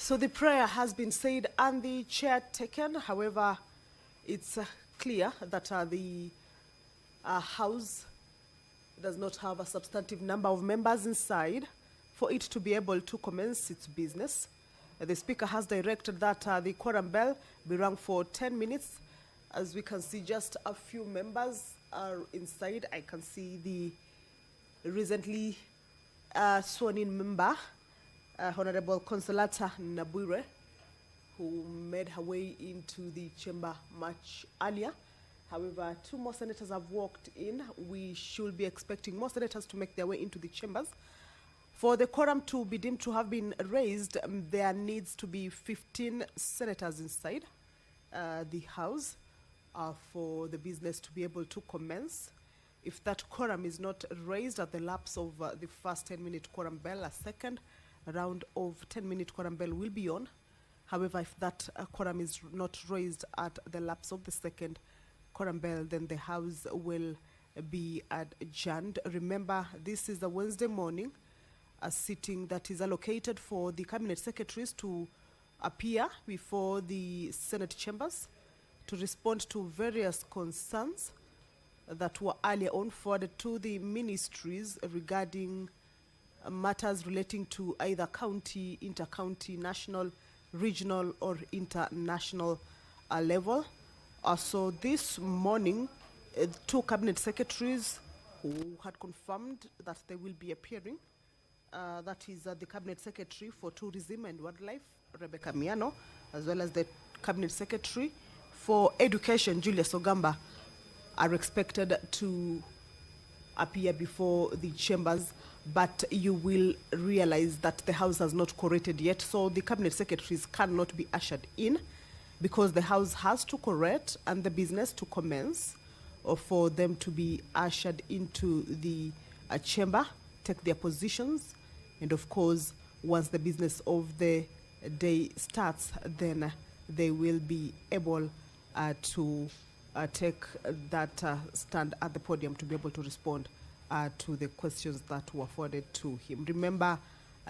So the prayer has been said and the chair taken. However, it's clear that the House does not have a substantive number of members inside for it to be able to commence its business. The Speaker has directed that the quorum bell be rung for 10 minutes. As we can see, just a few members are inside. I can see the recently sworn-in member, Honorable Consolata Nabwire, who made her way into the chamber much earlier. However, 2 more senators have walked in. We should be expecting more senators to make their way into the chambers. For the quorum to be deemed to have been raised, there needs to be 15 senators inside the House for the business to be able to commence. If that quorum is not raised at the lapse of the first 10-minute quorum bell, a second round of 10-minute quorum bell will be on. However, if that quorum is not raised at the lapse of the second quorum bell, then the House will be adjourned. Remember, this is a Wednesday morning, a sitting that is allocated for the cabinet secretaries to appear before the Senate chambers to respond to various concerns that were earlier on forwarded to the ministries regarding matters relating to either county, inter-county, national, regional, or international level. So this morning, 2 cabinet secretaries who had confirmed that they will be appearing, that is the cabinet secretary for tourism and wildlife, Rebecca Miano, as well as the cabinet secretary for education, Julius Ogamba, are expected to appear before the chambers, but you will realize that the House has not corrected yet, so the cabinet secretaries cannot be ushered in because the House has to correct and the business to commence, or for them to be ushered into the chamber, take their positions, and of course, once the business of the day starts, then they will be able to take that stand at the podium to be able to respond to the questions that were forwarded to him. Remember,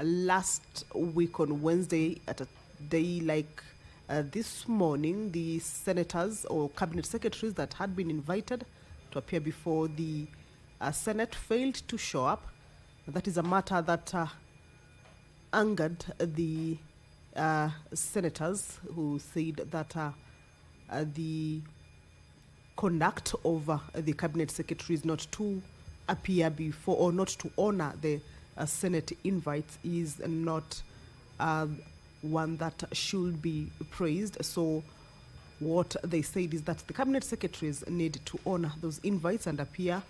last week on Wednesday, at a day like this morning, the senators or cabinet secretaries that had been invited to appear before the Senate failed to show up. That is a matter that angered the senators, who said that the conduct of the cabinet secretaries not to appear before or not to honor the Senate invites is not one that should be praised. So what they said is that the cabinet secretaries need to honor those invites and appear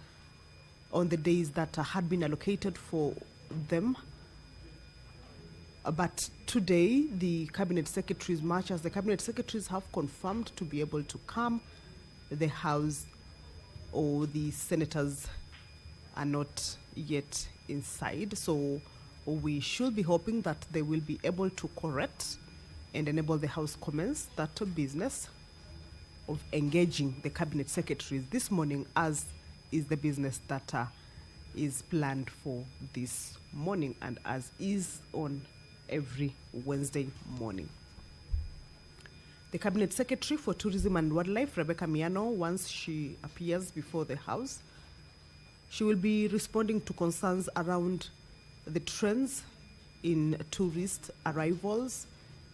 on the days that had been allocated for them. But today, the cabinet secretaries, much as the cabinet secretaries have confirmed to be able to come, the House or the senators are not yet inside. So we should be hoping that they will be able to correct and enable the House commence that business of engaging the cabinet secretaries this morning, as is the business that is planned for this morning and as is on every Wednesday morning. The cabinet secretary for tourism and wildlife, Rebecca Miano, once she appears before the House, she will be responding to concerns around the trends in tourist arrivals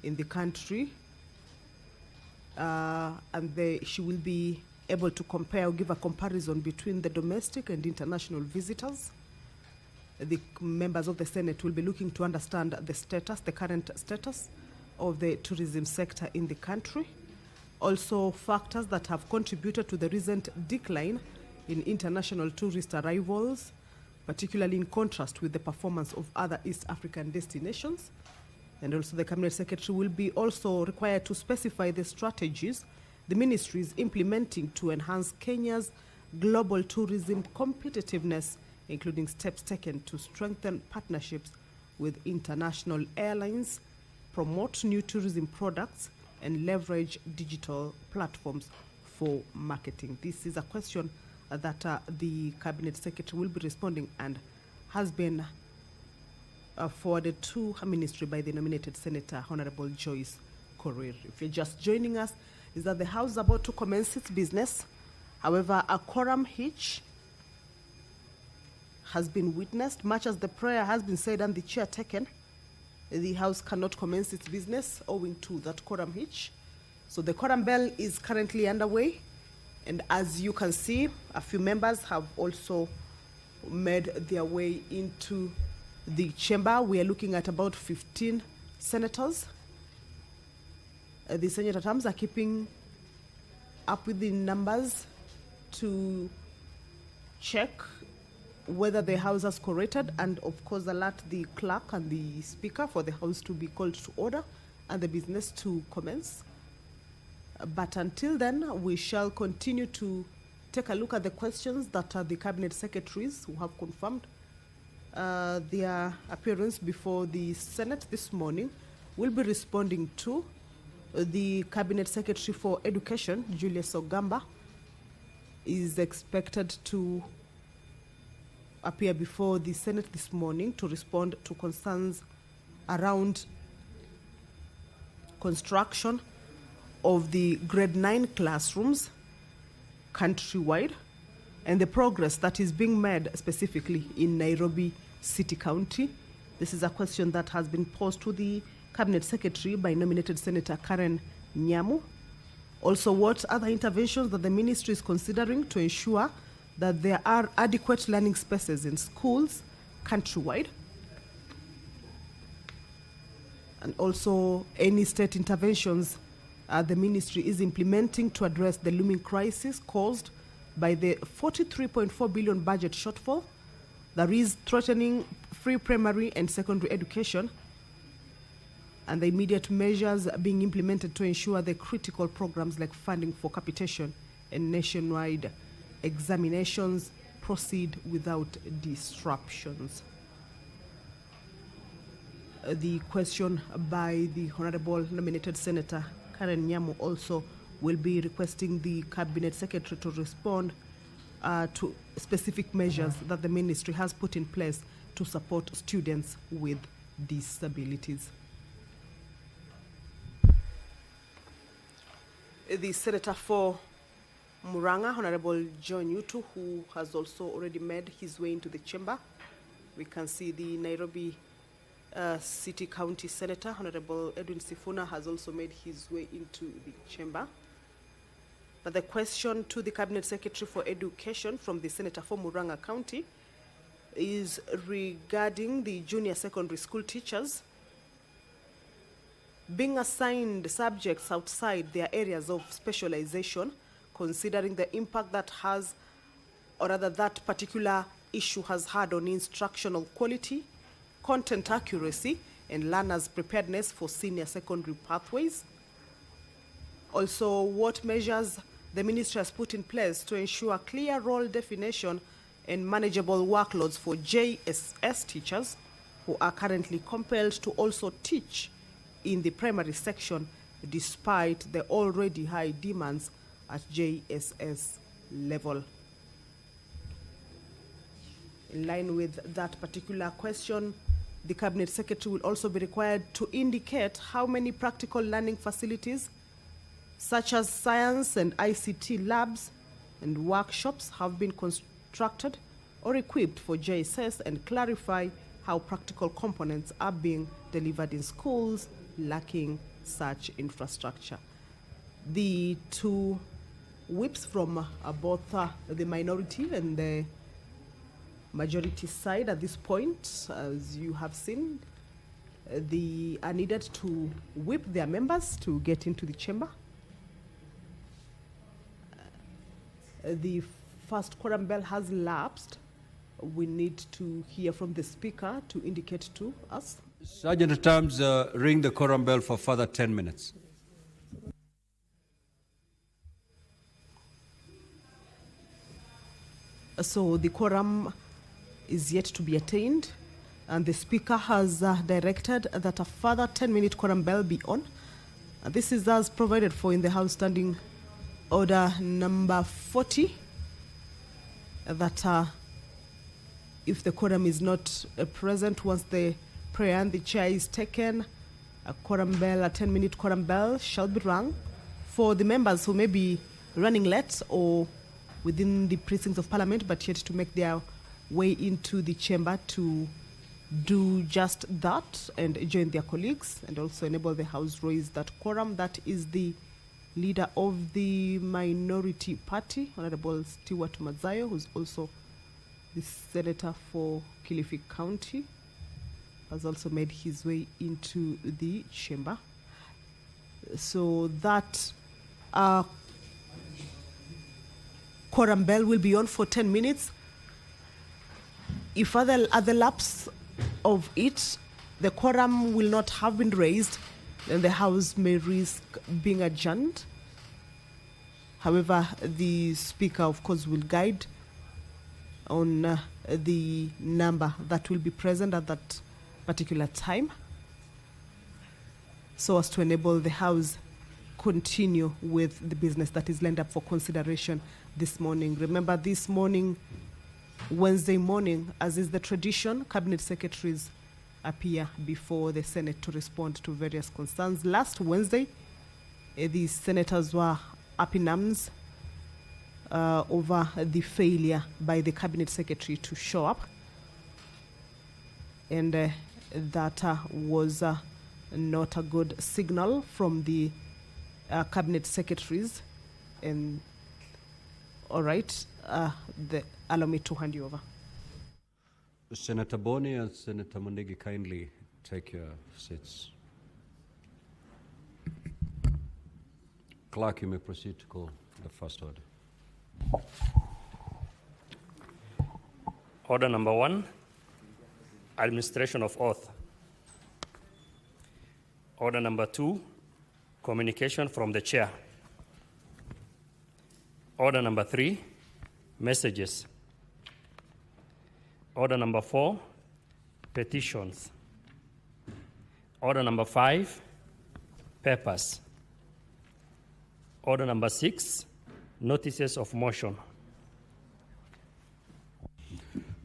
in the country, and she will be able to compare or give a comparison between the domestic and international visitors. The members of the Senate will be looking to understand the current status of the tourism sector in the country. Also, factors that have contributed to the recent decline in international tourist arrivals, particularly in contrast with the performance of other East African destinations. And also the Cabinet Secretary will be also required to specify the strategies the ministry is implementing to enhance Kenya's global tourism competitiveness, including steps taken to strengthen partnerships with international airlines, promote new tourism products, and leverage digital platforms for marketing. This is a question that the Cabinet Secretary will be responding and has been forwarded to her ministry by the nominated Senator, Honorable Joyce Korir. If you're just joining us, is that the House is about to commence its business. However, a quorum hitch has been witnessed. Much as the prayer has been said and the chair taken, the House cannot commence its business owing to that quorum hitch. So the quorum bell is currently underway. And as you can see, a few members have also made their way into the chamber. We are looking at about 15 senators. The senator terms are keeping up with the numbers to check whether the House has corrected, and of course alert the clerk and the speaker for the House to be called to order and the business to commence. But until then, we shall continue to take a look at the questions that the cabinet secretaries who have confirmed their appearance before the Senate this morning will be responding to. The Cabinet Secretary for Education, Julius Ogamba, is expected to appear before the Senate this morning to respond to concerns around construction of the grade 9 classrooms countrywide and the progress that is being made specifically in Nairobi City County. This is a question that has been posed to the Cabinet Secretary by nominated Senator Karen Nyamu. Also, what other interventions that the ministry is considering to ensure that there are adequate learning spaces in schools countrywide. And also any state interventions the ministry is implementing to address the looming crisis caused by the 43.4 billion budget shortfall that is threatening free primary and secondary education, and the immediate measures being implemented to ensure the critical programs like funding for capitation and nationwide examinations proceed without disruptions. The question by the Honorable nominated Senator Karen Nyamu also will be requesting the Cabinet Secretary to respond to specific measures that the ministry has put in place to support students with disabilities. The Senator for Muranga, Honorable John Yutu, who has also already made his way into the chamber. We can see the Nairobi City County Senator, Honorable Edwin Sifuna, has also made his way into the chamber. But the question to the Cabinet Secretary for Education from the Senator for Muranga County is regarding the junior secondary school teachers being assigned subjects outside their areas of specialization, considering the impact that has, or rather that particular issue has had on instructional quality, content accuracy, and learners' preparedness for senior secondary pathways. Also, what measures the ministry has put in place to ensure clear role definition and manageable workloads for JSS teachers who are currently compelled to also teach in the primary section despite the already high demands at JSS level. In line with that particular question, the Cabinet Secretary will also be required to indicate how many practical learning facilities, such as science and ICT labs and workshops, have been constructed or equipped for JSS, and clarify how practical components are being delivered in schools lacking such infrastructure. The two whips from both the minority and the majority side at this point, as you have seen, they are needed to whip their members to get into the chamber. The first quorum bell has lapsed. We need to hear from the speaker to indicate to us. Sergeant at Arms, ring the quorum bell for further 10 minutes. So the quorum is yet to be attained, and the speaker has directed that a further 10-minute quorum bell be on. This is as provided for in the House Standing Order number 40, that if the quorum is not present once the prayer and the chair is taken, a 10-minute quorum bell shall be rung for the members who may be running late or within the precincts of Parliament, but yet to make their way into the chamber to do just that and join their colleagues and also enable the House raise that quorum. That is the leader of the minority party, Honorable Stewart Mazayo, who's also the senator for Kilifi County, has also made his way into the chamber. So that quorum bell will be on for 10 minutes. If other lapse of it, the quorum will not have been raised, then the House may risk being adjourned. However, the Speaker, of course, will guide on the number that will be present at that particular time, so as to enable the House continue with the business that is lined up for consideration this morning. Remember, this morning, Wednesday morning, as is the tradition, Cabinet Secretaries appear before the Senate to respond to various concerns. Last Wednesday, the senators were up in arms over the failure by the Cabinet Secretary to show up, and that was not a good signal from the Cabinet Secretaries. And all right, allow me to hand you over. Senator Boni and Senator Mondegi, kindly take your seats. Clerk, you may proceed to call the first order. Order number 1, administration of oath. Order number 2, communication from the chair. Order number 3, messages. Order number 4, petitions. Order number 5, papers. Order number 6, notices of motion.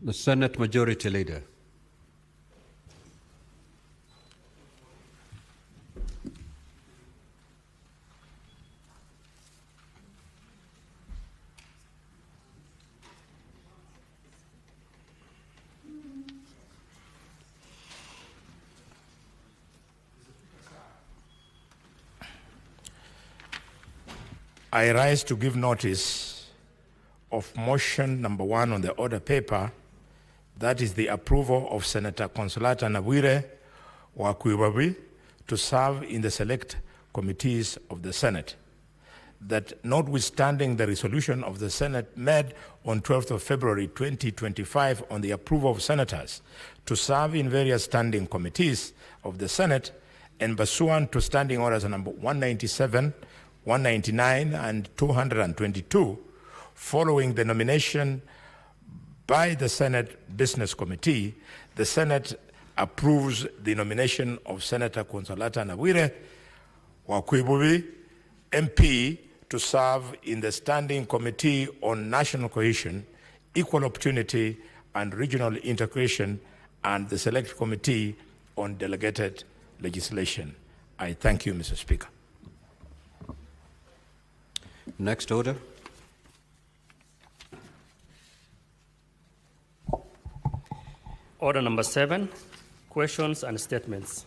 The Senate Majority Leader. I rise to give notice of motion number 1 on the order paper, that is the approval of Senator Consolata Nabwire wa Kwibabi to serve in the select committees of the Senate. That notwithstanding the resolution of the Senate made on 12th of February 2025 on the approval of senators to serve in various standing committees of the Senate, and pursuant to standing orders number 197, 199 and 222, following the nomination by the Senate Business Committee, the Senate approves the nomination of Senator Consolata Nabwire wa Kwibubi, MP, to serve in the Standing Committee on National Cohesion, Equal Opportunity and Regional Integration, and the Select Committee on Delegated Legislation. I thank you, Mr. Speaker. Next order. Order number 7, questions and statements.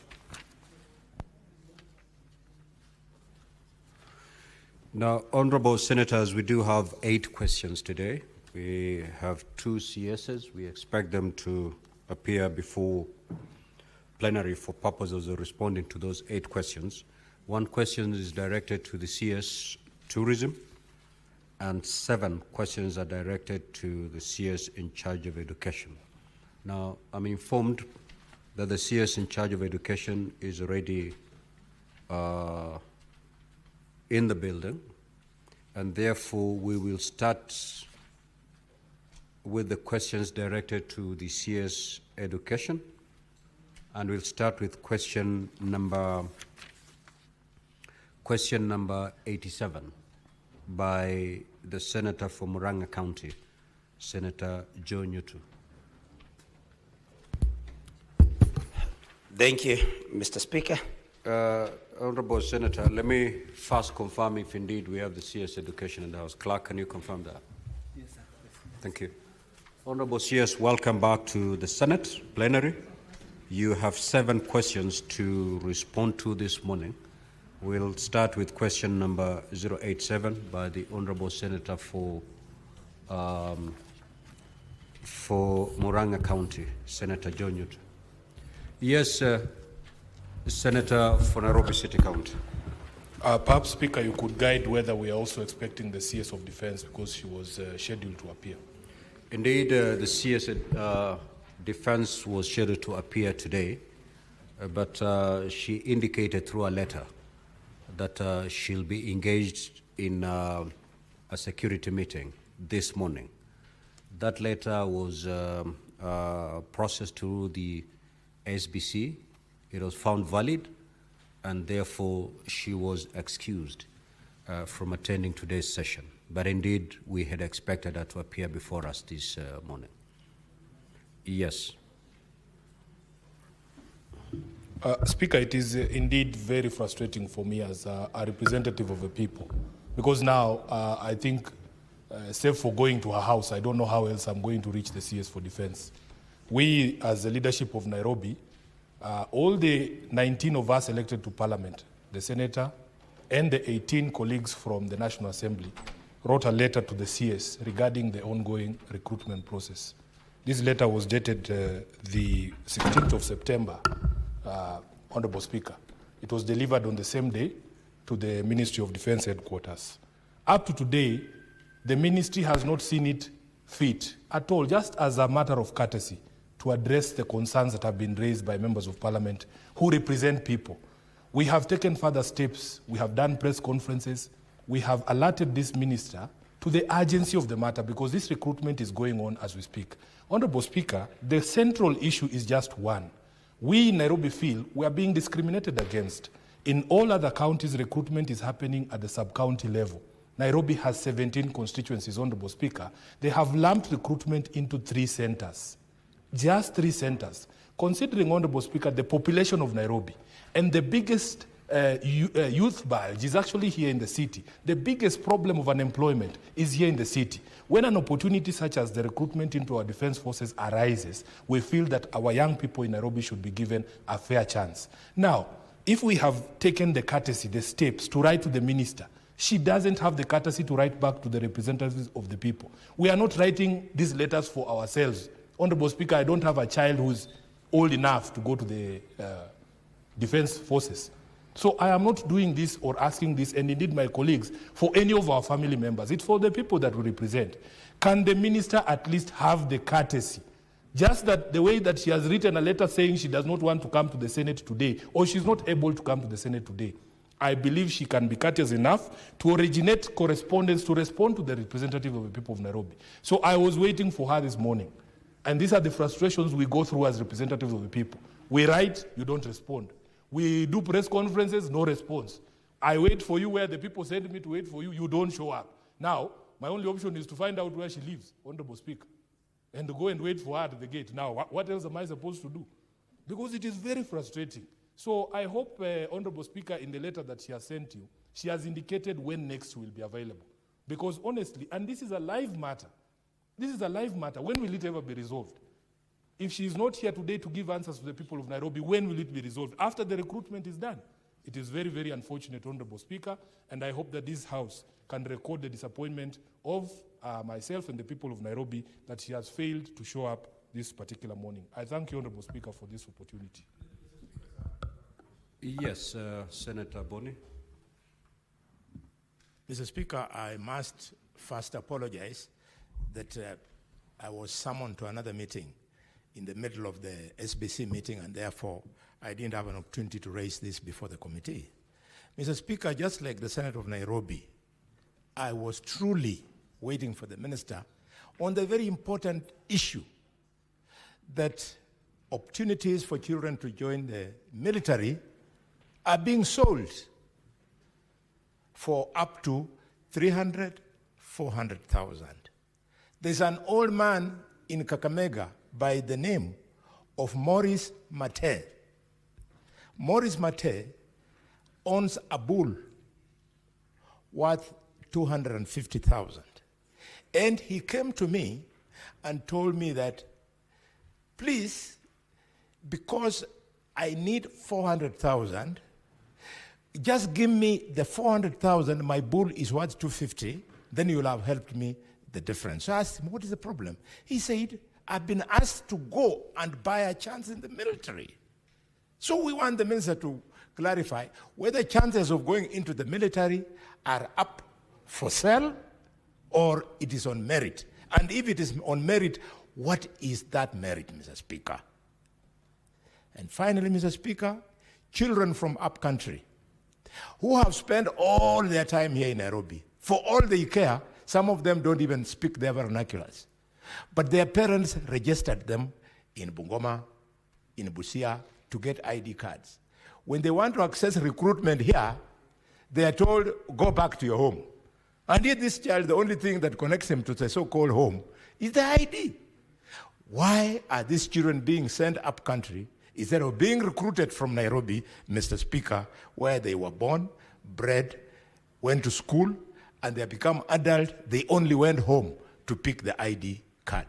Now, honorable senators, we do have 8 questions today. We have 2 CSs. We expect them to appear before plenary for purposes of responding to those 8 questions. 1 question is directed to the CS Tourism, and 7 questions are directed to the CS in charge of education. Now, I'm informed that the CS in charge of education is already in the building, and therefore we will start with the questions directed to the CS education, and we'll start with question number 87 by the Senator from Murang'a County, Senator Joe Newton. Thank you, Mr. Speaker. Honorable Senator, let me first confirm if indeed we have the CS Education in the House. Clerk, can you confirm that? Yes, sir. Thank you. Honorable CS, welcome back to the Senate plenary. You have 7 questions to respond to this morning. We'll start with question number 087 by the Honorable Senator for Murang'a County, Senator John Newton. Yes, Senator for Nairobi City County. Perhaps, Speaker, you could guide whether we are also expecting the CS of Defense because she was scheduled to appear. Indeed, the CS Defense was scheduled to appear today, but she indicated through a letter that she'll be engaged in a security meeting this morning. That letter was processed through the SBC. It was found valid, and therefore she was excused from attending today's session. But indeed, we had expected her to appear before us this morning. Yes. Speaker, it is indeed very frustrating for me as a representative of the people, because now I think, save for going to her house, I don't know how else I'm going to reach the CS for Defense. We, as the leadership of Nairobi, all the 19 of us elected to Parliament, the Senator and the 18 colleagues from the National Assembly, wrote a letter to the CS regarding the ongoing recruitment process. This letter was dated the 16th of September, Honorable Speaker. It was delivered on the same day to the Ministry of Defense headquarters. Up to today, the ministry has not seen it fit at all, just as a matter of courtesy, to address the concerns that have been raised by members of Parliament who represent people. We have taken further steps. We have done press conferences. We have alerted this minister to the urgency of the matter because this recruitment is going on as we speak. Honorable Speaker, the central issue is just one. We in Nairobi feel we are being discriminated against. In all other counties, recruitment is happening at the sub-county level. Nairobi has 17 constituencies, Honorable Speaker. They have lumped recruitment into 3 centers. Just 3 centers. Considering, Honorable Speaker, the population of Nairobi and the biggest youth bulge is actually here in the city. The biggest problem of unemployment is here in the city. When an opportunity such as the recruitment into our defense forces arises, we feel that our young people in Nairobi should be given a fair chance. Now, if we have taken the courtesy, the steps to write to the minister, she doesn't have the courtesy to write back to the representatives of the people. We are not writing these letters for ourselves. Honorable Speaker, I don't have a child who's old enough to go to the defense forces. So I am not doing this or asking this, and indeed my colleagues, for any of our family members. It's for the people that we represent. Can the minister at least have the courtesy? Just that the way that she has written a letter saying she does not want to come to the Senate today, or she's not able to come to the Senate today, I believe she can be courteous enough to originate correspondence to respond to the representative of the people of Nairobi. So I was waiting for her this morning. And these are the frustrations we go through as representatives of the people. We write, you don't respond. We do press conferences, no response. I wait for you where the people send me to wait for you, you don't show up. Now, my only option is to find out where she lives, Honorable Speaker, and to go and wait for her at the gate. Now, what else am I supposed to do? Because it is very frustrating. So I hope, Honorable Speaker, in the letter that she has sent you, she has indicated when next she will be available. Because honestly, and this is a live matter, this is a live matter. When will it ever be resolved? If she is not here today to give answers to the people of Nairobi, when will it be resolved? After the recruitment is done. It is very, very unfortunate, Honorable Speaker, and I hope that this House can record the disappointment of myself and the people of Nairobi that she has failed to show up this particular morning. I thank you, Honorable Speaker, for this opportunity. Yes, Senator Boni. Mr. Speaker, I must first apologize that I was summoned to another meeting in the middle of the SBC meeting, and therefore I didn't have an opportunity to raise this before the committee. Mr. Speaker, just like the Senate of Nairobi, I was truly waiting for the minister on the very important issue that opportunities for children to join the military are being sold for up to 300, 400,000. There's an old man in Kakamega by the name of Maurice Mate, Maurice Mate owns a bull worth 250,000. And he came to me and told me that, please, because I need 400,000, just give me the 400,000, my bull is worth 250, then you'll have helped me the difference. So I asked him, what is the problem? He said, I've been asked to go and buy a chance in the military. So we want the minister to clarify whether chances of going into the military are up for sale or it is on merit. And if it is on merit, what is that merit, Mr. Speaker? And finally, Mr. Speaker, children from upcountry who have spent all their time here in Nairobi. For all they care, some of them don't even speak their vernaculars. But their parents registered them in Bungoma, in Busia, to get ID cards. When they want to access recruitment here, they are told, go back to your home. And yet this child, the only thing that connects him to the so-called home is the ID. Why are these children being sent up country instead of being recruited from Nairobi, Mr. Speaker, where they were born, bred, went to school, and they become adult, they only went home to pick the ID card?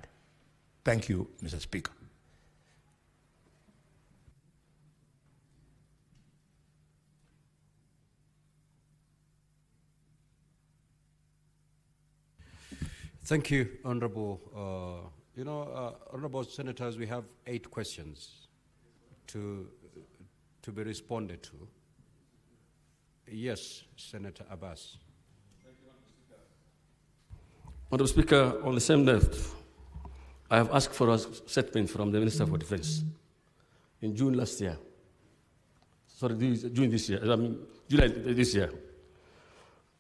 Thank you, Mr. Speaker. Thank you, Honorable. Honorable Senators, we have 8 questions to be responded to. Yes, Senator Abbas. Madam Speaker, on the same note, I have asked for a statement from the Minister for Defense in June last year. Sorry, June this year, July this year.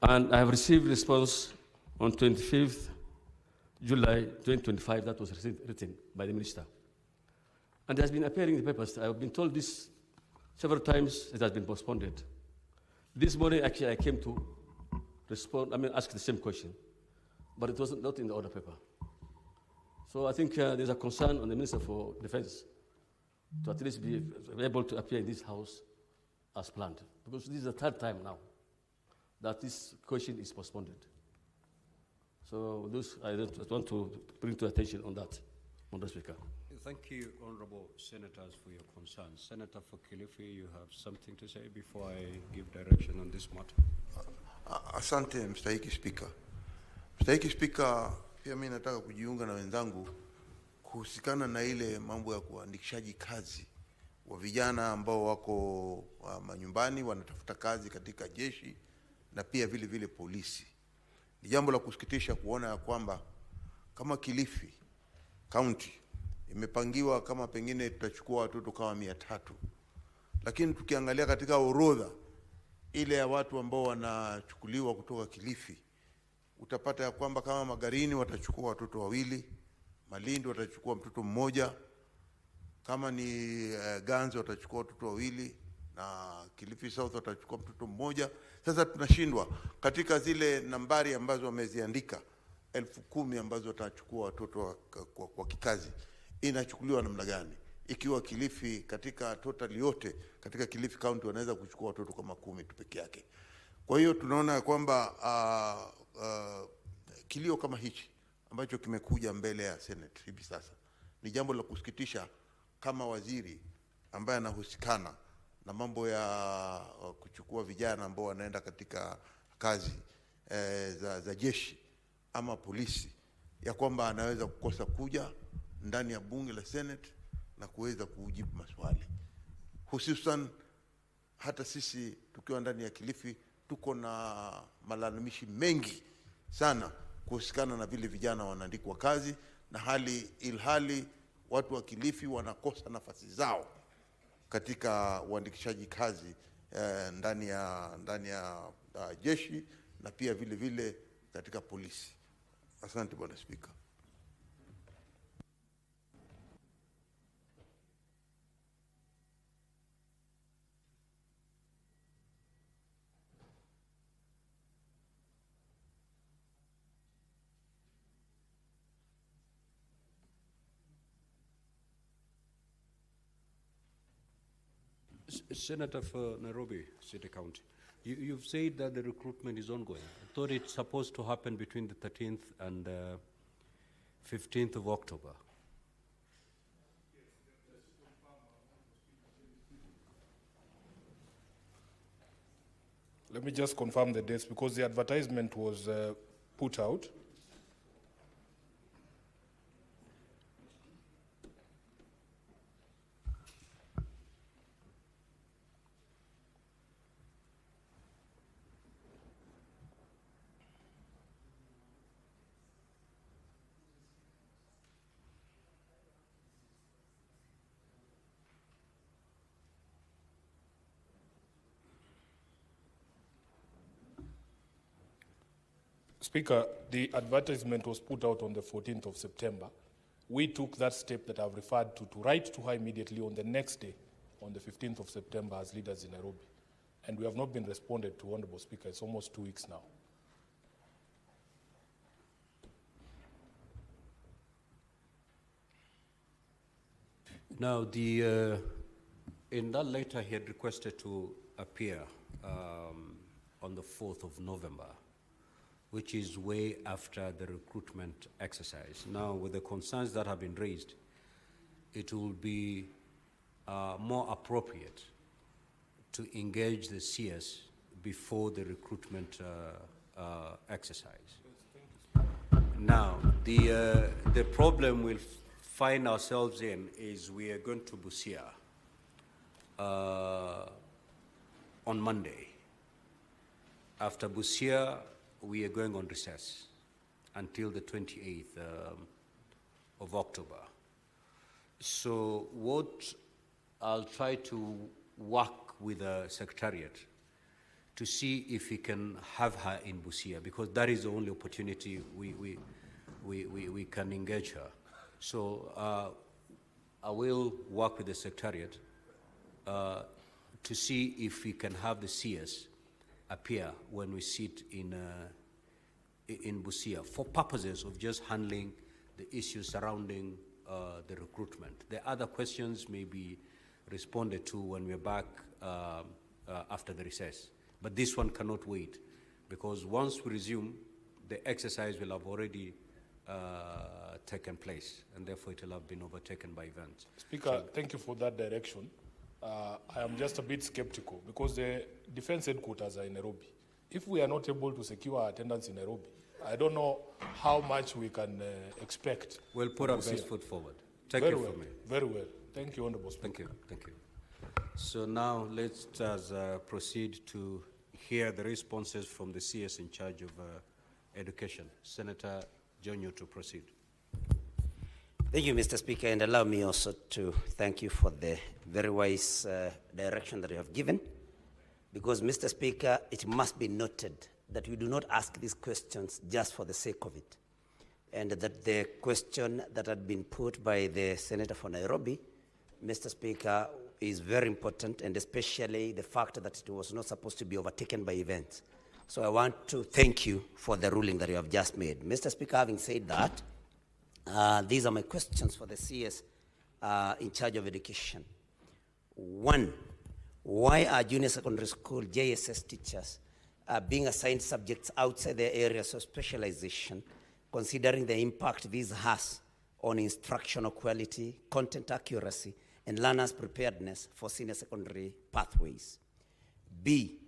And I have received response on 25th July 2025, that was written by the Minister. And it has been appearing in the papers. I have been told this several times, it has been postponed. This morning, actually, I came to ask the same question, but it was not in the order paper. So I think there's a concern on the Minister for Defense to at least be able to appear in this House as planned, because this is the 3rd time now that this question is postponed. So I just want to bring to attention on that, Mr. Speaker. Thank you, Honorable Senators, for your concerns. Senator for Kilifi, you have something to say before I give direction on this matter? Asante, Mstahiki Speaker. Mstahiki Speaker, pia mimi nataka kujiunga na wenzangu kuhusikana na ile mambo ya kuandikishaji kazi wa vijana ambao wako manyumbani wanatafuta kazi katika jeshi na pia vile vile polisi. Ni jambo la kusikitisha kuona ya kwamba kama Kilifi County imepangiwa kama pengine tutachukua watoto kama 300. Lakini tukiangalia katika orodha ile ya watu ambao wanachukuliwa kutoka Kilifi, utapata ya kwamba kama Magarini watachukua watoto 2, Malindi watachukua mtoto 1, kama ni Ganzo watachukua watoto 2, na Kilifi South watachukua mtoto 1. Sasa tunashindwa katika zile nambari ambazo wameziandika 10,000 ambazo watachukua watoto kwa kikazi, inachukuliwa namna gani? Ikiwa Kilifi katika total yote katika Kilifi County wanaweza kuchukua watoto kama 10 tu peke yake. Kwa hiyo tunaona kwamba kilio kama hichi ambacho kimekuja mbele ya Senate hivi sasa ni jambo la kusikitisha, kama waziri ambaye anahusikana na mambo ya kuchukua vijana ambao wanaenda katika kazi za jeshi ama polisi, ya kwamba anaweza kukosa kuja ndani ya bunge la Senate na kuweza kujibu maswali. Hususan hata sisi tukiwa ndani ya Kilifi tuko na malalamishi mengi sana kuhusikana na vile vijana wanaandikwa kazi, na ilhali watu wa Kilifi wanakosa nafasi zao katika uandikishaji kazi ndani ya jeshi na pia vile vile katika polisi. Asante Bwana Speaker. Senator for Nairobi City County, you've said that the recruitment is ongoing. I thought it's supposed to happen between the 13th and 15th of October. Let me just confirm the dates because the advertisement was put out. Speaker, the advertisement was put out on the 14th of September. We took that step that I've referred to write to her immediately on the next day, on the 15th of September, as leaders in Nairobi. And we have not been responded to, Honorable Speaker. It's almost 2 weeks now. Now, in that letter, he had requested to appear on the 4th of November, which is way after the recruitment exercise. Now, with the concerns that have been raised, it will be more appropriate to engage the CS before the recruitment exercise. Now, the problem we'll find ourselves in is we are going to Busia on Monday. After Busia, we are going on recess until the 28th of October. So what I'll try to work with the Secretariat to see if we can have her in Busia, because that is the only opportunity we can engage her. So I will work with the Secretariat to see if we can have the CS appear when we sit in Busia for purposes of just handling the issues surrounding the recruitment. The other questions may be responded to when we're back after the recess. But this one cannot wait, because once we resume, the exercise will have already taken place, and therefore it will have been overtaken by events. Speaker, thank you for that direction. I am just a bit skeptical because the defense headquarters are in Nairobi. If we are not able to secure attendance in Nairobi, I don't know how much we can expect. We'll put our best foot forward. Take Very it well, from me. very well. Thank you, Honorable Speaker. Thank you, thank you. So now let's proceed to hear the responses from the CS in charge of education. Senator Jonyo, to proceed. Thank you, Mr. Speaker, and allow me also to thank you for the very wise direction that you have given. Because, Mr. Speaker, it must be noted that we do not ask these questions just for the sake of it. And that the question that had been put by the Senator for Nairobi, Mr. Speaker, is very important, and especially the fact that it was not supposed to be overtaken by events. So I want to thank you for the ruling that you have just made. Mr. Speaker, having said that, these are my questions for the CS in charge of education. One, why are junior secondary school JSS teachers being assigned subjects outside their areas of specialization, considering the impact this has on instructional quality, content accuracy, and learners' preparedness for senior secondary pathways? B,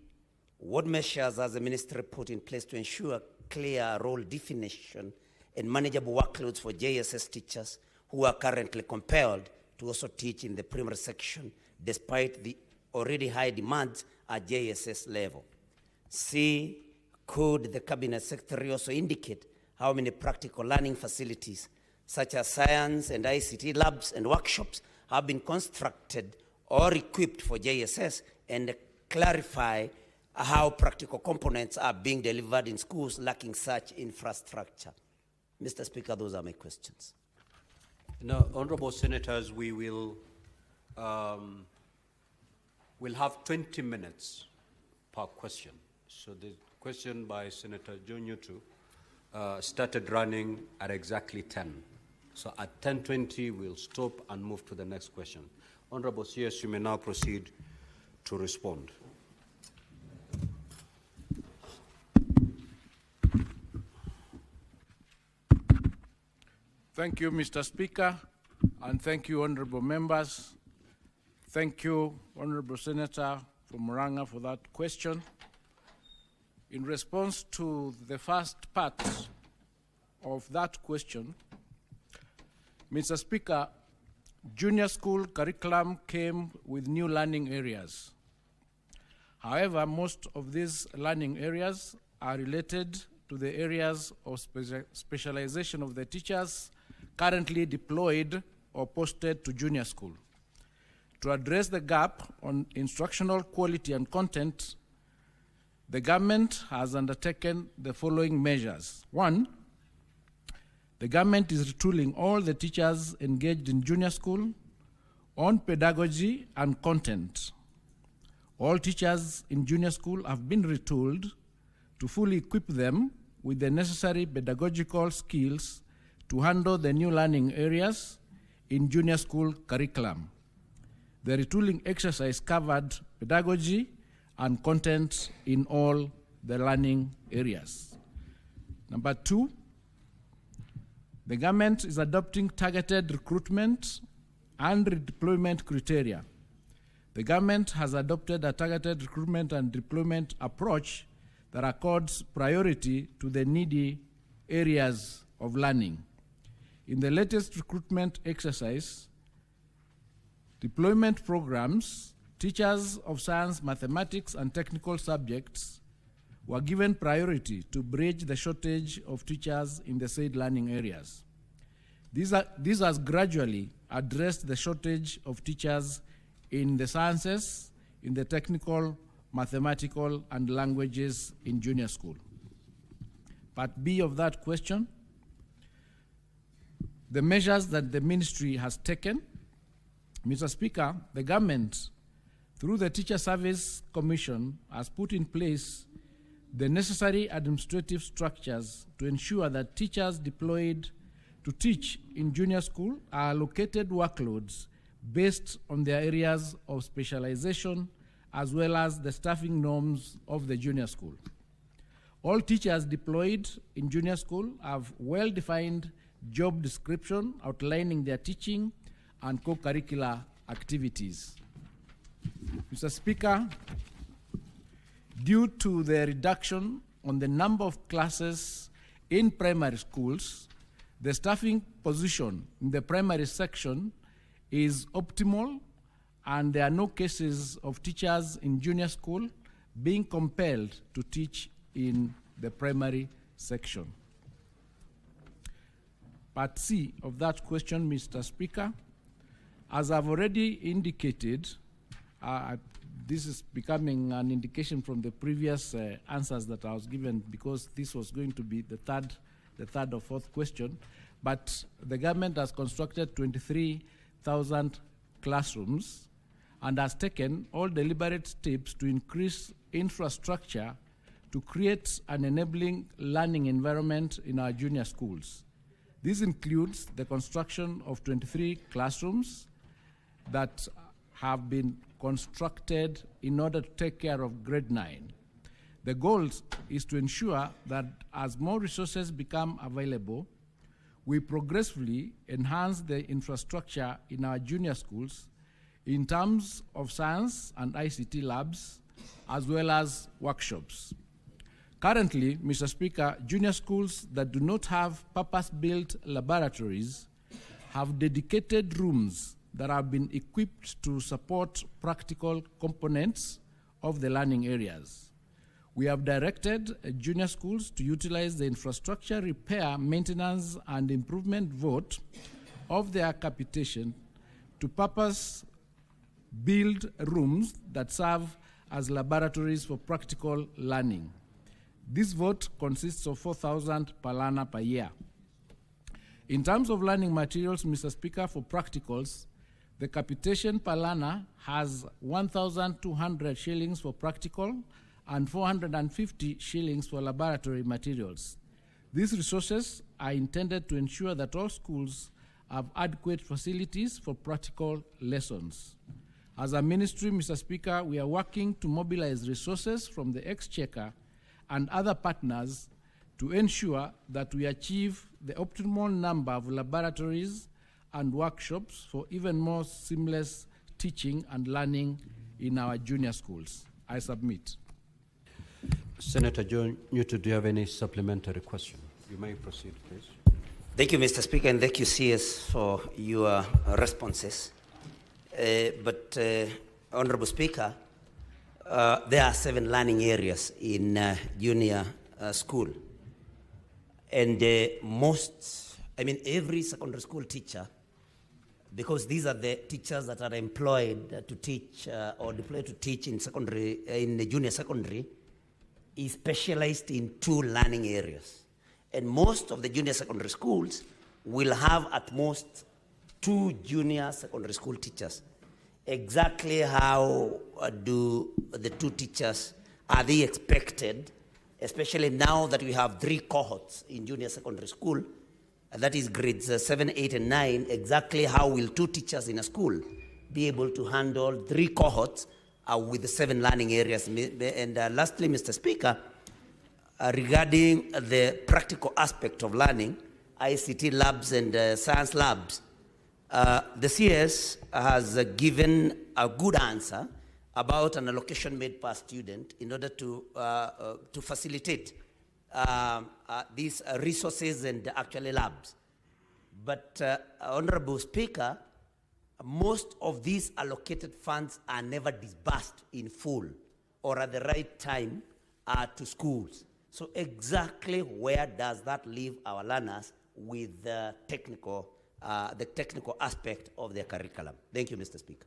what measures has the ministry put in place to ensure clear role definition and manageable workloads for JSS teachers who are currently compelled to also teach in the primary section despite the already high demands at JSS level? C, could the Cabinet Secretary also indicate how many practical learning facilities such as science and ICT labs and workshops have been constructed or equipped for JSS, and clarify how practical components are being delivered in schools lacking such infrastructure? Mr. Speaker, those are my questions. Now, honorable senators, we will we'll have 20 minutes per question. So the question by Senator Jonyo started running at exactly 10. So at 10:20, we'll stop and move to the next question. Honorable CS, you may now proceed to respond. Thank you, Mr. Speaker, and thank you, honorable members. Thank you, Honorable Senator from Murang'a, for that question. In response to the first part of that question, Mr. Speaker, junior school curriculum came with new learning areas. However, most of these learning areas are related to the areas of specialization of the teachers currently deployed or posted to junior school. To address the gap on instructional quality and content, the government has undertaken the following measures. One, the government is retooling all the teachers engaged in junior school on pedagogy and content. All teachers in junior school have been retooled to fully equip them with the necessary pedagogical skills to handle the new learning areas in junior school curriculum. The retooling exercise covered pedagogy and content in all the learning areas. Number two, the government is adopting targeted recruitment and redeployment criteria. The government has adopted a targeted recruitment and deployment approach that accords priority to the needy areas of learning. In the latest recruitment exercise, deployment programs, teachers of science, mathematics, and technical subjects were given priority to bridge the shortage of teachers in the said learning areas. This has gradually addressed the shortage of teachers in the sciences, in the technical, mathematical, and languages in junior school. Part B of that question, the measures that the ministry has taken. Mr. Speaker, the government, through the Teacher Service Commission, has put in place the necessary administrative structures to ensure that teachers deployed to teach in junior school are allocated workloads based on their areas of specialization as well as the staffing norms of the junior school. All teachers deployed in junior school have well-defined job description outlining their teaching and co-curricular activities. Mr. Speaker, due to the reduction on the number of classes in primary schools, the staffing position in the primary section is optimal, and there are no cases of teachers in junior school being compelled to teach in the primary section. Part C of that question, Mr. Speaker, as I've already indicated, this is becoming an indication from the previous answers that I was given, because this was going to be the third or fourth question, but the government has constructed 23,000 classrooms and has taken all deliberate steps to increase infrastructure to create an enabling learning environment in our junior schools. This includes the construction of 23 classrooms that have been constructed in order to take care of grade 9. The goal is to ensure that as more resources become available, we progressively enhance the infrastructure in our junior schools in terms of science and ICT labs, as well as workshops. Currently, Mr. Speaker, junior schools that do not have purpose-built laboratories have dedicated rooms that have been equipped to support practical components of the learning areas. We have directed junior schools to utilize the infrastructure repair, maintenance, and improvement vote of their capitation to purpose-build rooms that serve as laboratories for practical learning. This vote consists of 4,000 per learner per year. In terms of learning materials, Mr. Speaker, for practicals, the capitation per learner has 1,200 shillings for practical and 450 shillings for laboratory materials. These resources are intended to ensure that all schools have adequate facilities for practical lessons. As a ministry, Mr. Speaker, we are working to mobilize resources from the Exchequer and other partners to ensure that we achieve the optimal number of laboratories and workshops for even more seamless teaching and learning in our junior schools. I submit. Senator John Newton, do you have any supplementary question? You may proceed, please. Thank you, Mr. Speaker, and thank you, CS, for your responses. Honorable Speaker, there are 7 learning areas in junior school. And every secondary school teacher, because these are the teachers that are employed to teach or deployed to teach in the junior secondary, is specialized in 2 learning areas. And most of the junior secondary schools will have at most 2 junior secondary school teachers. Exactly how do the 2 teachers, are they expected, especially now that we have 3 cohorts in junior secondary school, that is grades 7, 8, and 9, exactly how will 2 teachers in a school be able to handle 3 cohorts with the 7 learning areas? And lastly, Mr. Speaker, regarding the practical aspect of learning, ICT labs and science labs, the CS has given a good answer about an allocation made per student in order to facilitate these resources and actually labs. But Honorable Speaker, most of these allocated funds are never disbursed in full or at the right time to schools. So exactly where does that leave our learners with the technical aspect of their curriculum? Thank you, Mr. Speaker.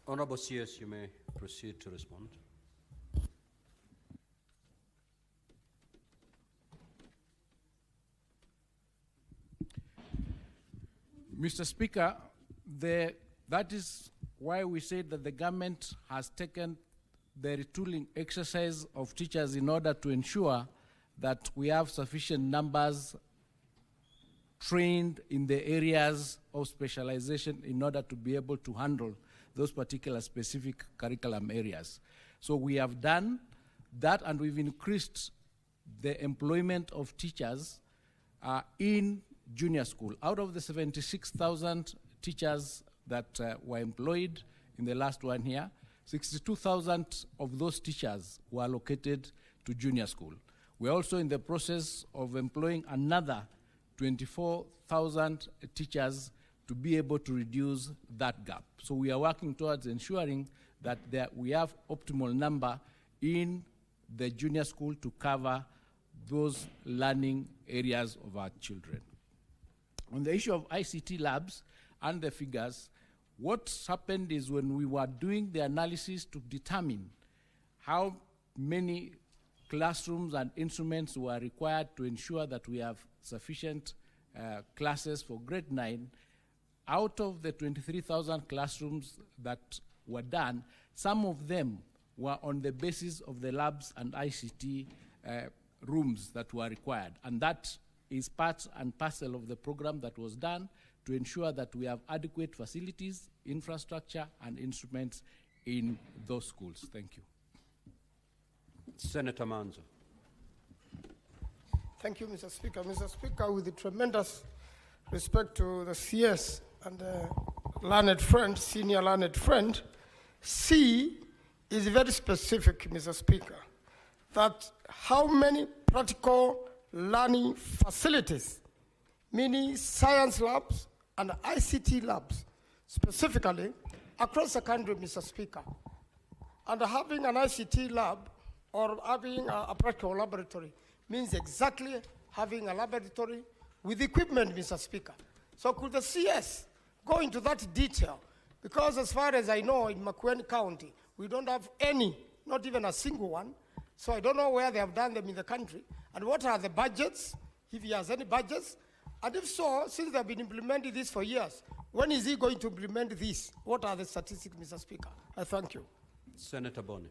Honorable CS, you may proceed to respond. Mr. Speaker, that is why we say that the government has taken the retooling exercise of teachers in order to ensure that we have sufficient numbers trained in the areas of specialization in order to be able to handle those particular specific curriculum areas. So we have done that, and we've increased the employment of teachers in junior school. Out of the 76,000 teachers that were employed in the last 1 year, 62,000 of those teachers were allocated to junior school. We're also in the process of employing another 24,000 teachers to be able to reduce that gap. So we are working towards ensuring that we have optimal number in the junior school to cover those learning areas of our children. On the issue of ICT labs and the figures, what's happened is when we were doing the analysis to determine how many classrooms and instruments were required to ensure that we have sufficient classes for grade 9, out of the 23,000 classrooms that were done, some of them were on the basis of the labs and ICT rooms that were required. And that is part and parcel of the program that was done to ensure that we have adequate facilities, infrastructure, and instruments in those schools. Thank you. Senator Manzo. Thank you, Mr. Speaker. Mr. Speaker, with the tremendous respect to the CS and the learned friend, senior learned friend, C is very specific, Mr. Speaker, that how many practical learning facilities, meaning science labs and ICT labs, specifically across the country, Mr. Speaker. And having an ICT lab or having a practical laboratory means exactly having a laboratory with equipment, Mr. Speaker. So could the CS go into that detail? Because as far as I know, in Makueni County, we don't have any, not even a single one. So I don't know where they have done them in the country. And what are the budgets, if he has any budgets? And if so, since they have been implementing this for years, when is he going to implement this? What are the statistics, Mr. Speaker? I thank you. Senator Boni.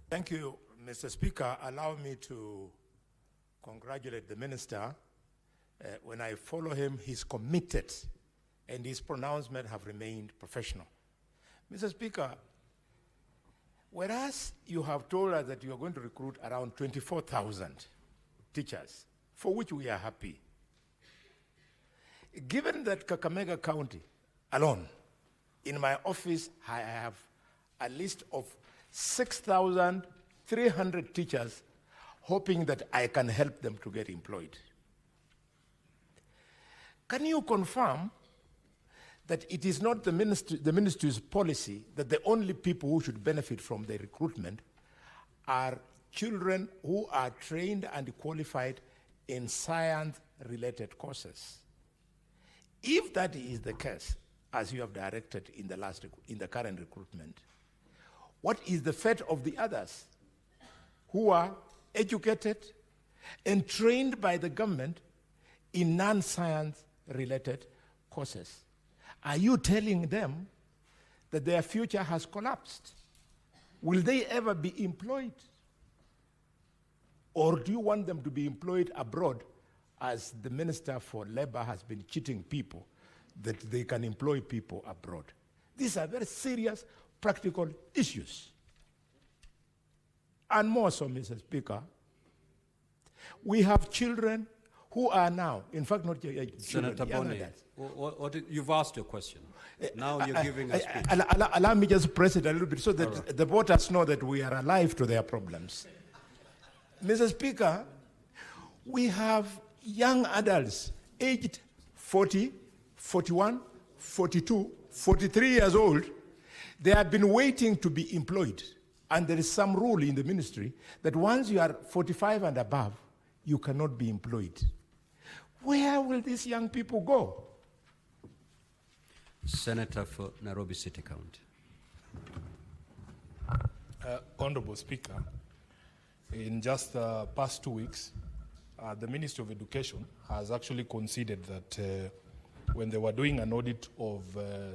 Thank you, Mr. Speaker. Allow me to congratulate the minister. When I follow him, he's committed and his pronouncements have remained professional. Mr. Speaker, whereas you have told us that you are going to recruit around 24,000 teachers, for which we are happy, given that Kakamega County alone, in my office, I have a list of 6,300 teachers hoping that I can help them to get employed. Can you confirm that it is not the ministry's policy that the only people who should benefit from the recruitment are children who are trained and qualified in science-related courses? If that is the case, as you have directed in the current recruitment, what is the fate of the others who are educated and trained by the government in non-science related courses? Are you telling them that their future has collapsed? Will they ever be employed? Or do you want them to be employed abroad, as the Minister for Labor has been cheating people that they can employ people abroad? These are very serious practical issues. And more so, Mr. Speaker, we have children who are now, in fact, not children, Senator Boni, you've asked your question. Now you're giving a speech. Allow me just press it a little bit so that the voters know that we are alive to their problems. Mr. Speaker, we have young adults aged 40, 41, 42, 43 years old. They have been waiting to be employed. And there is some rule in the ministry that once you are 45 and above, you cannot be employed. Where will these young people go? Senator for Nairobi City County. Honorable Speaker, in just the past 2 weeks, the Ministry of Education has actually conceded that when they were doing an audit of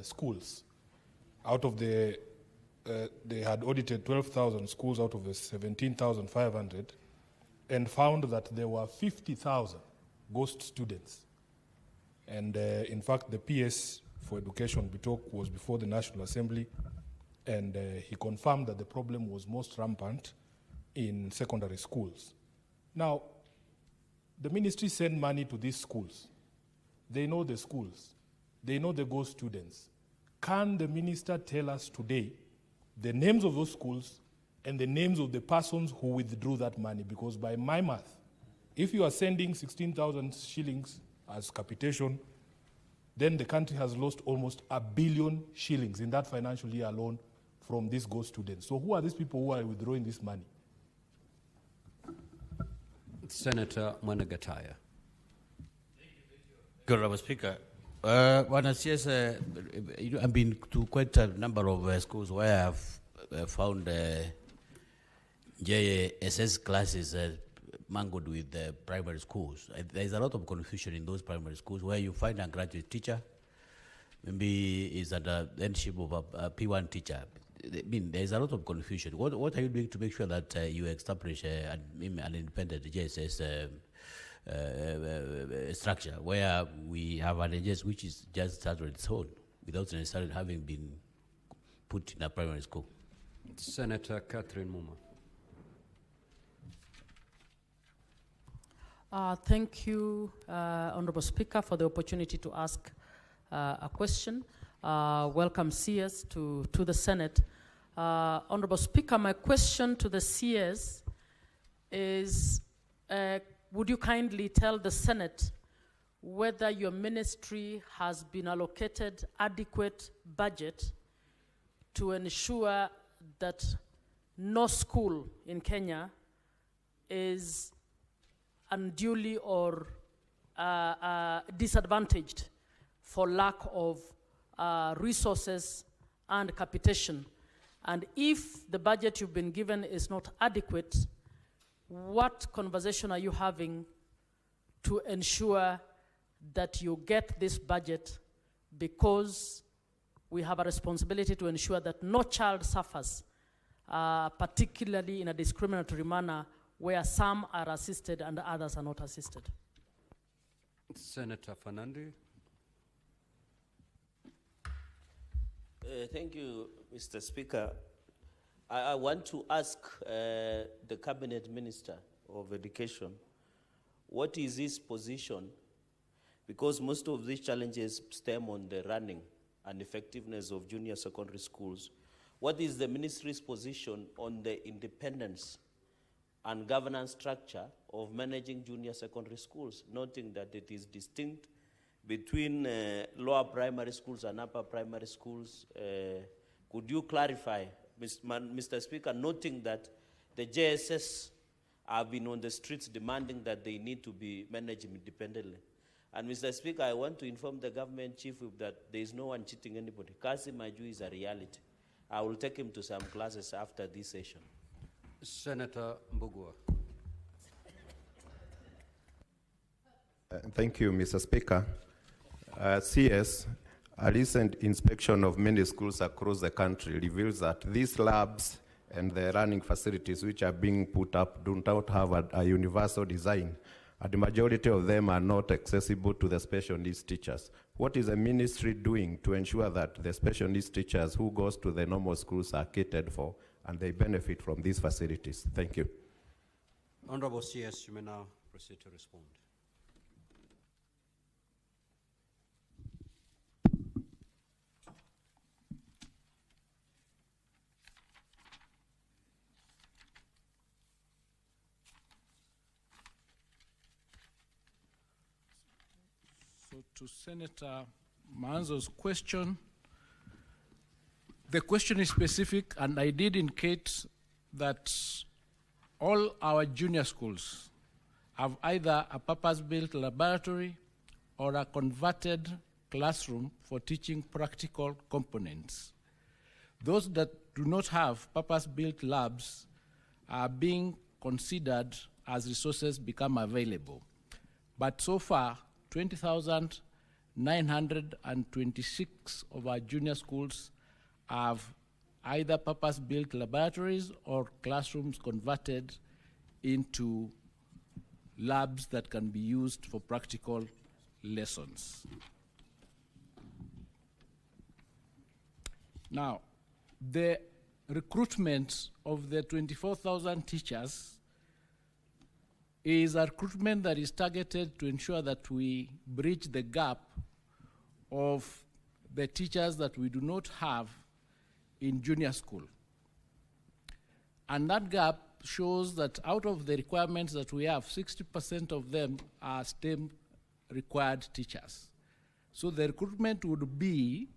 schools, out of the they had audited 12,000 schools out of the 17,500 and found that there were 50,000 ghost students. And in fact, the PS for Education, Bitok, was before the National Assembly, and he confirmed that the problem was most rampant in secondary schools. Now, the ministry sent money to these schools. They know the schools. They know the ghost students. Can the minister tell us today the names of those schools and the names of the persons who withdrew that money? Because by my math, if you are sending 16,000 shillings as capitation, then the country has lost almost 1 billion shillings in that financial year alone from these ghost students. So who are these people who are withdrawing this money? Senator Mwanagataya. Honorable Speaker, I've been to quite a number of schools where I've found JSS classes mangled with primary schools. There's a lot of confusion in those primary schools where you find a graduate teacher, maybe is at the headship of a P1 teacher. I mean, there's a lot of confusion. What are you doing to make sure that you establish an independent JSS structure where we have an NGS which is just started its own without necessarily having been put in a primary school? Senator Catherine Muma. Thank you, Honorable Speaker, for the opportunity to ask a question. Welcome CS to the Senate. Honorable Speaker, my question to the CS is, would you kindly tell the Senate whether your ministry has been allocated adequate budget to ensure that no school in Kenya is unduly or disadvantaged for lack of resources and capitation? And if the budget you've been given is not adequate, what conversation are you having to ensure that you get this budget? Because we have a responsibility to ensure that no child suffers, particularly in a discriminatory manner where some are assisted and others are not assisted. Senator Fernandi. Thank you, Mr. Speaker. I want to ask the Cabinet Minister of Education, what is his position? Because most of these challenges stem on the running and effectiveness of junior secondary schools. What is the ministry's position on the independence and governance structure of managing junior secondary schools, noting that it is distinct between lower primary schools and upper primary schools? Could you clarify, Mr. Speaker, noting that the JSS have been on the streets demanding that they need to be managed independently? And Mr. Speaker, I want to inform the government chief whip that there is no one cheating anybody. Kasi Maju is a reality. I will take him to some classes after this session. Senator Mbugua. Thank you, Mr. Speaker. CS, a recent inspection of many schools across the country reveals that these labs and the running facilities which are being put up do not have a universal design, and the majority of them are not accessible to the special needs teachers. What is the ministry doing to ensure that the special needs teachers who goes to the normal schools are catered for and they benefit from these facilities? Thank you. Honorable CS, you may now proceed to respond. So to Senator Manzo's question, the question is specific, and I did indicate that all our junior schools have either a purpose-built laboratory or a converted classroom for teaching practical components. Those that do not have purpose-built labs are being considered as resources become available. But so far, 20,926 of our junior schools have either purpose-built laboratories or classrooms converted into labs that can be used for practical lessons. Now, the recruitment of the 24,000 teachers is a recruitment that is targeted to ensure that we bridge the gap of the teachers that we do not have in junior school. And that gap shows that out of the requirements that we have, 60% of them are STEM required teachers. So the recruitment would be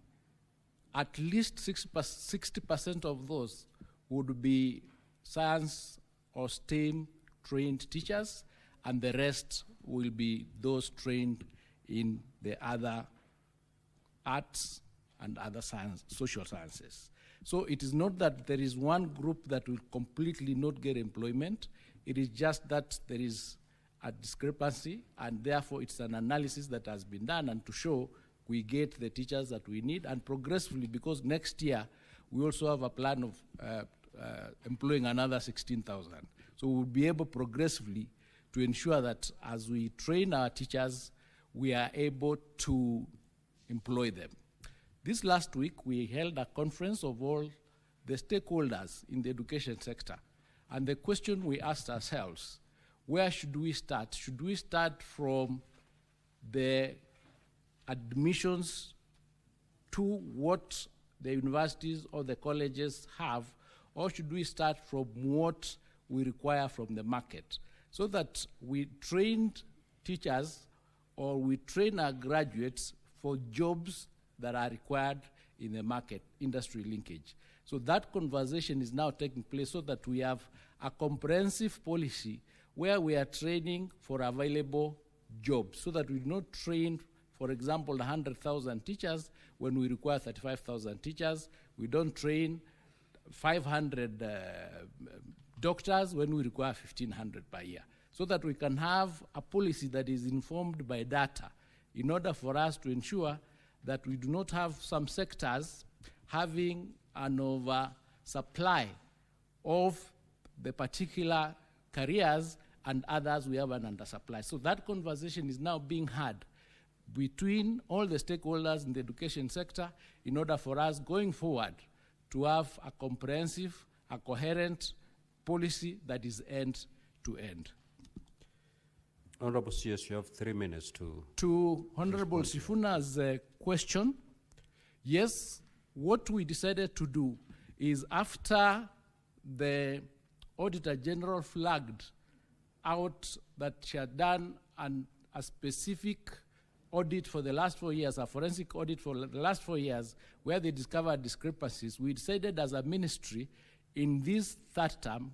at least 60% of those would be science or STEM trained teachers, and the rest will be those trained in the other arts and other science, social sciences. So it is not that there is one group that will completely not get employment. It is just that there is a discrepancy, and therefore it's an analysis that has been done, and to show we get the teachers that we need, and progressively, because next year we also have a plan of employing another 16,000. So we'll be able progressively to ensure that as we train our teachers, we are able to employ them. This last week, we held a conference of all the stakeholders in the education sector. And the question we asked ourselves, where should we start? Should we start from the admissions to what the universities or the colleges have, or should we start from what we require from the market, so that we trained teachers or we train our graduates for jobs that are required in the market, industry linkage. So that conversation is now taking place so that we have a comprehensive policy where we are training for available jobs, so that we do not train, for example, 100,000 teachers when we require 35,000 teachers. We don't train 500 doctors when we require 1,500 per year, so that we can have a policy that is informed by data in order for us to ensure that we do not have some sectors having an oversupply of the particular careers and others we have an undersupply. So that conversation is now being had between all the stakeholders in the education sector in order for us going forward to have a comprehensive, a coherent policy that is end to end. Honorable CS, you have 3 minutes To Honorable Sifuna's question, yes, what we decided to do is after the Auditor General flagged out that she had done a specific audit for the last 4 years, a forensic audit for the last 4 years, where they discovered discrepancies, we decided as a ministry in this third term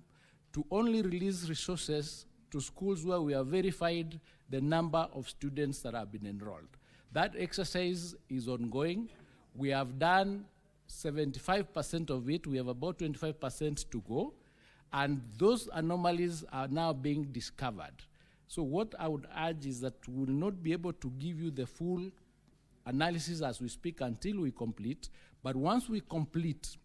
to only release resources to schools where we have verified the number of students that have been enrolled. That exercise is ongoing. We have done 75% of it. We have about 25% to go. And those anomalies are now being discovered. So what I would urge is that we will not be able to give you the full analysis as we speak until we complete. But once we complete,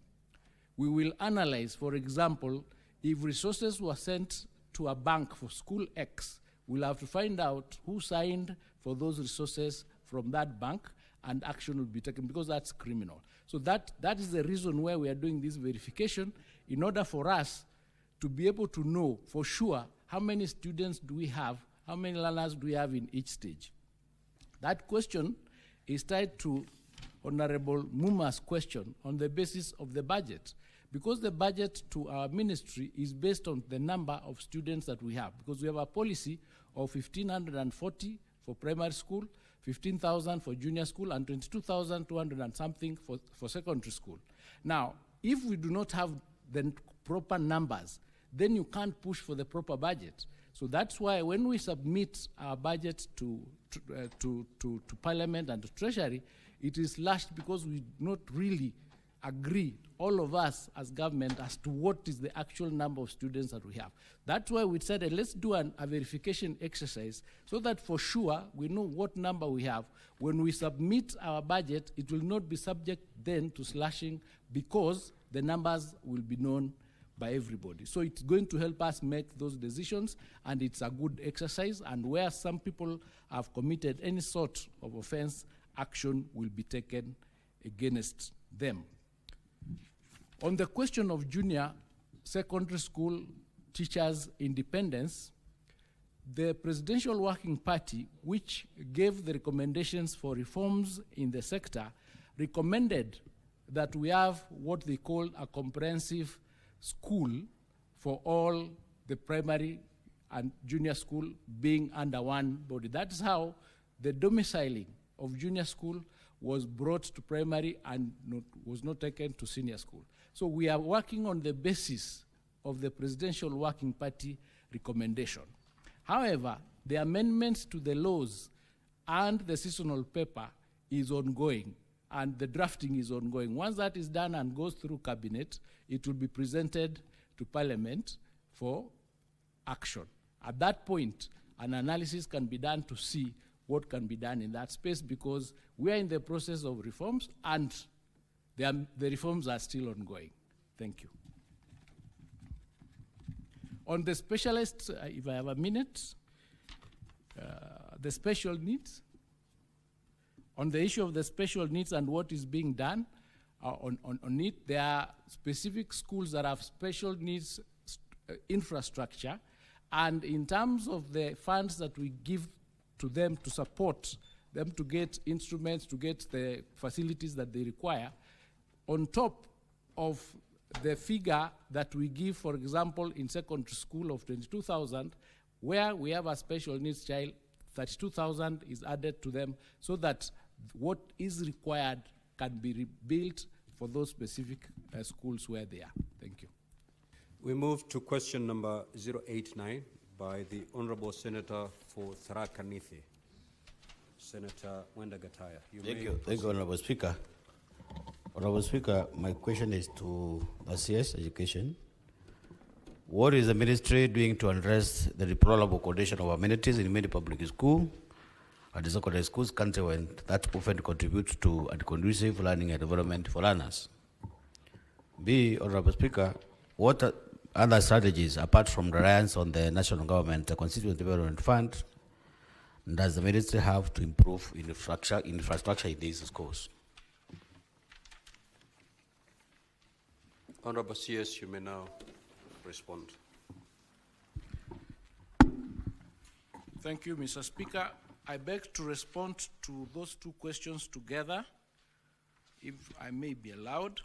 we will analyze, for example, if resources were sent to a bank for school X, we'll have to find out who signed for those resources from that bank, and action will be taken, because that's criminal. So that is the reason why we are doing this verification, in order for us to be able to know for sure how many students do we have, how many learners do we have in each stage. That question is tied to Honorable Muma's question on the basis of the budget. Because the budget to our ministry is based on the number of students that we have, because we have a policy of 1,540 for primary school, 15,000 for junior school, and 22,200 and something for secondary school. Now, if we do not have the proper numbers, then you can't push for the proper budget. So that's why when we submit our budget to Parliament and to Treasury, it is slashed, because we do not really agree, all of us as government, as to what is the actual number of students that we have. That's why we said, let's do a verification exercise so that for sure we know what number we have. When we submit our budget, it will not be subject then to slashing, because the numbers will be known by everybody. So it's going to help us make those decisions, and it's a good exercise, and where some people have committed any sort of offense, action will be taken against them. On the question of junior secondary school teachers' independence, the Presidential Working Party, which gave the recommendations for reforms in the sector, recommended that we have what they call a comprehensive school for all the primary and junior school being under one body. That's how the domiciling of junior school was brought to primary and was not taken to senior school. So we are working on the basis of the Presidential Working Party recommendation. However, the amendments to the laws and the seasonal paper is ongoing, and the drafting is ongoing. Once that is done and goes through cabinet, it will be presented to Parliament for action. At that point, an analysis can be done to see what can be done in that space, because we are in the process of reforms, and the reforms are still ongoing. Thank you. On the specialists, if I have a minute, the special needs. On the issue of the special needs and what is being done on it, there are specific schools that have special needs infrastructure, and in terms of the funds that we give to them to support them to get instruments, to get the facilities that they require, on top of the figure that we give, for example, in secondary school of 22,000, where we have a special needs child, 32,000 is added to them, so that what is required can be rebuilt for those specific schools where they are. Thank you. We move to question number 089 by the Honorable Senator for Tharaka Nithi, Senator Wenda Gataya. Thank you, Honorable Speaker. Honorable Speaker, my question is to CS Education. What is the ministry doing to address the deplorable condition of amenities in many public schools and the secondary schools countrywide that often contribute to a conducive learning environment for learners? B, Honorable Speaker, what other strategies, apart from reliance on the national government, the Constituent Development Fund, does the ministry have to improve infrastructure in these schools? Honorable CS, you may now respond. Thank you, Mr. Speaker. I beg to respond to those two questions together, if I may be allowed.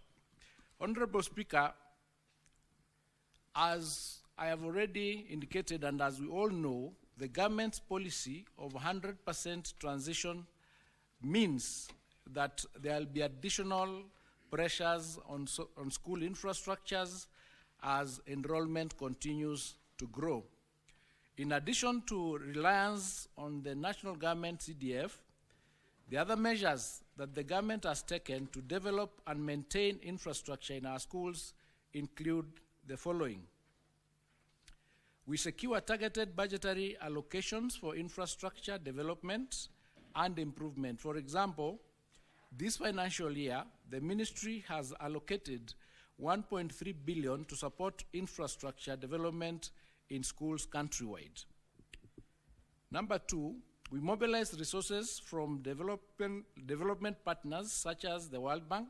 Honorable Speaker, as I have already indicated and as we all know, the government's policy of 100% transition means that there will be additional pressures on school infrastructures as enrollment continues to grow. In addition to reliance on the national government CDF, the other measures that the government has taken to develop and maintain infrastructure in our schools include the following. We secure targeted budgetary allocations for infrastructure development and improvement. For example, this financial year, the ministry has allocated 1.3 billion to support infrastructure development in schools countrywide. Number two, we mobilize resources from development partners such as the World Bank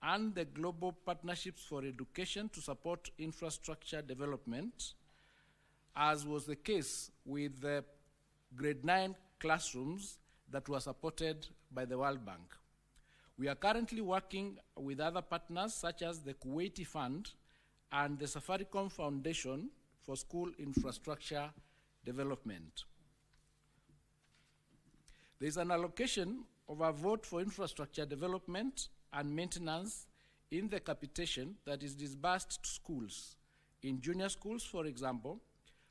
and the Global Partnerships for Education to support infrastructure development, as was the case with the grade 9 classrooms that were supported by the World Bank. We are currently working with other partners such as the Kuwaiti Fund and the Safaricom Foundation for School Infrastructure Development. There is an allocation of a vote for infrastructure development and maintenance in the capitation that is disbursed to schools. In junior schools, for example,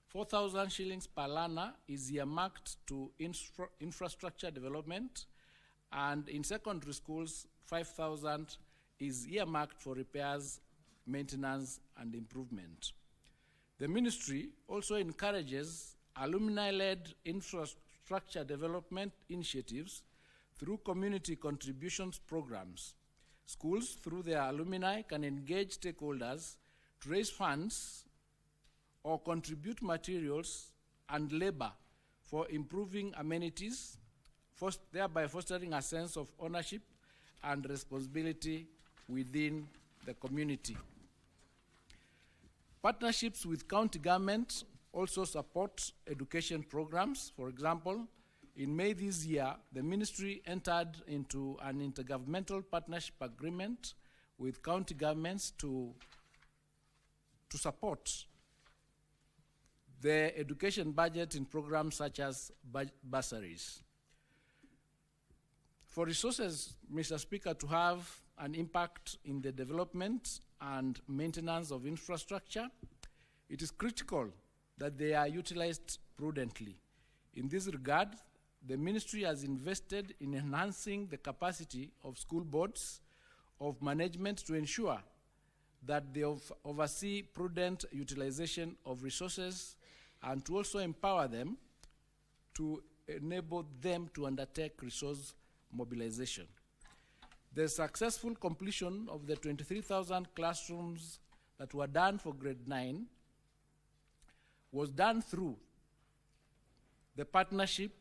4,000 shillings per learner is earmarked to infrastructure development, and in secondary schools, 5,000 is earmarked for repairs, maintenance, and improvement. The ministry also encourages alumni-led infrastructure development initiatives through community contributions programs. Schools, through their alumni, can engage stakeholders to raise funds or contribute materials and labor for improving amenities, thereby fostering a sense of ownership and responsibility within the community. Partnerships with county government also support education programs. For example, in May this year, the ministry entered into an intergovernmental partnership agreement with county governments to support the education budget in programs such as bursaries. For resources, Mr. Speaker, to have an impact in the development and maintenance of infrastructure, it is critical that they are utilized prudently. In this regard, the ministry has invested in enhancing the capacity of school boards of management to ensure that they oversee prudent utilization of resources and to also empower them to enable them to undertake resource mobilization. The successful completion of the 23,000 classrooms that were done for grade 9 was done through the partnership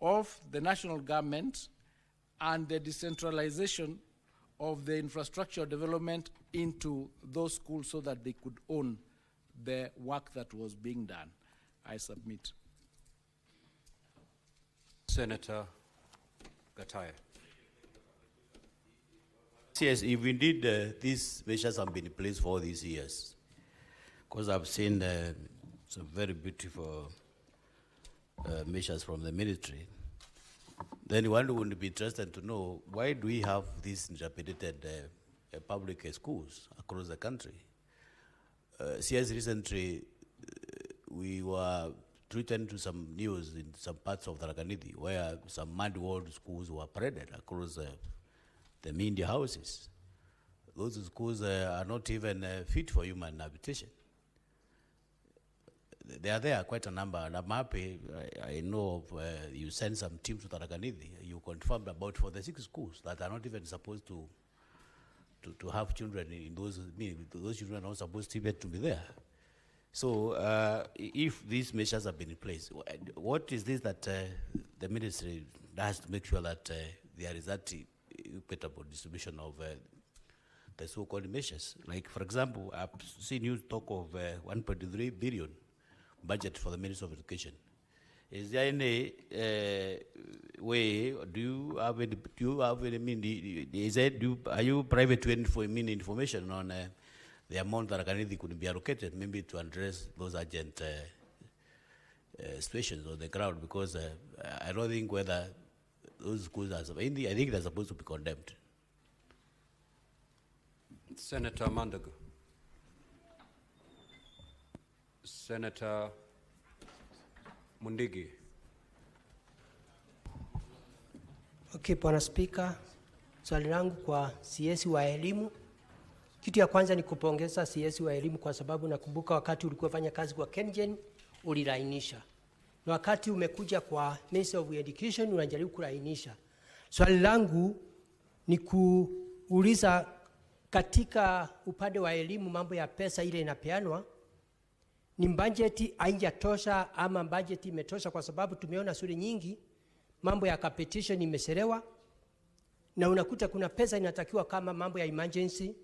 of the national government and the decentralization of the infrastructure development into those schools so that they could own the work that was being done. I submit. Senator Gataya. Yes, if indeed these measures have been in place for all these years, because I've seen some very beautiful measures from the military, then one would be interested to know why do we have these dilapidated public schools across the country? CS recently, we were treated to some news in some parts of the Rakanidi where some mud-walled schools were paraded across the media houses. Those schools are not even fit for human habitation. They are there, quite a number, and I'm happy, I know of, you send some teams to Tarakanidi, you confirmed about 46 schools that are not even supposed to have children in those children are not supposed to be there. So if these measures have been in place, what is this that the ministry does to make sure that there is that equitable distribution of the so-called measures? Like, for example, I've seen you talk of 1.3 billion budget for the Ministry of Education. Is there any way? Do you have any? Are you private to information on the amount that could be allocated, maybe to address those urgent situations on the ground? Because I don't think whether those schools are. I think they're supposed to be condemned. Senator Mandago. Senator Mundigi. Okay, Bwana Spika, swali langu kwa CS wa elimu. Kitu ya kwanza ni kupongeza CS wa elimu kwa sababu nakumbuka wakati ulikuwa fanya kazi kwa KenGen ulilainisha. Na wakati umekuja kwa Ministry of Education unajaribu kulainisha. Swali langu ni kuuliza katika upande wa elimu mambo ya pesa ile inapeanwa ni budget haijatosha ama budget imetosha, kwa sababu tumeona shule nyingi mambo ya competition imeselewa na unakuta kuna pesa inatakiwa kama mambo ya emergency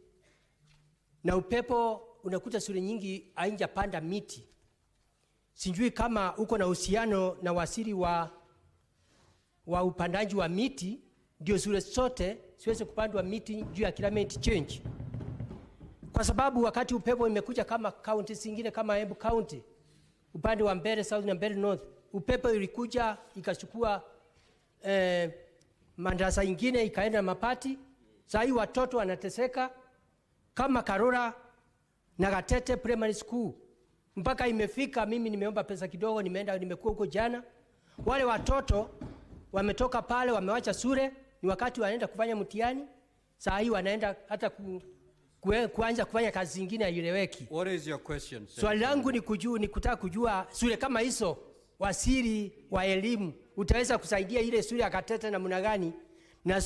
na upepo unakuta shule nyingi haijapanda miti. Sijui kama uko na uhusiano na wasiri wa upandaji wa miti ndio shule zote siweze kupandwa miti juu ya climate change. Kwa sababu wakati upepo imekuja kama county zingine kama Embu County, upande wa Mbeere South na Mbeere North, upepo ilikuja ikachukua madrasa ingine ikaenda mapati. Sasa hii watoto wanateseka kama Karura na Gatete Primary School. Mpaka imefika mimi nimeomba pesa kidogo, nimekuwa huko jana. Wale watoto wametoka pale wamewacha shule, ni wakati wanaenda kufanya mtihani. Sasa hii wanaenda hata kuanza kufanya kazi zingine haieleweki. What is your question? Swali langu ni kutaka kujua shule kama hizo, wasiri wa elimu utaweza kusaidia ile shule ya Gatete na namna gani, na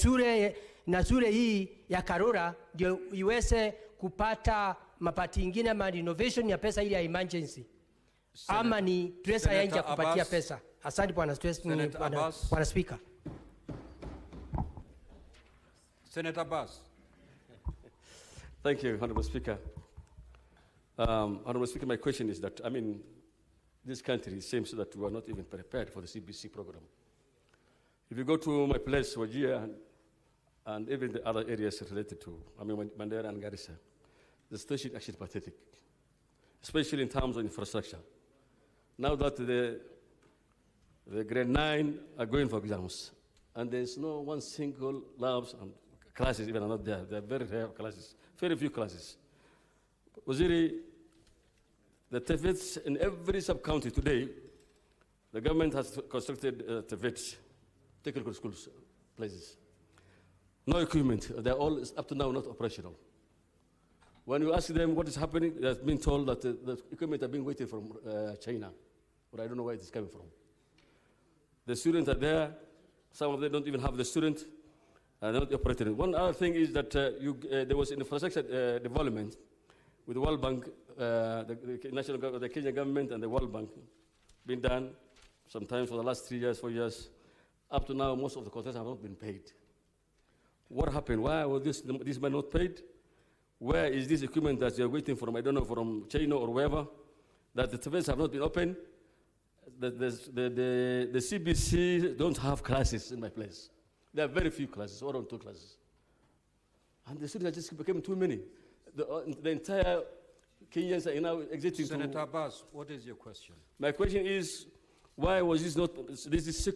shule hii ya Karura ndio iweze kupata mapati ingine ama innovation ya pesa ile ya emergency. Ama ni tresa ya nje kupatia pesa. Asante Bwana Speaker. Senator Abbas. Thank you, Honorable Speaker. Honorable Speaker, my question is that, this country seems that we are not even prepared for the CBC program. If you go to my place, Wajir, and even the other areas related to, Mandera and Garissa, the situation is actually pathetic, especially in terms of infrastructure. Now that the grade 9 are going for exams, and there's no one single labs and classes even are not there. They're very rare classes, very few classes. Waziri, the TVETs in every sub-county today, the government has constructed TVETs, technical schools, places. No equipment. They're all up to now not operational. When you ask them what is happening, they're being told that the equipment are being waited from China, but I don't know where it is coming from. The students are there. Some of them don't even have the student. They're not operating. One other thing is that there was infrastructure development with the World Bank, the Kenya government and the World Bank been done sometimes for the last 3 years, 4 years. Up to now, most of the contracts have not been paid. What happened? Why was this money not paid? Where is this equipment that you're waiting from, I don't know, from China or wherever, that the TVETs have not been opened? The CBC don't have classes in my place. There are very few classes, or around 2 classes. And the students just became too many. The entire Kenyans are now exiting. Senator Abbas, what is your question? My question is, why was this not, this is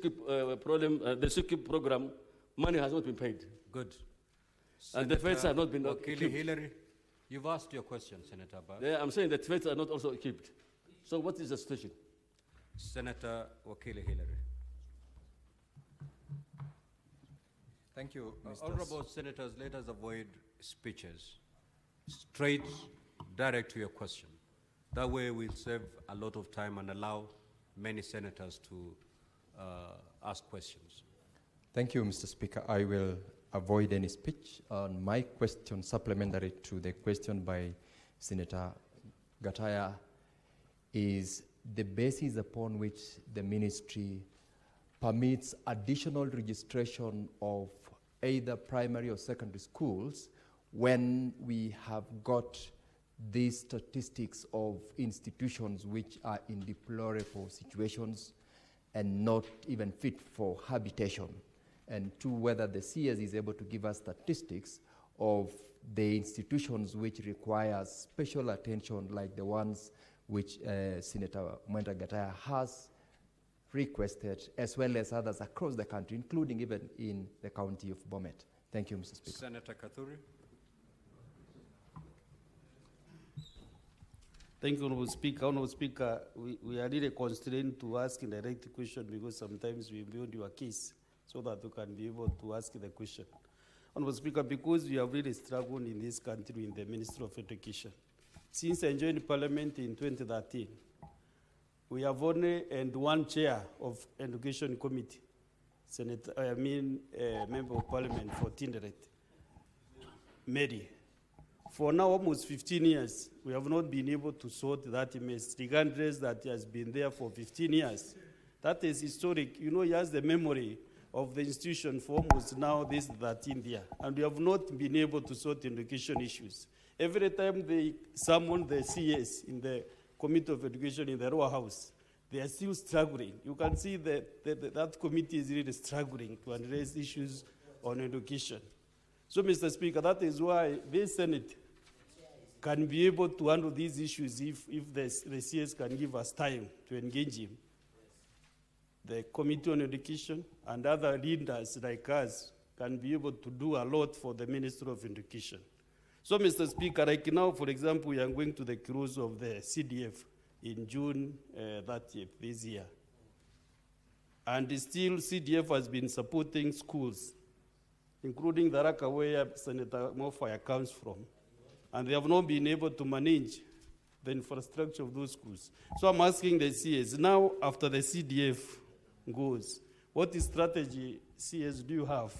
problem, the SICIP program, money has not been paid. Good. And the TVETs have not been equipped. Hillary, you've asked your question, Senator Abbas. Yeah, I'm saying the TVETs are not also equipped. So what is the situation? Senator Wakili Hillary. Thank you. Honorable Senators, let us avoid speeches. Straight, direct to your question. That way we'll save a lot of time and allow many senators to ask questions. Thank you, Mr. Speaker. I will avoid any speech on my question supplementary to the question by Senator Gataya. is the basis upon which the ministry permits additional registration of either primary or secondary schools when we have got these statistics of institutions which are in deplorable situations and not even fit for habitation. And two, whether the CS is able to give us statistics of the institutions which require special attention, like the ones which Senator Mwenda Gataya has requested, as well as others across the country, including even in the county of Bomet. Thank you, Mr. Speaker. Senator Kathuri. Thank you, Honorable Speaker. Honorable Speaker, we are really constrained to ask a direct question because sometimes we build your case so that you can be able to ask the question. Honorable Speaker, because we have really struggled in this country in the Ministry of Education. Since I joined Parliament in 2013, we have only one chair of Education Committee, Member of Parliament for Tinderet, Mary. For now, almost 15 years, we have not been able to sort that mess, regardless that it has been there for 15 years. That is historic. You know, he has the memory of the institution for almost now this 13th year, and we have not been able to sort education issues. Every time they summon the CS in the Committee of Education in the Royal House, they are still struggling. You can see that that committee is really struggling to address issues on education. So, Mr. Speaker, that is why this Senate can be able to handle these issues if the CS can give us time to engage him. The Committee on Education and other leaders like us can be able to do a lot for the Ministry of Education. So, Mr. Speaker, like now, for example, we are going to the close of the CDF in June 30th this year. And still CDF has been supporting schools, including the Raka where Senator Mofaya comes from. And they have not been able to manage the infrastructure of those schools. So I'm asking the CS, now after the CDF goes, what strategy, CS, do you have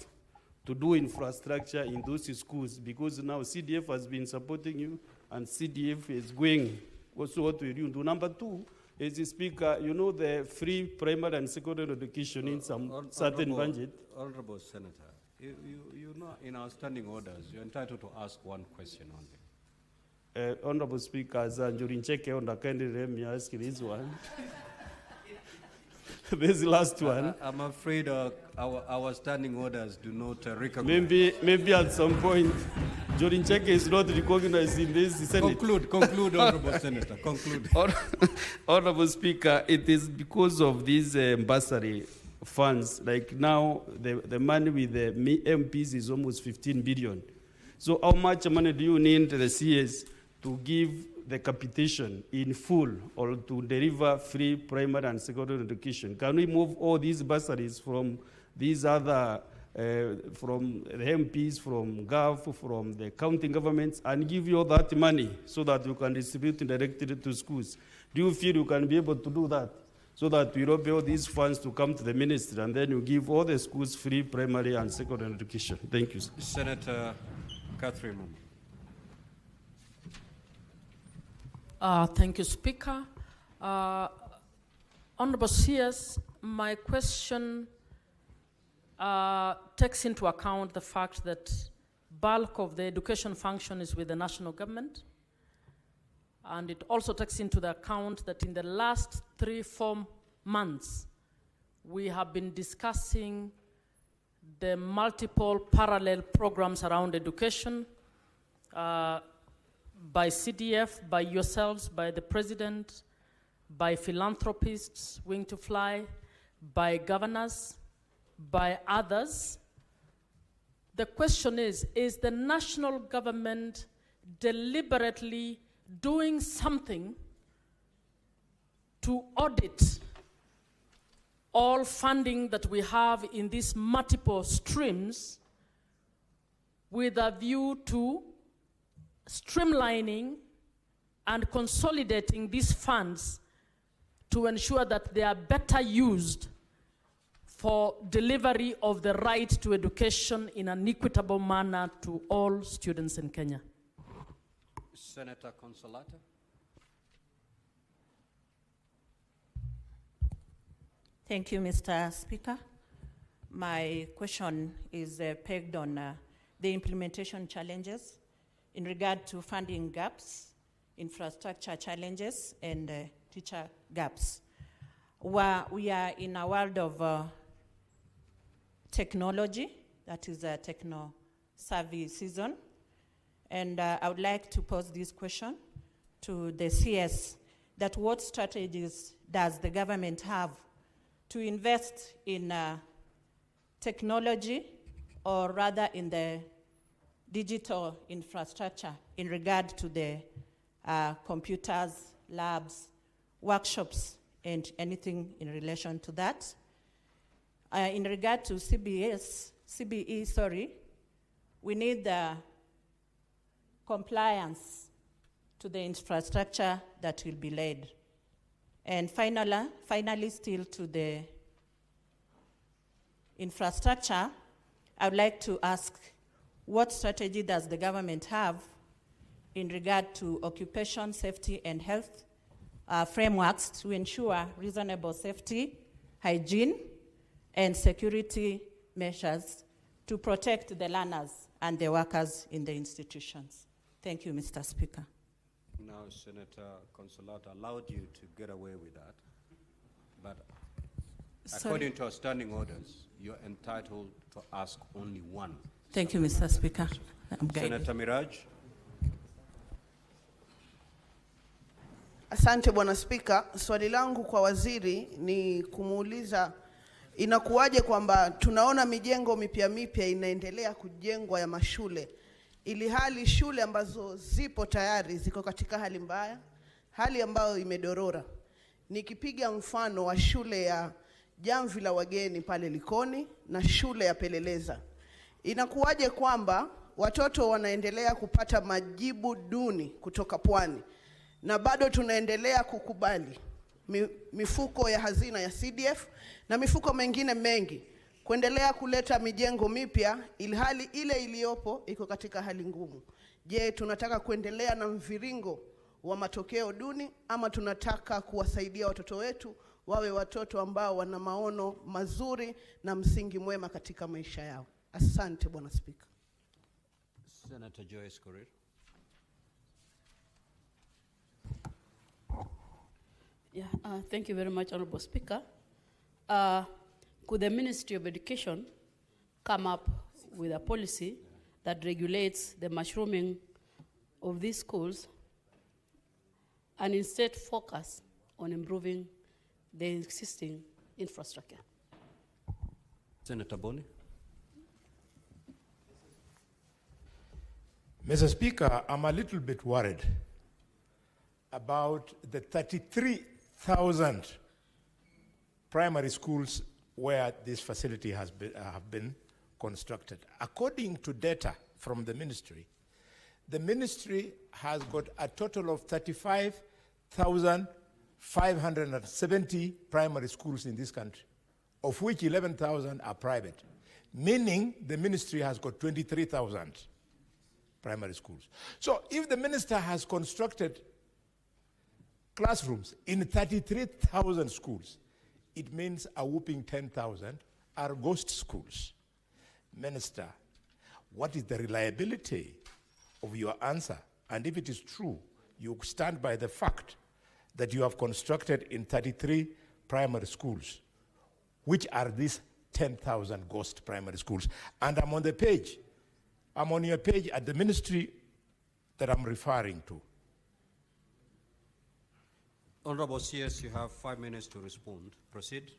to do infrastructure in those schools? Because now CDF has been supporting you, and CDF is going. Also, what will you do? Number two, as the Speaker, you know the free primary and secondary education in some certain budget. Honorable Senator, you know, in our standing orders, you're entitled to ask one question only. Honorable Speaker, as during check on the candidate, let me ask this one. This is the last one. I'm afraid our standing orders do not recognize. Maybe at some point, during check is not recognized in this Senate. Conclude, Honorable Senator, conclude. Honorable Speaker, it is because of these bursary funds. Like now, the money with the MPs is almost 15 billion. So how much money do you need the CS to give the capitation in full or to deliver free primary and secondary education? Can we move all these bursaries from these other, from the MPs, from GAF, from the county governments, and give you all that money so that you can distribute it directly to schools? Do you feel you can be able to do that so that we don't pay all these funds to come to the ministry and then you give all the schools free primary and secondary education? Thank you, sir. Senator Catherine. Thank you, Speaker. Honorable CS, my question takes into account the fact that bulk of the education function is with the national government. And it also takes into the account that in the last 3-4 months, we have been discussing the multiple parallel programs around education, by CDF, by yourselves, by the President, by philanthropists, Wing to Fly, by governors, by others. The question is the national government deliberately doing something to audit all funding that we have in these multiple streams with a view to streamlining and consolidating these funds to ensure that they are better used for delivery of the right to education in an equitable manner to all students in Kenya? Senator Consolata. Thank you, Mr. Speaker. My question is pegged on the implementation challenges in regard to funding gaps, infrastructure challenges, and teacher gaps. We are in a world of technology, that is a techno-savvy season, and I would like to pose this question to the CS, that what strategies does the government have to invest in technology, or rather in the digital infrastructure in regard to the computers, labs, workshops, and anything in relation to that. In regard to CBE, we need the compliance to the infrastructure that will be laid. And finally, still to the infrastructure, I would like to ask, what strategy does the government have in regard to occupation safety and health frameworks to ensure reasonable safety, hygiene, and security measures to protect the learners and the workers in the institutions? Thank you, Mr. Speaker. Now, Senator Consolata allowed you to get away with that, but according to our standing orders, you're entitled to ask only one. Thank you, Mr. Speaker. Senator Miraj. Asante Bwana Spika. Swali langu kwa waziri ni kumuuliza, inakuwaje kwamba tunaona mijengo mipya inaendelea kujengwa ya mashule, ili hali shule ambazo zipo tayari ziko katika hali mbaya, hali ambayo imedorora. Nikipiga mfano wa shule ya Jamvi la Wageni pale Likoni na shule ya Peleleza, inakuwaje kwamba watoto wanaendelea kupata majibu duni kutoka Pwani na bado tunaendelea kukubali mifuko ya hazina ya CDF na mifuko mengine mengi kuendelea kuleta mijengo mipya ili hali ile iliyopo iko katika hali ngumu? Je, tunataka kuendelea na mviringo wa matokeo duni, ama tunataka kuwasaidia watoto wetu wawe watoto ambao wana maono mazuri na msingi mwema katika maisha yao? Asante Bwana Spika. Senator Joyce Korir. Yeah, thank you very much, Honorable Speaker. Could the Ministry of Education come up with a policy that regulates the mushrooming of these schools and instead focus on improving the existing infrastructure? Senator Boni. Mr. Speaker, I'm a little bit worried about the 33,000 primary schools where this facility have been constructed. According to data from the ministry has got a total of 35,570 primary schools in this country, of which 11,000 are private, meaning the ministry has got 23,000 primary schools. So if the minister has constructed classrooms in 33,000 schools, it means a whooping 10,000 are ghost schools. Minister, what is the reliability of your answer? And if it is true, you stand by the fact that you have constructed in 33 primary schools, which are these 10,000 ghost primary schools? And I'm on your page at the ministry that I'm referring to. Honorable CS, you have 5 minutes to respond. Proceed.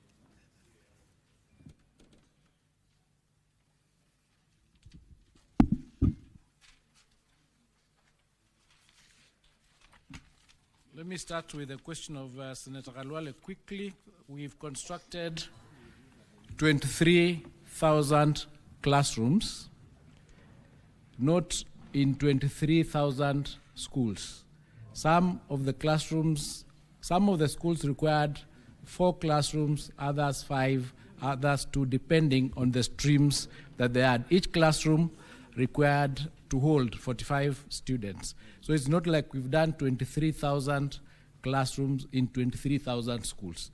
Let me start with the question of Senator Kalwale quickly. We've constructed 23,000 classrooms, not in 23,000 schools. Some of the schools required 4 classrooms, others 5, others 2, depending on the streams that they had. Each classroom required to hold 45 students. So it's not like we've done 23,000 classrooms in 23,000 schools.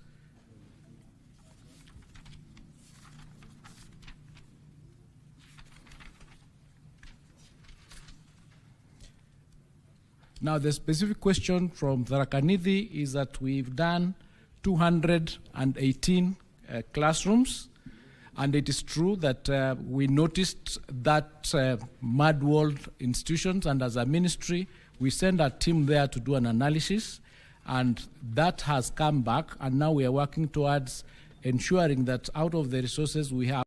Now, the specific question from Tharakanidhi is that we've done 218 classrooms, and it is true that we noticed that mud walled institutions, and as a ministry, we sent a team there to do an analysis, and that has come back, and now we are working towards ensuring that out of the resources we have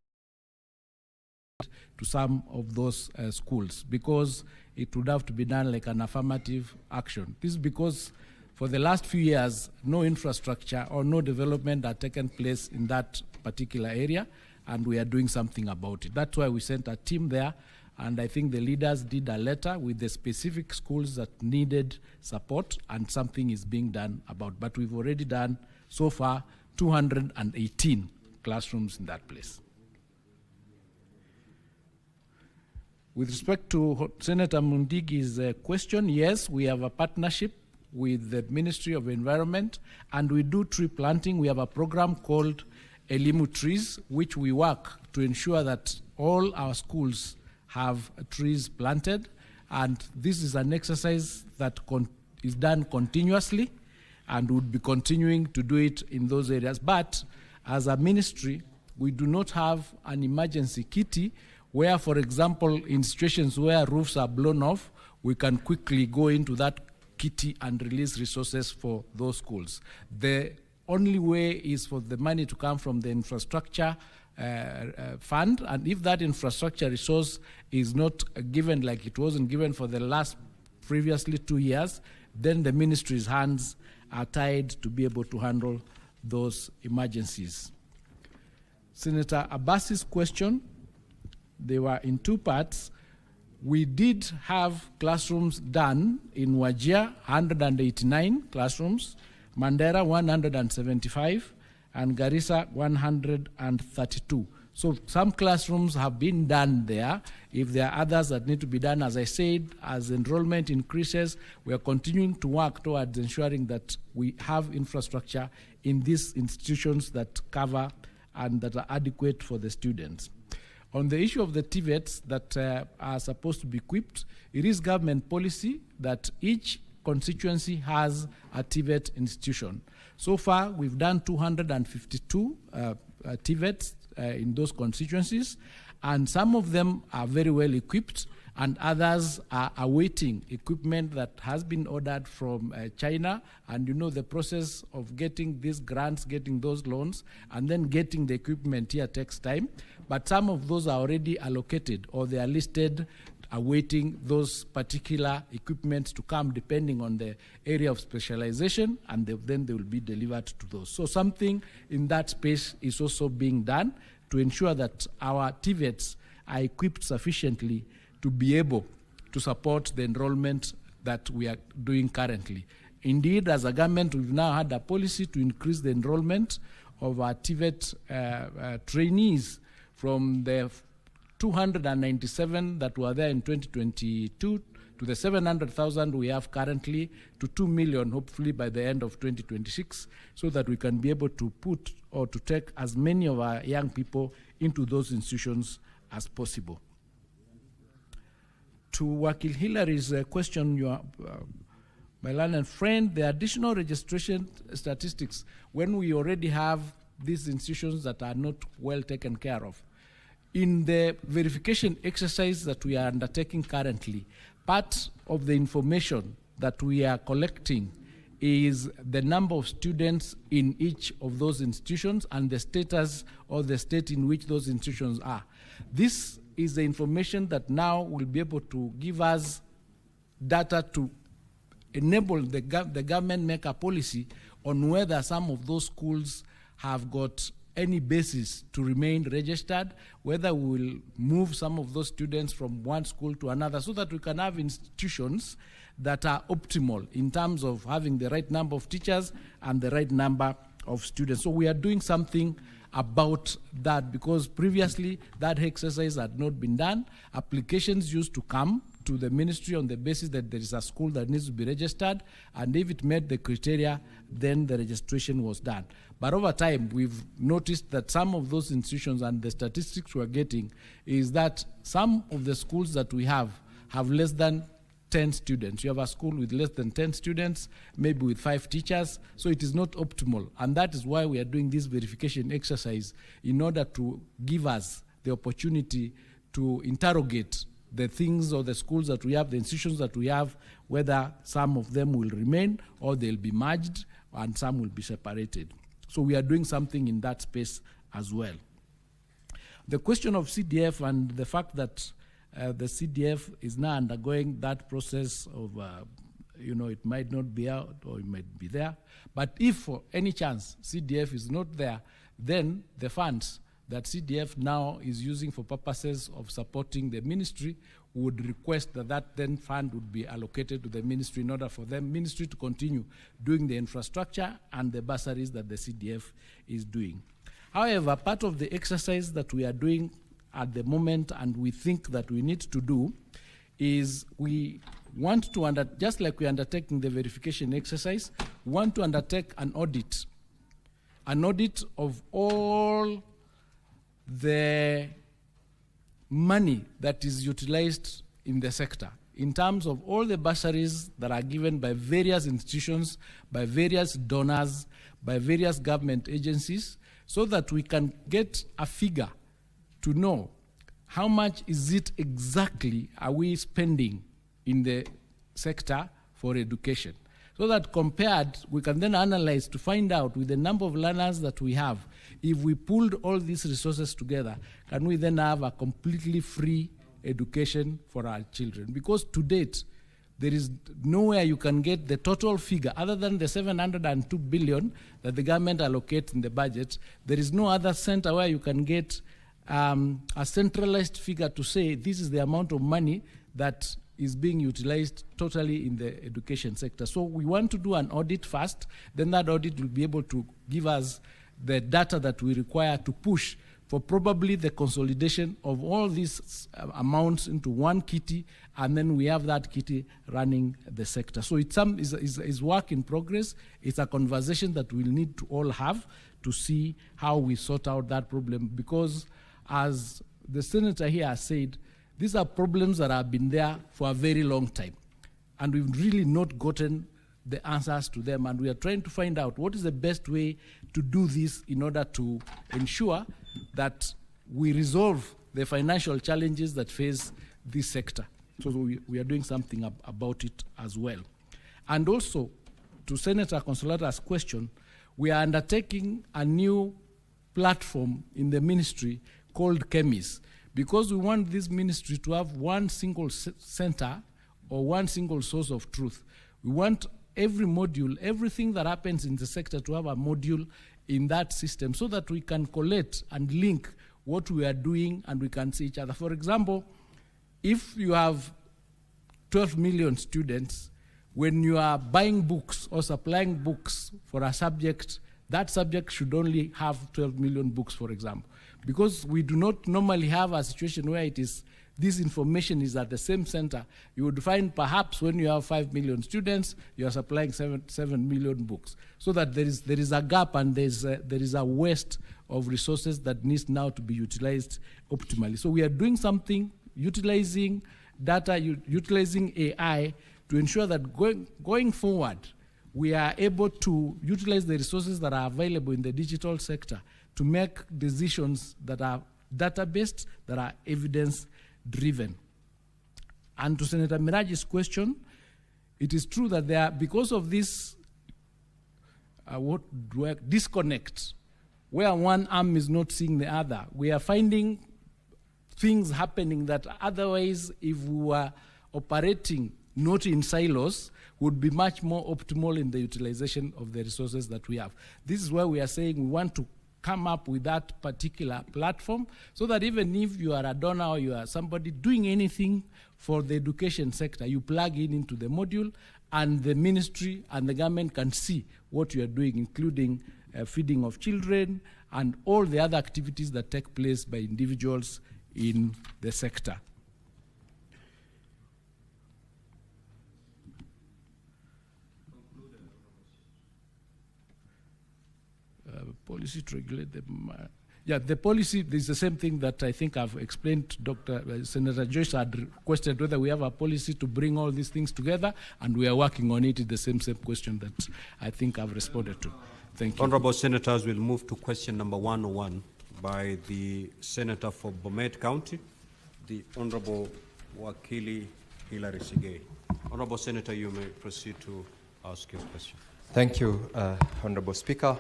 to some of those schools, because it would have to be done like an affirmative action. This is because for the last few years, no infrastructure or no development had taken place in that particular area, and we are doing something about it. That's why we sent a team there, and I think the leaders did a letter with the specific schools that needed support, and something is being done about. But we've already done, so far, 218 classrooms in that place. With respect to Senator Mundigi's question, yes, we have a partnership with the Ministry of Environment, and we do tree planting. We have a program called Elimu Trees, which we work to ensure that all our schools have trees planted, and this is an exercise that is done continuously, and would be continuing to do it in those areas. But as a ministry, we do not have an emergency kitty where, for example, in situations where roofs are blown off, we can quickly go into that kitty and release resources for those schools. The only way is for the money to come from the infrastructure fund, and if that infrastructure resource is not given, like it wasn't given for the last previously 2 years, then the ministry's hands are tied to be able to handle those emergencies. Senator Abbas's question, they were in two parts. We did have classrooms done in Wajir, 189 classrooms, Mandera 175, and Garissa 132. So some classrooms have been done there. If there are others that need to be done, as I said, as enrollment increases, we are continuing to work towards ensuring that we have infrastructure in these institutions that cover and that are adequate for the students. On the issue of the TVETs that are supposed to be equipped, it is government policy that each constituency has a TVET institution. So far, we've done 252 TVETs in those constituencies, and some of them are very well equipped, and others are awaiting equipment that has been ordered from China. And you know the process of getting these grants, getting those loans, and then getting the equipment here takes time. But some of those are already allocated, or they are listed awaiting those particular equipments to come depending on the area of specialization, and then they will be delivered to those. So something in that space is also being done to ensure that our TVETs are equipped sufficiently to be able to support the enrollment that we are doing currently. Indeed, as a government, we've now had a policy to increase the enrollment of our TVET trainees from the 297 that were there in 2022 to the 700,000 we have currently, to 2 million, hopefully by the end of 2026, so that we can be able to put or to take as many of our young people into those institutions as possible. To Wakil Hillary's question, my learned friend, the additional registration statistics, when we already have these institutions that are not well taken care of. In the verification exercise that we are undertaking currently, part of the information that we are collecting is the number of students in each of those institutions and the status or the state in which those institutions are. This is the information that now will be able to give us data to enable the government make a policy on whether some of those schools have got any basis to remain registered, whether we will move some of those students from one school to another, so that we can have institutions that are optimal in terms of having the right number of teachers and the right number of students. So we are doing something about that, because previously that exercise had not been done. Applications used to come to the ministry on the basis that there is a school that needs to be registered, and if it met the criteria, then the registration was done. But over time, we've noticed that some of those institutions, and the statistics we're getting, is that some of the schools that we have less than 10 students. You have a school with less than 10 students, maybe with 5 teachers, so it is not optimal. And that is why we are doing this verification exercise, in order to give us the opportunity to interrogate the things or the schools that we have, the institutions that we have, whether some of them will remain or they'll be merged and some will be separated. So we are doing something in that space as well. The question of CDF and the fact that the CDF is now undergoing that process of, it might not be out or it might be there. But if for any chance CDF is not there, then the funds that CDF now is using for purposes of supporting the ministry would request that that then fund would be allocated to the ministry in order for the ministry to continue doing the infrastructure and the bursaries that the CDF is doing. However, part of the exercise that we are doing at the moment and we think that we need to do is we want to, just like we're undertaking the verification exercise, we want to undertake an audit of all the money that is utilized in the sector, in terms of all the bursaries that are given by various institutions, by various donors, by various government agencies, so that we can get a figure to know how much is it exactly are we spending in the sector for education. So that compared, we can then analyze to find out with the number of learners that we have, if we pulled all these resources together, can we then have a completely free education for our children? Because to date, there is nowhere you can get the total figure other than the 702 billion that the government allocates in the budget. There is no other center where you can get a centralized figure to say this is the amount of money that is being utilized totally in the education sector. So we want to do an audit first, then that audit will be able to give us the data that we require to push for probably the consolidation of all these amounts into one kitty, and then we have that kitty running the sector. So it's work in progress. It's a conversation that we'll need to all have to see how we sort out that problem, because as the senator here has said, these are problems that have been there for a very long time, and we've really not gotten the answers to them, and we are trying to find out what is the best way to do this in order to ensure that we resolve the financial challenges that face this sector. So we are doing something about it as well. And also, to Senator Consolata's question, we are undertaking a new platform in the ministry called KEMIS, because we want this ministry to have one single center or one single source of truth. We want every module, everything that happens in the sector, to have a module in that system so that we can collect and link what we are doing and we can see each other. For example, if you have 12 million students, when you are buying books or supplying books for a subject, that subject should only have 12 million books, for example. Because we do not normally have a situation where it is this information is at the same center. You would find perhaps when you have 5 million students, you are supplying 7 million books. So that there is a gap and there is a waste of resources that needs now to be utilized optimally. So we are doing something, utilizing data, utilizing AI to ensure that going forward, we are able to utilize the resources that are available in the digital sector to make decisions that are data-based, that are evidence-driven. And to Senator Miraji's question, it is true that there, because of this disconnect, where one arm is not seeing the other, we are finding things happening that otherwise, if we were operating not in silos, would be much more optimal in the utilization of the resources that we have. This is why we are saying we want to come up with that particular platform so that even if you are a donor or you are somebody doing anything for the education sector, you plug in into the module and the ministry and the government can see what you are doing, including feeding of children and all the other activities that take place by individuals in the sector. Policy to regulate them. Yeah, the policy is the same thing that I think I've explained. Senator Joyce had requested whether we have a policy to bring all these things together, and we are working on it. It's the same question that I think I've responded to. Thank you. Honorable Senators, will move to question number 101 by the Senator for Bomet County, the Honorable Wakili Hilary Sigei. Honorable Senator, you may proceed to ask your question. Thank you, Honorable Speaker.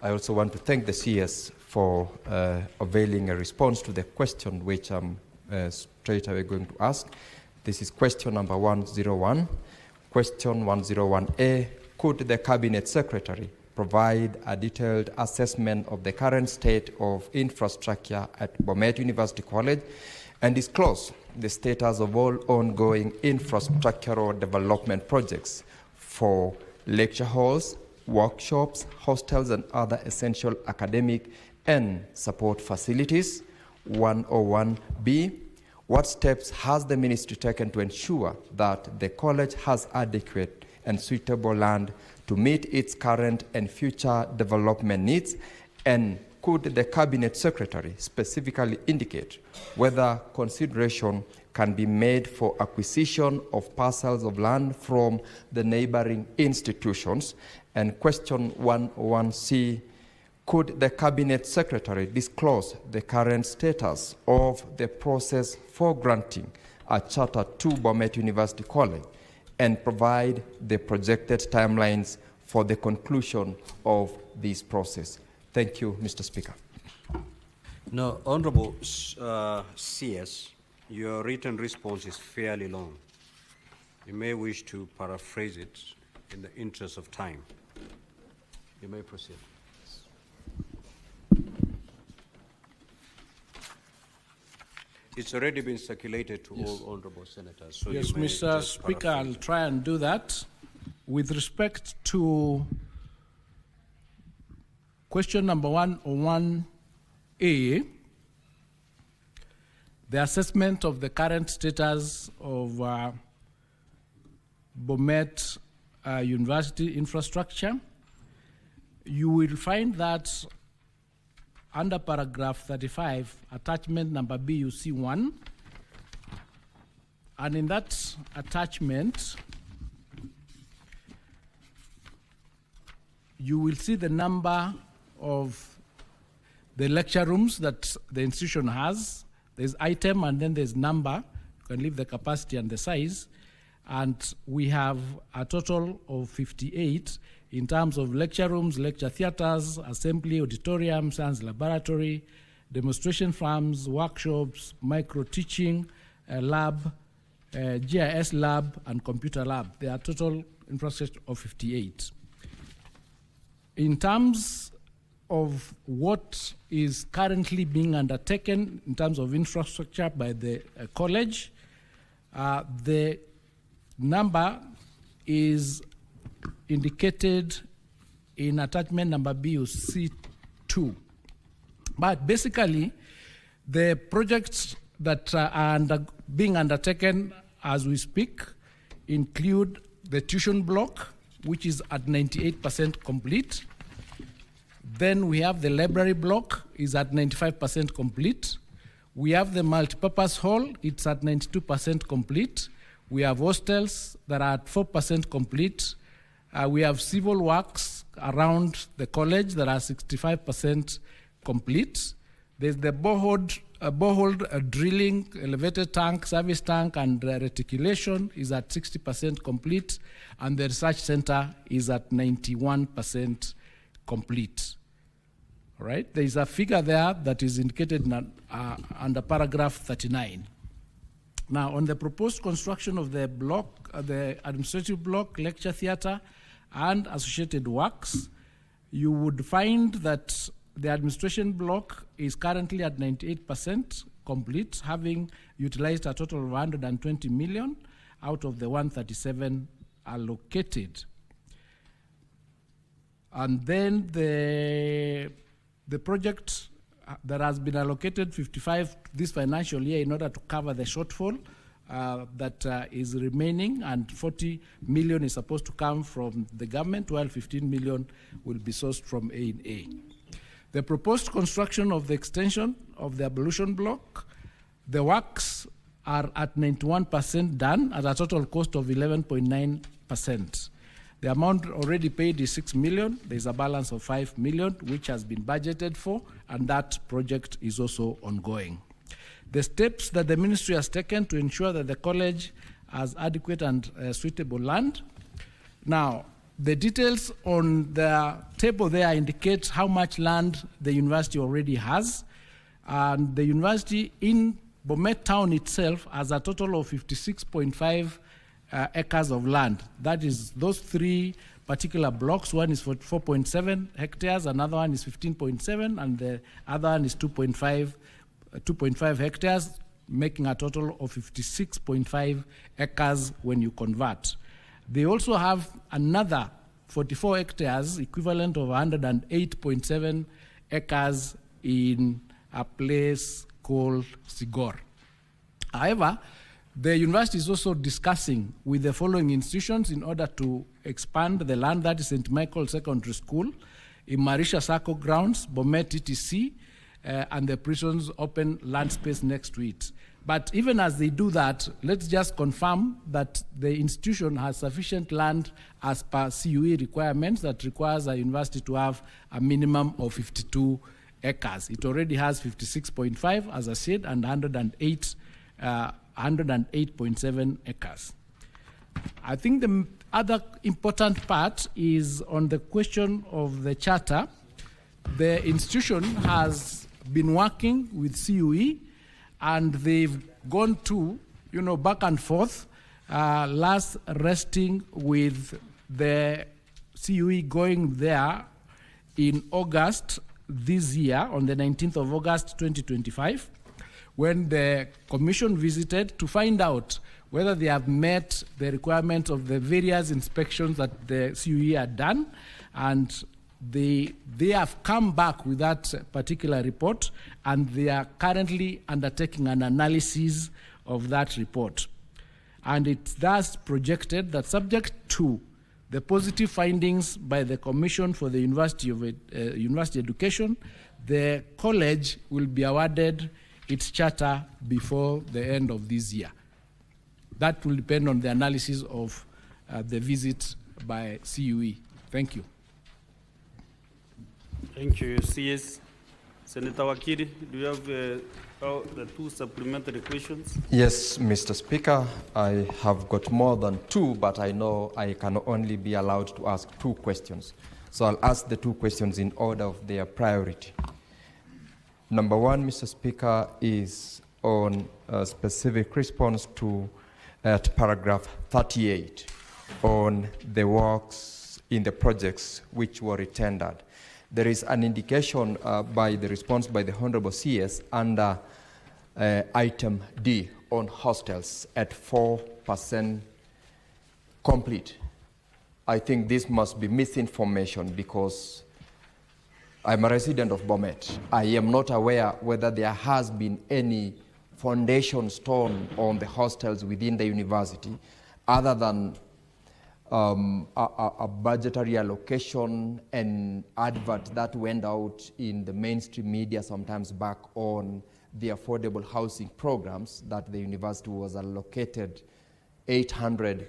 I also want to thank the CS for availing a response to the question which I'm straight away going to ask. This is question number 101. Question 101A, could the Cabinet Secretary provide a detailed assessment of the current state of infrastructure at Bomet University College and disclose the status of all ongoing infrastructural development projects for lecture halls, workshops, hostels, and other essential academic and support facilities. 101B, what steps has the ministry taken to ensure that the college has adequate and suitable land to meet its current and future development needs? And could the Cabinet Secretary specifically indicate whether consideration can be made for acquisition of parcels of land from the neighboring institutions? And question 101C, could the Cabinet Secretary disclose the current status of the process for granting a charter to Bomet University College and provide the projected timelines for the conclusion of this process? Thank you, Mr. Speaker. Now, Honorable CS, your written response is fairly long. You may wish to paraphrase it in the interest of time. You may proceed. It's already been circulated to all honorable senators. So Yes, you may Mr. just Speaker, I'll try and do that. With respect to question number 101A, the assessment of the current status of Bomet University infrastructure, you will find that under paragraph 35, attachment number BUC1, and in that attachment, you will see the number of the lecture rooms that the institution has. There's item and then there's number. You can leave the capacity and the size. And we have a total of 58 in terms of lecture rooms, lecture theaters, assembly, auditorium, science laboratory, demonstration farms, workshops, micro-teaching, lab, GIS lab, and computer lab. There are total infrastructure of 58. In terms of what is currently being undertaken in terms of infrastructure by the college, the number is indicated in attachment number BUC2. But basically, the projects that are being undertaken as we speak include the tuition block, which is at 98% complete. Then we have the library block, is at 95% complete. We have the multipurpose hall, it's at 92% complete. We have hostels that are at 4% complete. We have civil works around the college that are 65% complete. There's the borehole drilling, elevated tank, service tank, and reticulation is at 60% complete, and the research center is at 91% complete. All right, there is a figure there that is indicated under paragraph 39. Now, on the proposed construction of the block, the administrative block, lecture theater, and associated works, you would find that the administration block is currently at 98% complete, having utilized a total of 120 million out of the 137 allocated. And then the project that has been allocated 55 this financial year in order to cover the shortfall that is remaining, and 40 million is supposed to come from the government, while 15 million will be sourced from A&A. The proposed construction of the extension of the ablution block, the works are at 91% done at a total cost of 11.9%. The amount already paid is 6 million. There's a balance of 5 million, which has been budgeted for, and that project is also ongoing. The steps that the ministry has taken to ensure that the college has adequate and suitable land. Now, the details on the table there indicate how much land the university already has. And the university in Bomet town itself has a total of 56.5 acres of land. That is those three particular blocks. One is for 4.7 hectares, another one is 15.7, and the other one is 2.5 hectares, making a total of 56.5 acres when you convert. They also have another 44 hectares, equivalent of 108.7 acres in a place called Sigor. However, the university is also discussing with the following institutions in order to expand the land, that is St. Michael Secondary School, Imarisha Sacco Grounds, Bomet ETC, and the prison's open land space next to it. But even as they do that, let's just confirm that the institution has sufficient land as per CUE requirements that requires a university to have a minimum of 52 acres. It already has 56.5, as I said, and 108.7 acres. I think the other important part is on the question of the charter. The institution has been working with CUE, and they've gone to, back and forth, last resting with the CUE going there in August this year, on the 19th of August 2025, when the commission visited to find out whether they have met the requirements of the various inspections that the CUE had done, and they have come back with that particular report, and they are currently undertaking an analysis of that report. And it's thus projected that, subject to the positive findings by the Commission for the University Education, the college will be awarded its charter before the end of this year. That will depend on the analysis of the visit by CUE. Thank you. Thank you, CS. Senator Wakiri, do you have the two supplementary questions? Yes, Mr. Speaker, I have got more than two, but I know I can only be allowed to ask two questions. So I'll ask the two questions in order of their priority. Number one, Mr. Speaker, is on a specific response to paragraph 38 on the works in the projects which were retendered. There is an indication by the response by the Honorable CS under item D on hostels at 4% complete. I think this must be misinformation because I'm a resident of Bomet. I am not aware whether there has been any foundation stone on the hostels within the university other than a budgetary allocation and advert that went out in the mainstream media sometimes back on the affordable housing programs that the university was allocated 800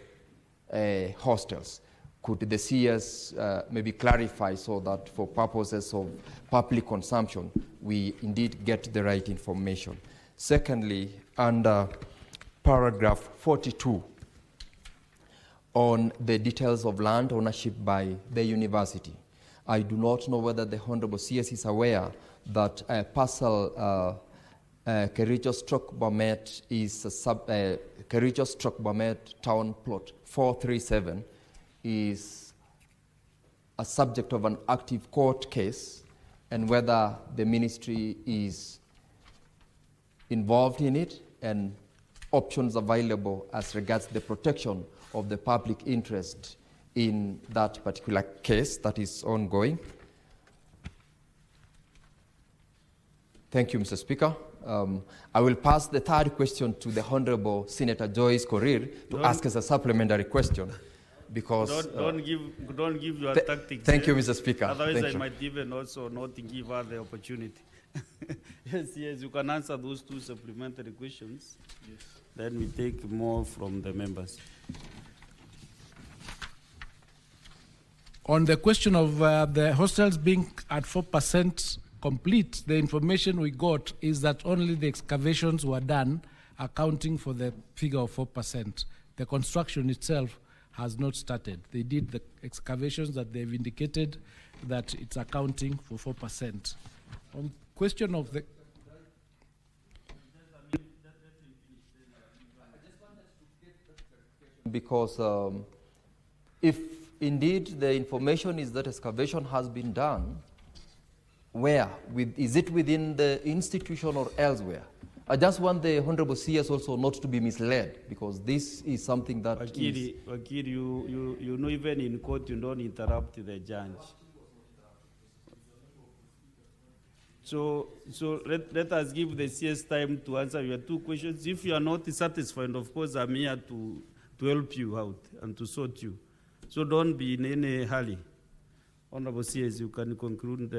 hostels. Could the CS maybe clarify so that for purposes of public consumption, we indeed get the right information? Secondly, under paragraph 42, on the details of land ownership by the university. I do not know whether the Honorable CS is aware that parcel Kericho-Bomet is Kericho-Bomet town plot 437 is a subject of an active court case, and whether the ministry is involved in it and options available as regards the protection of the public interest in that particular case that is ongoing. Thank you, Mr. Speaker. I will pass the third question to the Honorable Senator Joyce Korir to ask as a supplementary question. because... Don't give your tactics. Thank you, Mr. Speaker. Otherwise, Thank I you. might even also not give her the opportunity. Yes, you can answer those two supplementary questions. Yes. Then we take more from the members. On the question of the hostels being at 4% complete, the information we got is that only the excavations were done, accounting for the figure of 4%. The construction itself has not started. They did the excavations that they've indicated that it's accounting for 4%. On question of the... Because if indeed the information is that excavation has been done, where? Is it within the institution or elsewhere? I just want the Honorable CS also not to be misled, because this is something that Wakili, you know, even in court, you don't interrupt the judge. So let us give the CS time to answer your two questions. If you are not satisfied, of course, I'm here to help you out and to sort you. So don't be in any hurry. Honorable CS, you can conclude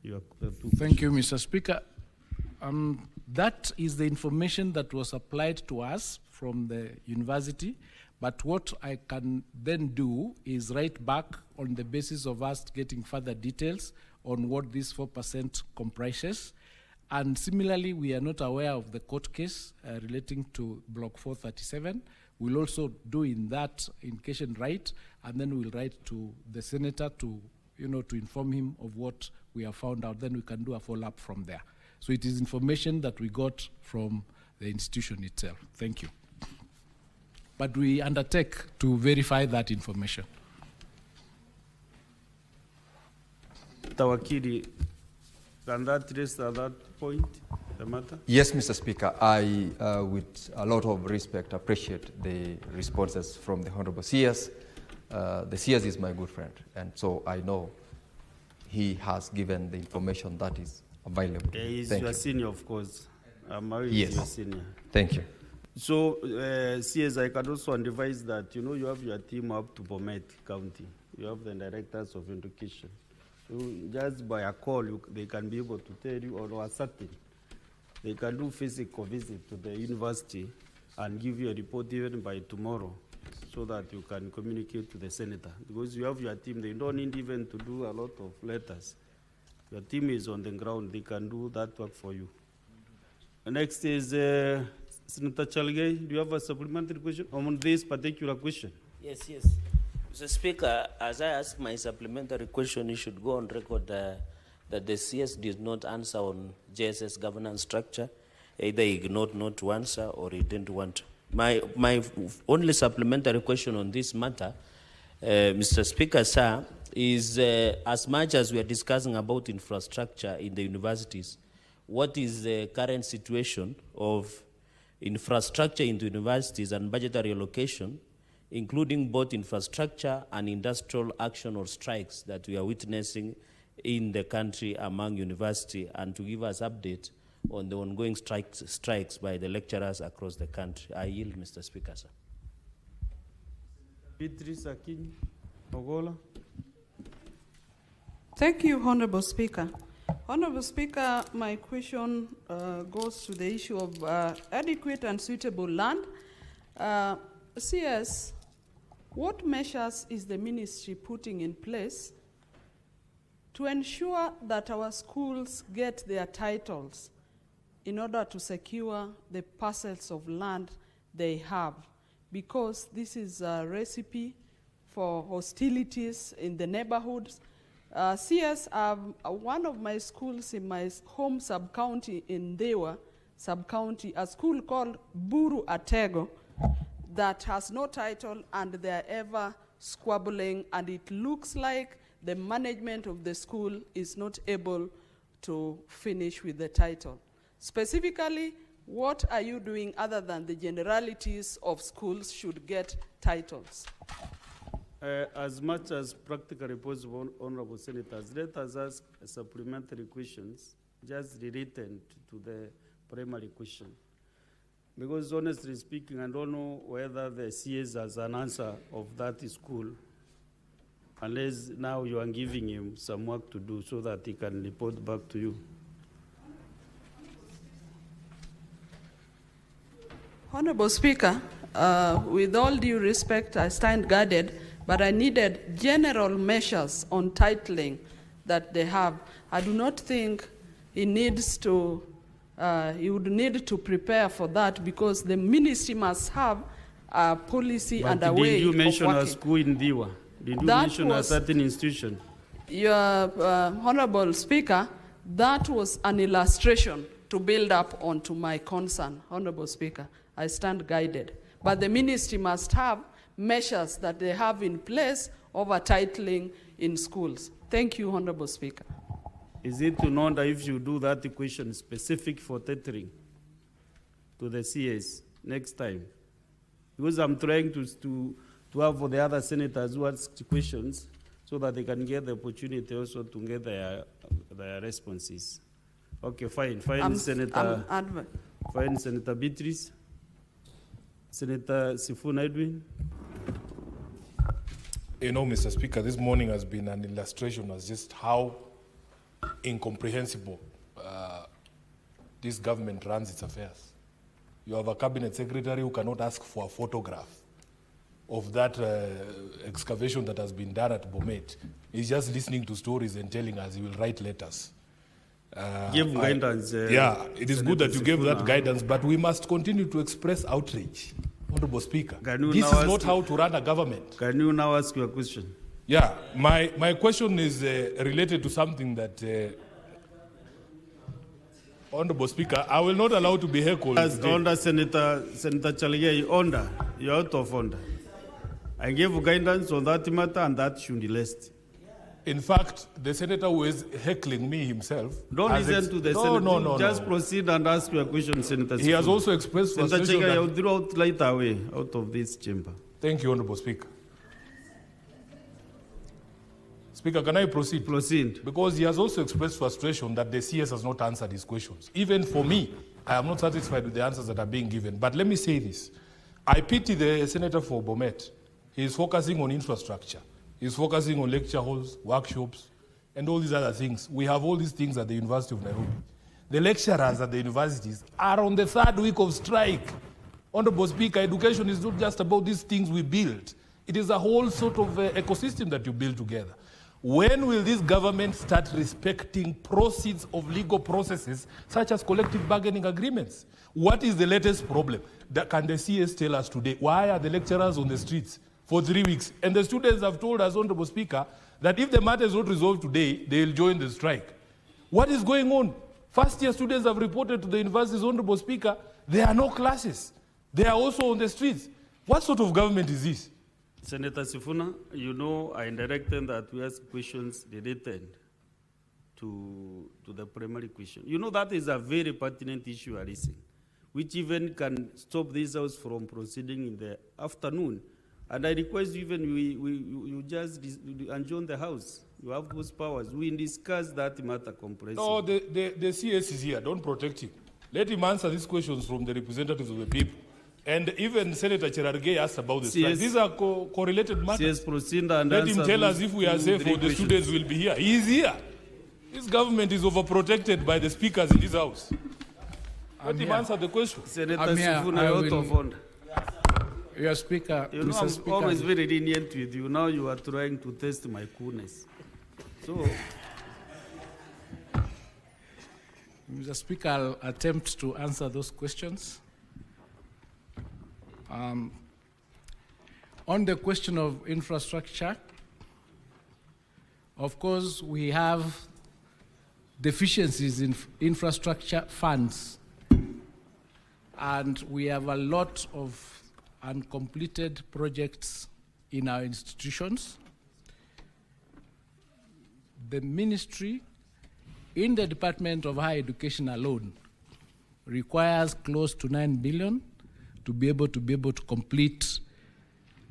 your two Thank you, Mr. Speaker. That is the information that was applied to us from the university, but what I can then do is write back on the basis of us getting further details on what this 4% comprises. And similarly, we are not aware of the court case relating to Block 437. We'll also do in that indication right, and then we'll write to the senator to inform him of what we have found out. Then we can do a follow-up from there. So it is information that we got from the institution itself. Thank you. But we undertake to verify that information. Tawakili, can that raise at that point, the matter? Yes, Mr. Speaker. I, with a lot of respect, appreciate the responses from the Honorable CS. The CS is my good friend, and so I know he has given the information that is available. He's your senior, of course. Yes. Your senior. Thank you. So, CS, I can also advise that, you have your team up to Bomet County. You have the directors of education. So just by a call, they can be able to tell you, or certain, they can do physical visit to the university and give you a report even by tomorrow, so that you can communicate to the senator. Because you have your team, they don't need even to do a lot of letters. Your team is on the ground, they can do that work for you. Next is Senator Chalgay. Do you have a supplementary question on this particular question? Yes. Mr. Speaker, as I ask my supplementary question, you should go on record that the CS did not answer on JSS governance structure. Either he ignored not to answer or he didn't want to. My only supplementary question on this matter, Mr. Speaker, sir, is as much as we are discussing about infrastructure in the universities, what is the current situation of infrastructure in the universities and budgetary allocation, including both infrastructure and industrial action or strikes that we are witnessing in the country among university, and to give us update on the ongoing strikes by the lecturers across the country. I yield, Mr. Speaker, sir. Beatrice Akin Ogola. Thank you, Honorable Speaker. Honorable Speaker, my question goes to the issue of adequate and suitable land. CS, what measures is the ministry putting in place to ensure that our schools get their titles in order to secure the parcels of land they have? Because this is a recipe for hostilities in the neighborhoods. CS, one of my schools in my home sub-county in Dewa sub-county, a school called Buru Atego, that has no title, and they're ever squabbling, and it looks like the management of the school is not able to finish with the title. Specifically, what are you doing other than the generalities of schools should get titles? As much as practically possible, Honorable Senators, let us ask supplementary questions just related to the primary question. Because honestly speaking, I don't know whether the CS has an answer of that school, unless now you are giving him some work to do so that he can report back to you. Honorable Speaker, with all due respect, I stand guarded, but I needed general measures on titling that they have. I do not think he needs to, he would need to prepare for that because the ministry must have a policy and a way Did you mention of a working. school in Diwa? Did you That mention a was- certain institution? Your Honorable Speaker, that was an illustration to build up onto my concern. Honorable Speaker, I stand guided. But the ministry must have measures that they have in place over titling in schools. Thank you, Honorable Speaker. Is it to know that if you do that question specific for tethering to the CS next time? Because I'm trying to have for the other senators who ask questions so that they can get the opportunity also to get their responses. Okay, fine. Fine, Senator Beatrice. Senator Sifuna Edwin. You know, Mr. Speaker, this morning has been an illustration of just how incomprehensible this government runs its affairs. You have a cabinet secretary who cannot ask for a photograph of that excavation that has been done at Bomet. He's just listening to stories and telling us he will write letters. Give guidance. Yeah, it is Senator good that you gave that Sifuna. guidance, but we must continue to express outrage. Honorable Speaker, Can you this now is ask- not how to run a government. Can you now ask your question? Yeah, my question is related to something that, Honorable Speaker, I will not allow to be heckled. As today. under Senator Chalia, you're out of order. I gave guidance on that matter and that should be list. In fact, the senator who is heckling me himself. Don't has listen to the no, Senator. No, Just proceed and ask your question, Senator. He has Sifuna. also expressed Senator frustration Chega, that- you'll draw out right away out of this chamber. Thank you, Honorable Speaker. Speaker, can I proceed? Proceed. Because he has also expressed frustration that the CS has not answered his questions. Even for me, I am not satisfied with the answers that are being given. But let me say this. I pity the senator for Bomet. He is focusing on infrastructure. He is focusing on lecture halls, workshops, and all these other things. We have all these things at the University of Nairobi. The lecturers at the universities are on the third week of strike. Honorable Speaker, education is not just about these things we build. It is a whole sort of ecosystem that you build together. When will this government start respecting proceeds of legal processes such as collective bargaining agreements? What is the latest problem? Can the CS tell us today? Why are the lecturers on the streets for 3 weeks? And the students have told us, Honorable Speaker, that if the matter is not resolved today, they will join the strike. What is going on? First year students have reported to the universities, Honorable Speaker, there are no classes. They are also on the streets. What sort of government is this? Senator Sifuna, you know I directed that we ask questions related to the primary question. You know that is a very pertinent issue, Alison, which even can stop this house from proceeding in the afternoon. And I request even you just adjourn the house. You have those powers. We discuss that matter comprehensively. No, the CS is here. Don't protect him. Let him answer these questions from the representatives of the people. And even Senator Cherargei asked about the strike. These are correlated matters. CS, proceed and Let him answer tell us those if we are two, safe three or the questions. students will be here. He is here. This government is overprotected by the speakers in this house. Let him answer the question. Senator I'm here. Sifuna, I you're out will- of order. Your Speaker, You know, Mr. I'm Speaker. always very lenient with you. Now you are trying to test my coolness. So, Mr. Speaker, I'll attempt to answer those questions. On the question of infrastructure, of course, we have deficiencies in infrastructure funds, and we have a lot of uncompleted projects in our institutions. The ministry, in the Department of Higher Education alone, requires close to 9 billion to be able to complete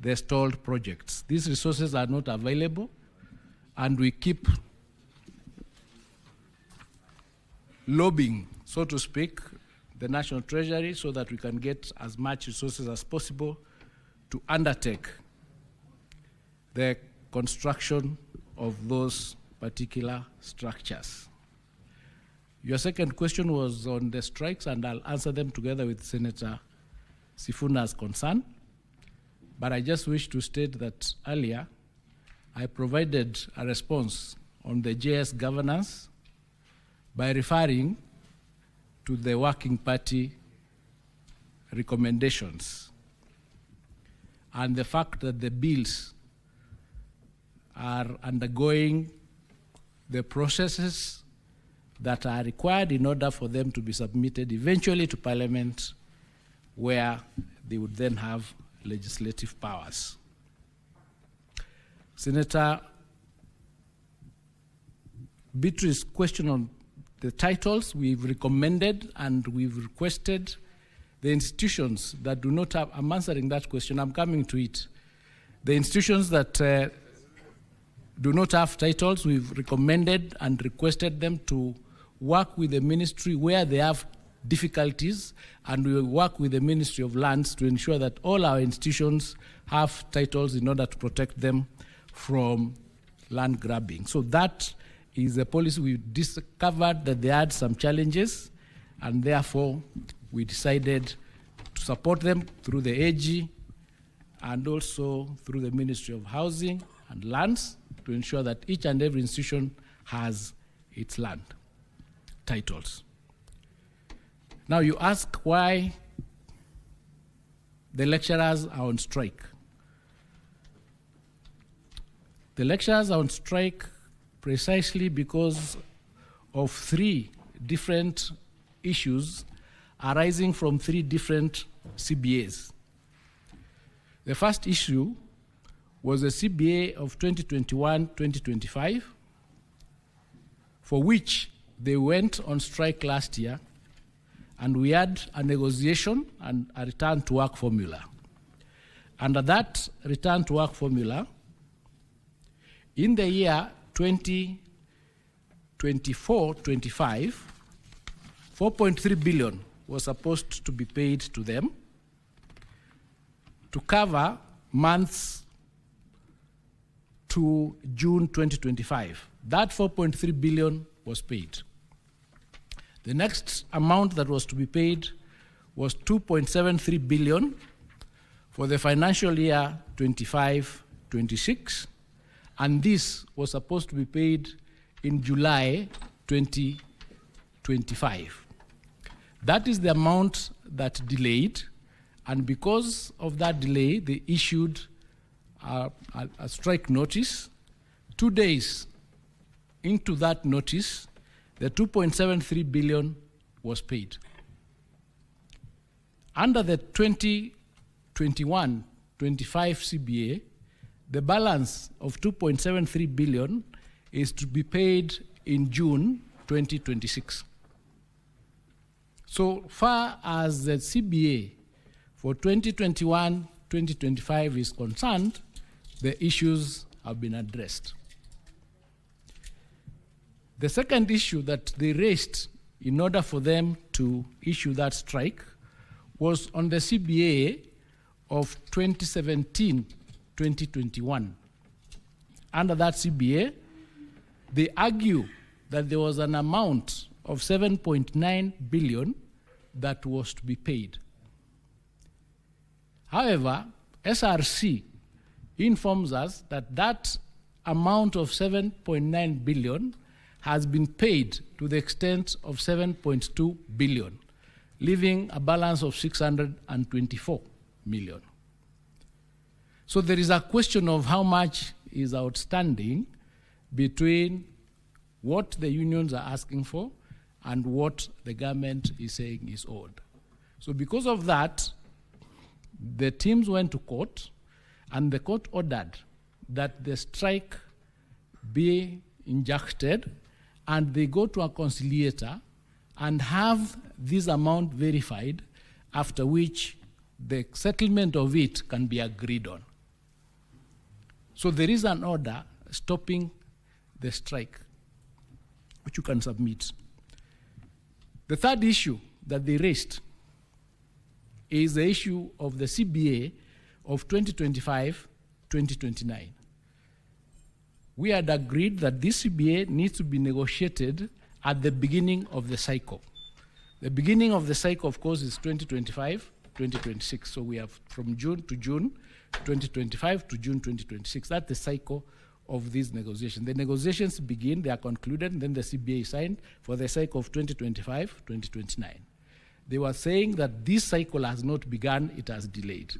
the stalled projects. These resources are not available, and we keep lobbying, so to speak, the National Treasury so that we can get as much resources as possible to undertake the construction of those particular structures. Your second question was on the strikes, and I'll answer them together with Senator Sifuna's concern. But I just wish to state that earlier, I provided a response on the JS governance by referring to the Working Party recommendations and the fact that the bills are undergoing the processes that are required in order for them to be submitted eventually to Parliament, where they would then have legislative powers. Senator Beatrice's question on the titles, we've recommended and we've requested the institutions that do not have, I'm answering that question, I'm coming to it. The institutions that do not have titles, we've recommended and requested them to work with the ministry where they have difficulties, and we will work with the Ministry of Lands to ensure that all our institutions have titles in order to protect them from land grabbing. So that is a policy. We discovered that they had some challenges, and therefore we decided to support them through the AG and also through the Ministry of Housing and Lands to ensure that each and every institution has its land titles. Now you ask why the lecturers are on strike. The lecturers are on strike precisely because of three different issues arising from three different CBAs. The first issue was the CBA of 2021-2025, for which they went on strike last year, and we had a negotiation and a return to work formula. Under that return to work formula, in the year 2024-25, 4.3 billion was supposed to be paid to them to cover months to June 2025. That 4.3 billion was paid. The next amount that was to be paid was 2.73 billion for the financial year 25-26, and this was supposed to be paid in July 2025. That is the amount that delayed, and because of that delay, they issued a strike notice. 2 days into that notice, the 2.73 billion was paid. Under the 2021-25 CBA, the balance of 2.73 billion is to be paid in June 2026. So far as the CBA for 2021-2025 is concerned, the issues have been addressed. The second issue that they raised in order for them to issue that strike was on the CBA of 2017-2021. Under that CBA, they argue that there was an amount of 7.9 billion that was to be paid. However, SRC informs us that that amount of 7.9 billion has been paid to the extent of 7.2 billion, leaving a balance of 624 million. So there is a question of how much is outstanding between what the unions are asking for and what the government is saying is owed. So because of that, the teams went to court, and the court ordered that the strike be injected, and they go to a conciliator and have this amount verified, after which the settlement of it can be agreed on. So there is an order stopping the strike, which you can submit. The third issue that they raised is the issue of the CBA of 2025-2029. We had agreed that this CBA needs to be negotiated at the beginning of the cycle. The beginning of the cycle, of course, is 2025-2026. So we have from June to June 2025 to June 2026. That's the cycle of these negotiations. The negotiations begin, they are concluded, and then the CBA is signed for the cycle of 2025-2029. They were saying that this cycle has not begun, it has delayed.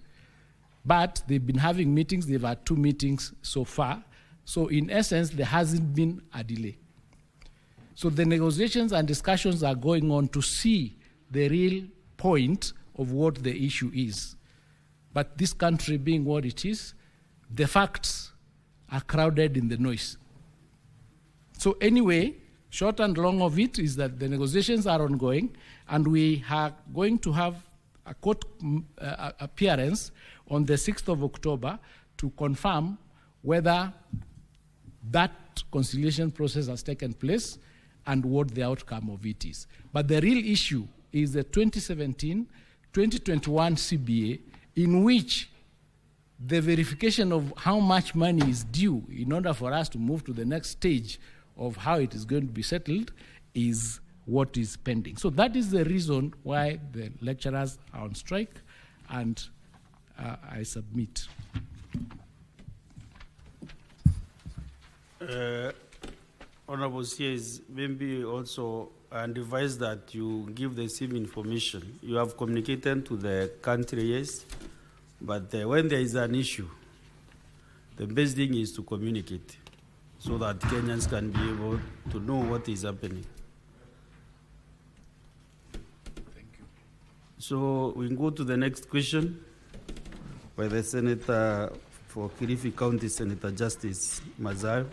But they've been having meetings, they've had 2 meetings so far. So in essence, there hasn't been a delay. So the negotiations and discussions are going on to see the real point of what the issue is. But this country being what it is, the facts are crowded in the noise. So anyway, short and long of it is that the negotiations are ongoing, and we are going to have a court appearance on the 6th of October to confirm whether that conciliation process has taken place and what the outcome of it is. But the real issue is the 2017-2021 CBA, in which the verification of how much money is due in order for us to move to the next stage of how it is going to be settled is what is pending. So that is the reason why the lecturers are on strike, and I submit. Honorable CS, maybe also advise that you give the same information. You have communicated to the country, yes, but when there is an issue, the best thing is to communicate so that Kenyans can be able to know what is happening. Thank you. So we can go to the next question by the Senator for Kilifi County, Senator Justice Mazayo.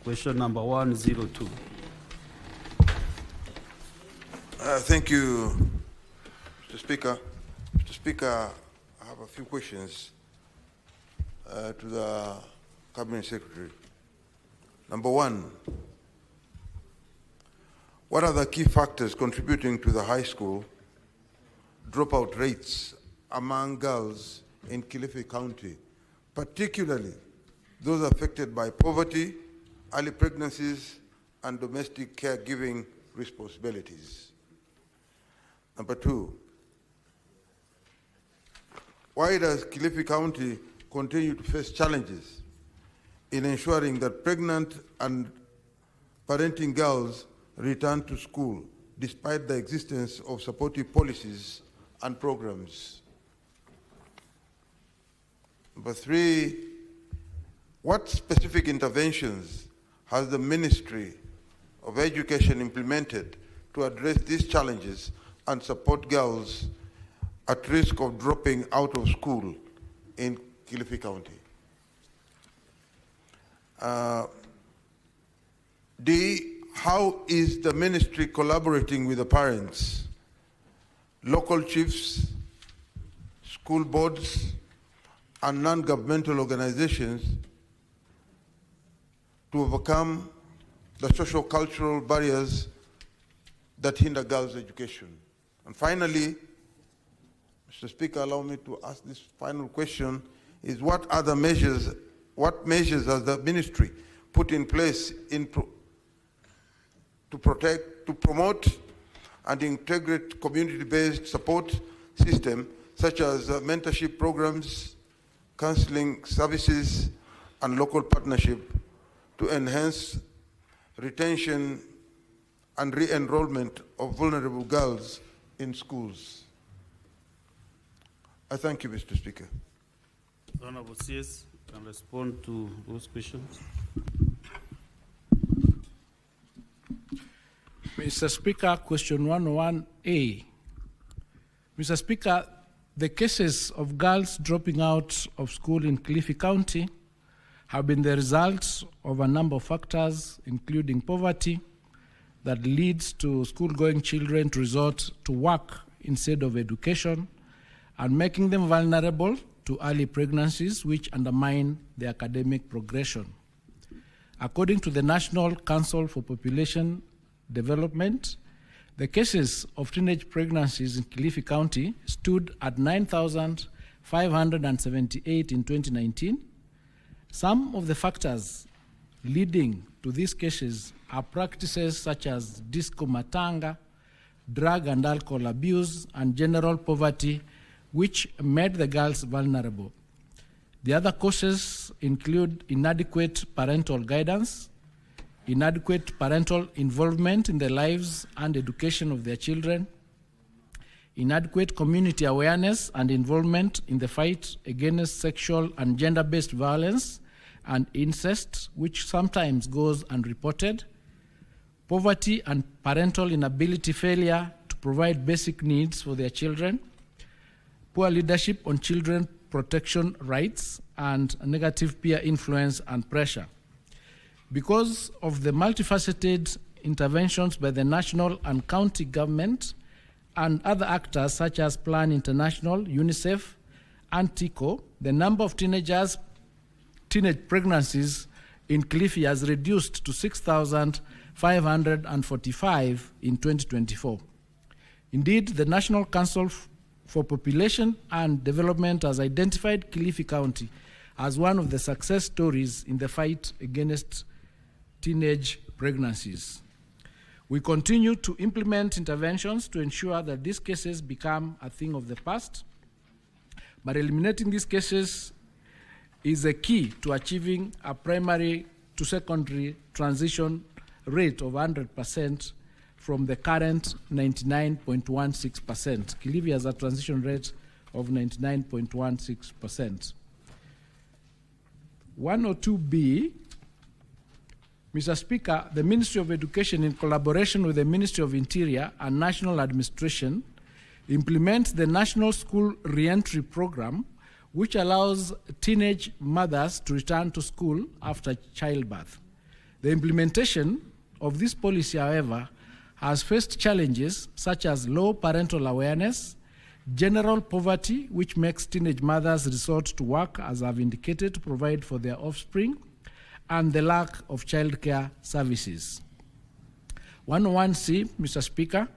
Question number 102. Thank you, Mr. Speaker. Mr. Speaker, I have a few questions to the Cabinet Secretary. Number 1, what are the key factors contributing to the high school dropout rates among girls in Kilifi County, particularly those affected by poverty, early pregnancies, and domestic caregiving responsibilities? Number 2, why does Kilifi County continue to face challenges in ensuring that pregnant and parenting girls return to school despite the existence of supportive policies and programs? Number 3, what specific interventions has the Ministry of Education implemented to address these challenges and support girls at risk of dropping out of school in Kilifi County? D, how is the ministry collaborating with the parents, local chiefs, school boards, and non-governmental organizations to overcome the social-cultural barriers that hinder girls' education? And finally, Mr. Speaker, allow me to ask this final question, is what measures has the ministry put in place to promote and integrate community-based support system such as mentorship programs, counseling services, and local partnership to enhance retention and re-enrollment of vulnerable girls in schools? I thank you, Mr. Speaker. Honorable CS can respond to those questions. Mr. Speaker, question 101A. Mr. Speaker, the cases of girls dropping out of school in Kilifi County have been the result of a number of factors, including poverty, that leads to school-going children to resort to work instead of education, and making them vulnerable to early pregnancies, which undermine their academic progression. According to the National Council for Population Development, The cases of teenage pregnancies in Kilifi County stood at 9,578 in 2019. Some of the factors leading to these cases are practices such as disco matanga, drug and alcohol abuse, and general poverty, which made the girls vulnerable. The other causes include inadequate parental guidance, inadequate parental involvement in the lives and education of their children, inadequate community awareness and involvement in the fight against sexual and gender-based violence and incest, which sometimes goes unreported, poverty and parental inability failure to provide basic needs for their children, poor leadership on children protection rights, and negative peer influence and pressure. Because of the multifaceted interventions by the national and county government and other actors such as Plan International, UNICEF, and TICO, the number of teenage pregnancies in Kilifi has reduced to 6,545 in 2024. Indeed, the National Council for Population and Development has identified Kilifi County as one of the success stories in the fight against teenage pregnancies. We continue to implement interventions to ensure that these cases become a thing of the past, but eliminating these cases is a key to achieving a primary to secondary transition rate of 100% from the current 99.16%. Kilifi has a transition rate of 99.16%. 102B, Mr. Speaker, the Ministry of Education, in collaboration with the Ministry of Interior and National Administration, implements the National School Reentry Program, which allows teenage mothers to return to school after childbirth. The implementation of this policy, however, has faced challenges such as low parental awareness, general poverty, which makes teenage mothers resort to work, as I've indicated, to provide for their offspring, and the lack of childcare services. 101C, Mr. Speaker,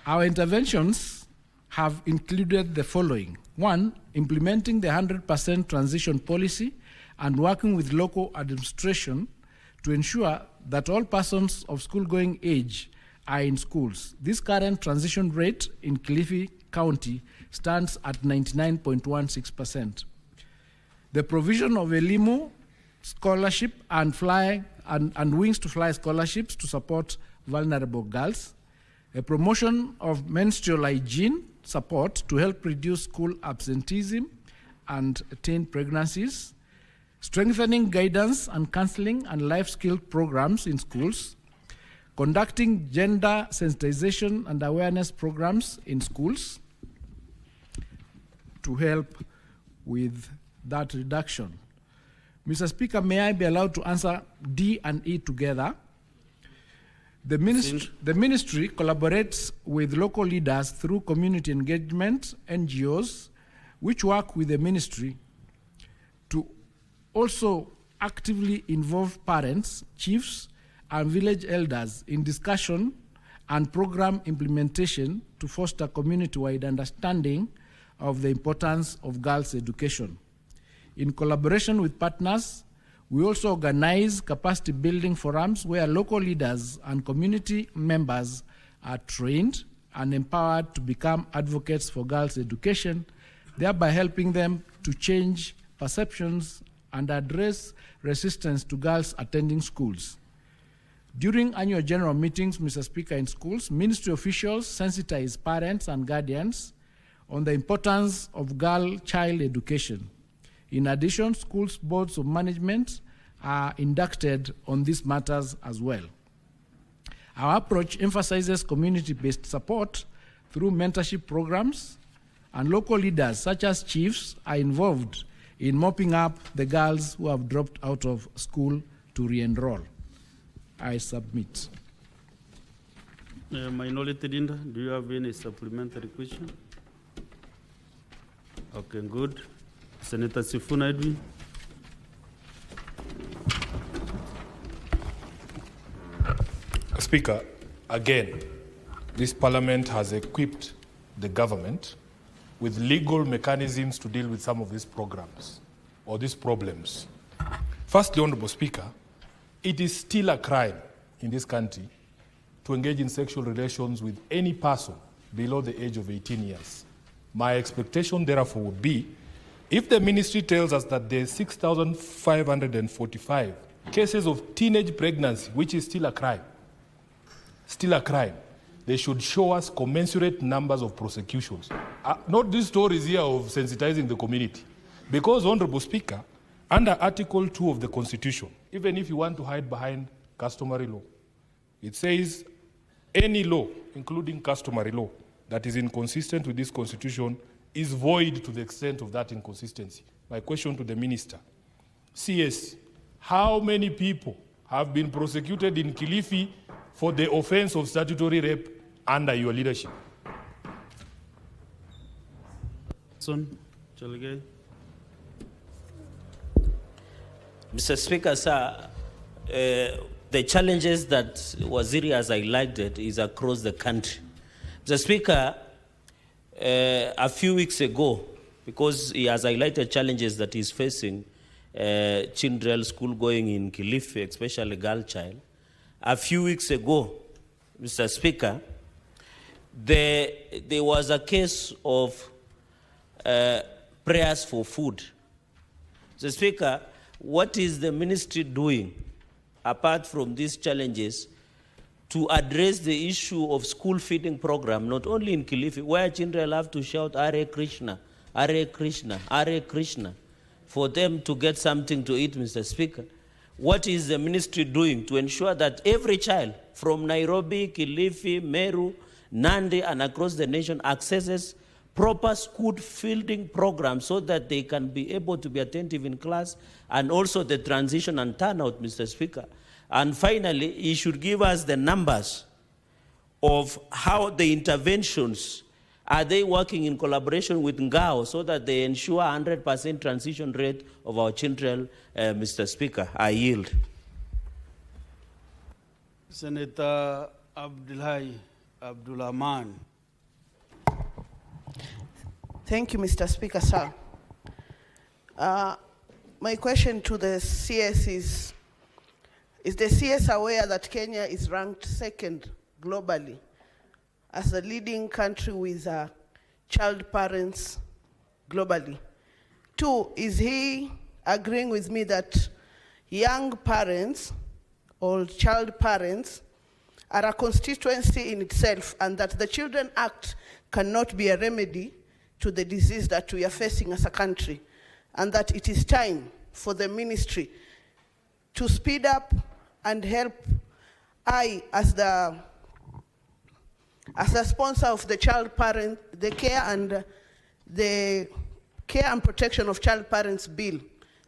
our interventions have included the following. 1, implementing the 100% transition policy and working with local administration to ensure that all persons of school-going age are in schools. This current transition rate in Kilifi County stands at 99.16%. The provision of Elimu scholarship and Wings to Fly scholarships to support vulnerable girls, a promotion of menstrual hygiene support to help reduce school absenteeism and teen pregnancies, strengthening guidance and counseling and life skill programs in schools, conducting gender sensitization and awareness programs in schools to help with that reduction. Mr. Speaker, may I be allowed to answer D and E together? The ministry collaborates with local leaders through community engagement, NGOs, which work with the ministry to also actively involve parents, chiefs, and village elders in discussion and program implementation to foster community-wide understanding of the importance of girls' education. In collaboration with partners, we also organize capacity building forums where local leaders and community members are trained and empowered to become advocates for girls' education, thereby helping them to change perceptions and address resistance to girls attending schools. During annual general meetings, Mr. Speaker, in schools, ministry officials sensitize parents and guardians on the importance of girl-child education. In addition, schools' boards of management are inducted on these matters as well. Our approach emphasizes community-based support through mentorship programs, and local leaders such as chiefs are involved in mopping up the girls who have dropped out of school to re-enroll. I submit. Minority Leader, do you have any supplementary question? Okay, good. Senator Sifuna Edwin. Speaker, again, this parliament has equipped the government with legal mechanisms to deal with some of these programs or these problems. Firstly, Honorable Speaker, it is still a crime in this country to engage in sexual relations with any person below the age of 18 years. My expectation, therefore, would be if the ministry tells us that there are 6,545 cases of teenage pregnancy, which is still a crime, they should show us commensurate numbers of prosecutions. Not these stories here of sensitizing the community. Because, Honorable Speaker, under Article 2 of the Constitution, even if you want to hide behind customary law, it says any law, including customary law, that is inconsistent with this Constitution is void to the extent of that inconsistency. My question to the Minister, CS, how many people have been prosecuted in Kilifi for the offense of statutory rape under your leadership? Mr. Speaker, sir, the challenges that Waziri has highlighted is across the country. Mr. Speaker, a few weeks ago, because he has highlighted challenges that he's facing, children school going in Kilifi, especially girl child. A few weeks ago, Mr. Speaker, there was a case of prayers for food. Mr. Speaker, what is the ministry doing, apart from these challenges, to address the issue of school feeding program, not only in Kilifi, where children have to shout, Hare Krishna, Hare Krishna, Hare Krishna, for them to get something to eat, Mr. Speaker? What is the ministry doing to ensure that every child from Nairobi, Kilifi, Meru, Nandi, and across the nation accesses proper school feeding programs so that they can be able to be attentive in class, and also the transition and turnout, Mr. Speaker? And finally, he should give us the numbers of how the interventions, are they working in collaboration with Ngao so that they ensure 100% transition rate of our children, Mr. Speaker? I yield. Senator Abdulrahman. Thank you, Mr. Speaker, sir. My question to the CS is the CS aware that Kenya is ranked second globally as the leading country with child parents globally? 2, is he agreeing with me that young parents or child parents are a constituency in itself, and that the Children Act cannot be a remedy to the disease that we are facing as a country, and that it is time for the ministry to speed up and help I, as the sponsor of the child parent, the care and protection of child parents bill,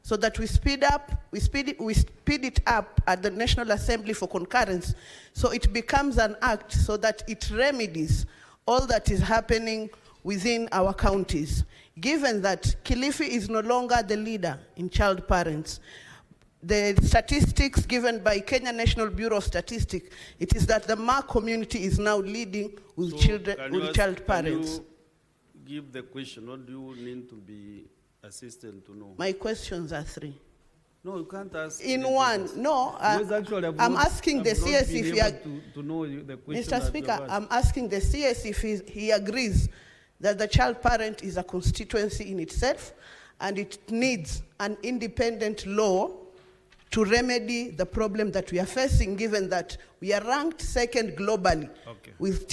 so that we speed it up at the National Assembly for concurrence, so it becomes an act, so that it remedies all that is happening within our counties. Given that Kilifi is no longer the leader in child parents, the statistics given by Kenya National Bureau of Statistics, it is that the Ma community is now leading with child parents. Can you give the question, or do you need to be assistant to know? My questions are 3. No, you can't ask. In one, no. I'm asking the CS if he to know the question. Mr. Speaker, I'm asking the CS if he agrees that the child parent is a constituency in itself, and it needs an independent law to remedy the problem that we are facing, given that we are ranked second globally with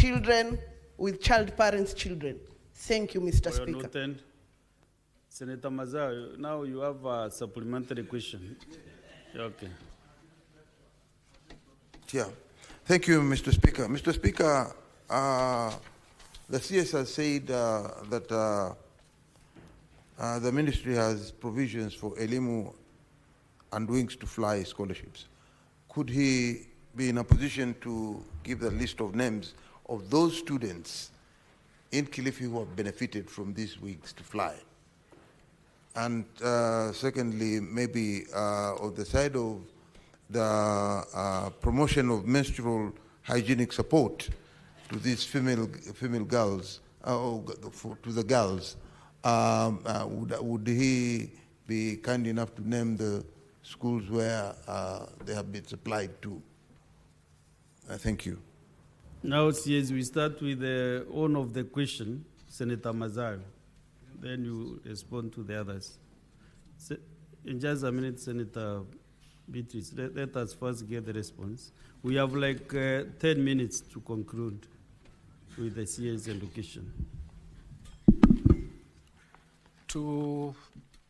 child parents' children. Thank you, Mr. Speaker. Senator Mazao, now you have a supplementary question. Okay. Yeah. Thank you, Mr. Speaker. Mr. Speaker, the CS has said that the ministry has provisions for Elimu and Wings to Fly scholarships. Could he be in a position to give the list of names of those students in Kilifi who have benefited from these Wings to Fly? And secondly, maybe on the side of the promotion of menstrual hygienic support, these female girls, to the girls, would he be kind enough to name the schools where they have been supplied to? Thank you. Now, CS, we start with the owner of the question, Senator Mazayo. Then you respond to the others. In just a minute, Senator Beatrice, let us first get the response. We have like 10 minutes to conclude with the CS education. To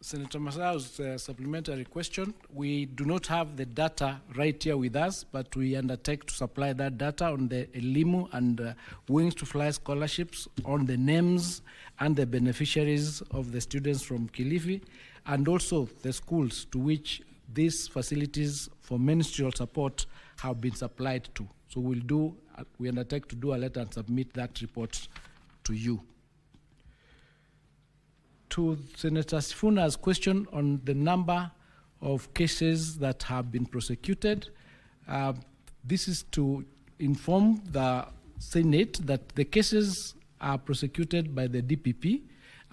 Senator Masayo's supplementary question, we do not have the data right here with us, but we undertake to supply that data on the Elimu and Wings to Fly scholarships, on the names and the beneficiaries of the students from Kilifi, and also the schools to which these facilities for ministerial support have been supplied to. So we undertake to do a letter and submit that report to you. To Senator Sifuna's question on the number of cases that have been prosecuted, this is to inform the Senate that the cases are prosecuted by the DPP,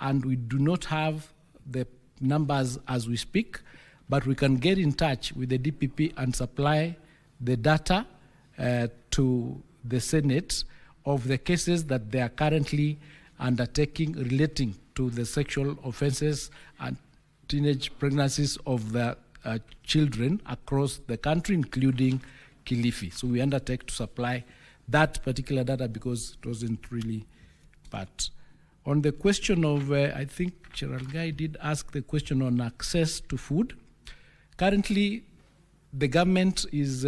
and we do not have the numbers as we speak, but we can get in touch with the DPP and supply the data to the Senate of the cases that they are currently undertaking relating to the sexual offenses and teenage pregnancies of the children across the country, including Kilifi. So we undertake to supply that particular data because it wasn't really part. On the question of, I think Gerald Guy did ask the question on access to food. Currently, the government is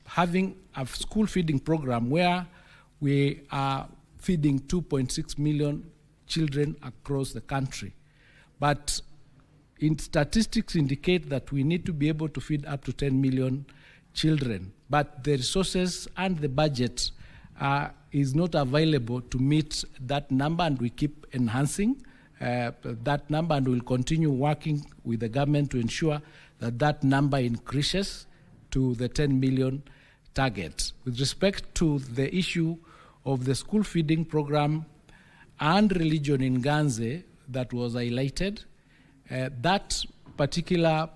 having a school feeding program where we are feeding 2.6 million children across the country. But statistics indicate that we need to be able to feed up to 10 million children. But the resources and the budget is not available to meet that number, and we keep enhancing that number, and we'll continue working with the government to ensure that that number increases to the 10 million target. With respect to the issue of the school feeding program and religion in Ganze that was highlighted, that particular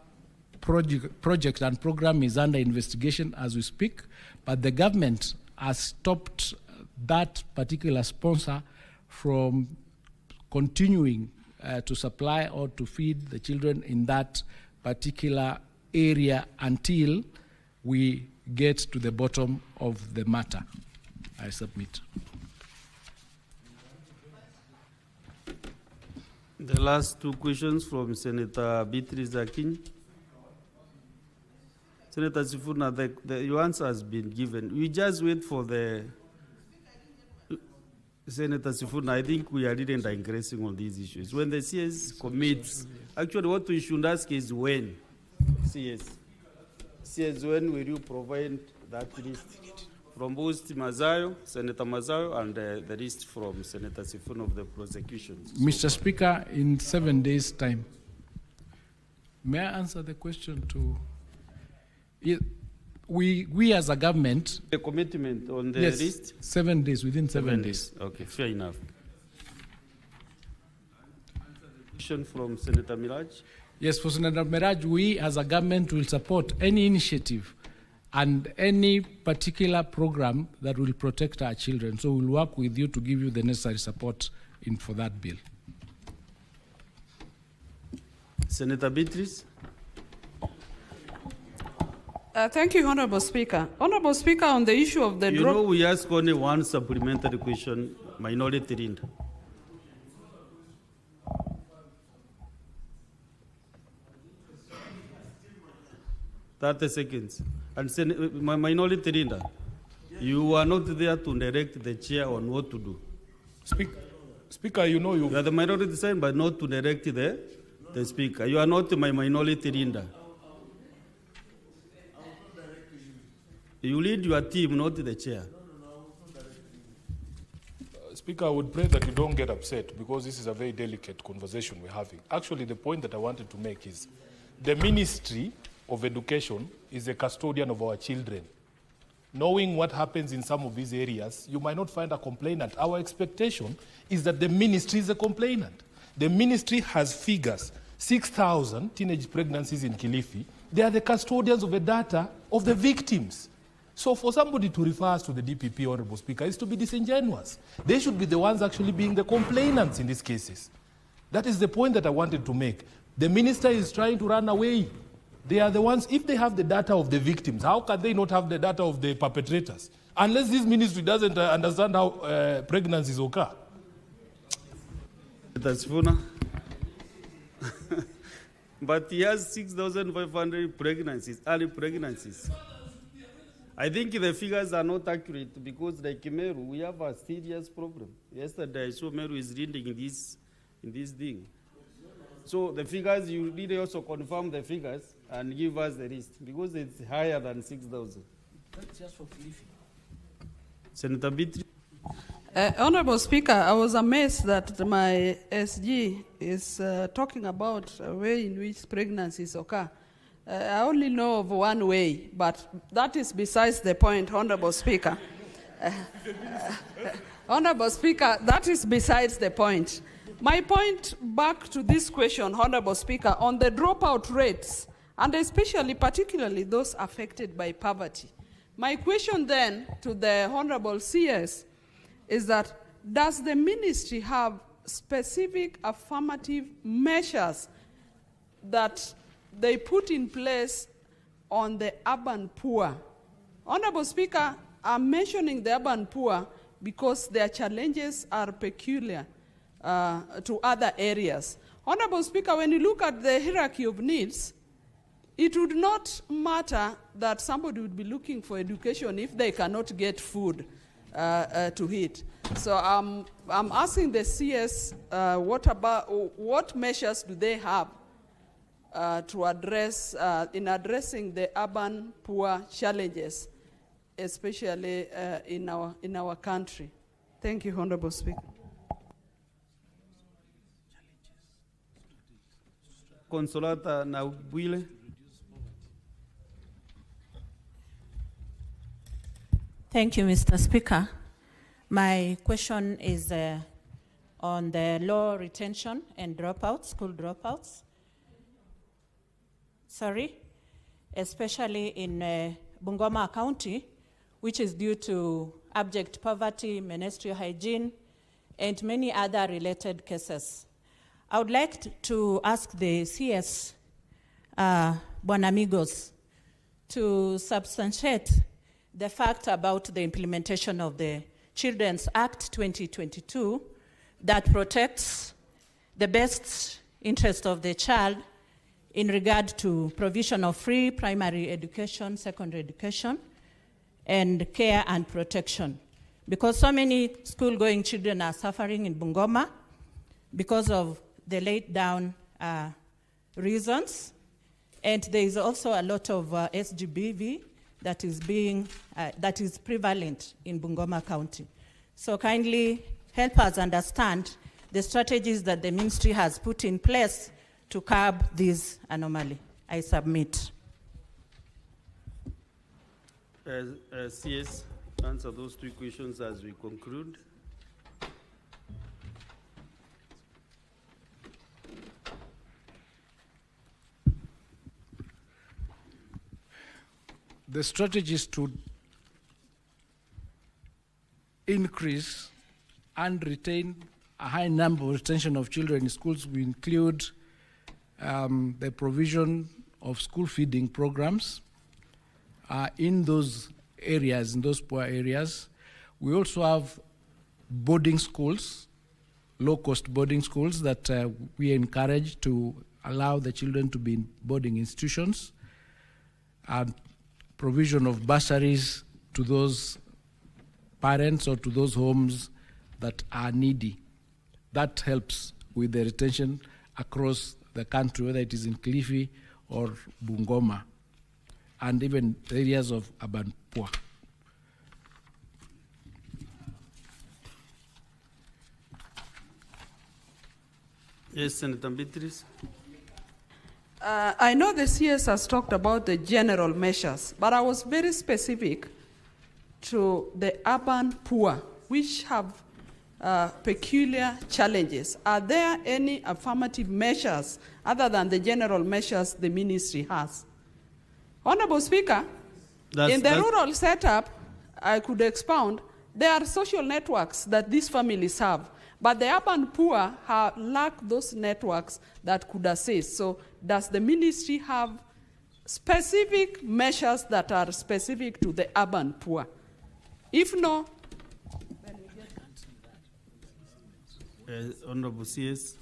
project and program is under investigation as we speak, but the government has stopped that particular sponsor from continuing to supply or to feed the children in that particular area until we get to the bottom of the matter. I submit. The last two questions from Senator Beatrice Akin. Senator Sifuna, your answer has been given. We just wait for the Senator Sifuna. I think we are really digressing on these issues. When the CS commits, actually what we should ask is when. CS, when will you provide that list? From both Mazayo, Senator Mazayo, and the list from Senator Sifuna of the prosecutions. Mr. Speaker, in 7 days' time. May I answer the question to... We as a government... The commitment on the yes, list? 7 days, within 7 days. Okay, fair enough. Question from Senator Miraj. Yes, for Senator Miraj, we as a government will support any initiative and any particular program that will protect our children. So we'll work with you to give you the necessary support for that bill. Senator Beatrice. Thank you, Honorable Speaker. Honorable Speaker, on the issue of the You know, we ask only one supplementary question, Minority Rinda. Seconds. And Minority Rinda, you are not there to direct the chair on what to do. Speaker, you know you are the minority side, but not to direct the speaker. You are not my Minority Rinda. You lead your team, not the chair. Speaker, I would pray that you don't get upset because this is a very delicate conversation we're having. Actually, the point that I wanted to make is the Ministry of Education is a custodian of our children. knowing what happens in some of these areas, you might not find a complainant. Our expectation is that the ministry is a complainant. The ministry has figures, 6,000 teenage pregnancies in Kilifi. They are the custodians of the data of the victims. So for somebody to refer us to the DPP, Honorable Speaker, is to be disingenuous. They should be the ones actually being the complainants in these cases. That is the point that I wanted to make. The minister is trying to run away. They are the ones, if they have the data of the victims, how can they not have the data of the perpetrators? Unless this ministry doesn't understand how pregnancies occur. That's Funa. But he has 6,500 pregnancies, early pregnancies. I think the figures are not accurate because like Meru, we have a serious problem. Yesterday I saw Meru is reading in this thing. So the figures, you need also confirm the figures and give us the list because it's higher than 6,000. That's just for Kilifi. Senator Bitri. Honorable Speaker, I was amazed that my SG is talking about a way in which pregnancies occur. I only know of one way, but that is besides the point, Honorable Speaker. Honorable Speaker, that is besides the point. My point back to this question, Honorable Speaker, on the dropout rates, and especially, particularly those affected by poverty. My question then to the Honorable CS is that, does the ministry have specific affirmative measures that they put in place on the urban poor? Honorable Speaker, I'm mentioning the urban poor because their challenges are peculiar to other areas. Honorable Speaker, when you look at the hierarchy of needs, it would not matter that somebody would be looking for education if they cannot get food to eat. So I'm asking the CS, what measures do they have to address, in addressing the urban poor challenges, especially in our country? Thank you, Honorable Speaker. Consolata Naubwile. Thank you, Mr. Speaker. My question is on the low retention and dropouts, school dropouts. Especially in Bungoma County, which is due to abject poverty, menstrual hygiene, and many other related cases. I would like to ask the CS, Buonamigos, to substantiate the fact about the implementation of the Children's Act 2022 that protects the best interest of the child in regard to provision of free primary education, secondary education, and care and protection. Because so many school-going children are suffering in Bungoma because of the laid down reasons, and there is also a lot of SGBV that is prevalent in Bungoma County. So kindly help us understand the strategies that the ministry has put in place to curb this anomaly. I submit. CS, answer those three questions as we conclude. The strategies to increase and retain a high number of retention of children in schools will include the provision of school feeding programs in those areas, in those poor areas. We also have boarding schools, low-cost boarding schools that we encourage to allow the children to be in boarding institutions, and provision of bursaries to those parents or to those homes that are needy. That helps with the retention across the country, whether it is in Kilifi or Bungoma, and even areas of urban poor. Yes, Senator Beatrice. I know the CS has talked about the general measures, but I was very specific to the urban poor, which have peculiar challenges. Are there any affirmative measures other than the general measures the ministry has? Honorable Speaker, in the rural setup, I could expound, there are social networks that these families have, but the urban poor lack those networks that could assist. So does the ministry have specific measures that are specific to the urban poor? If no, Honorable CS.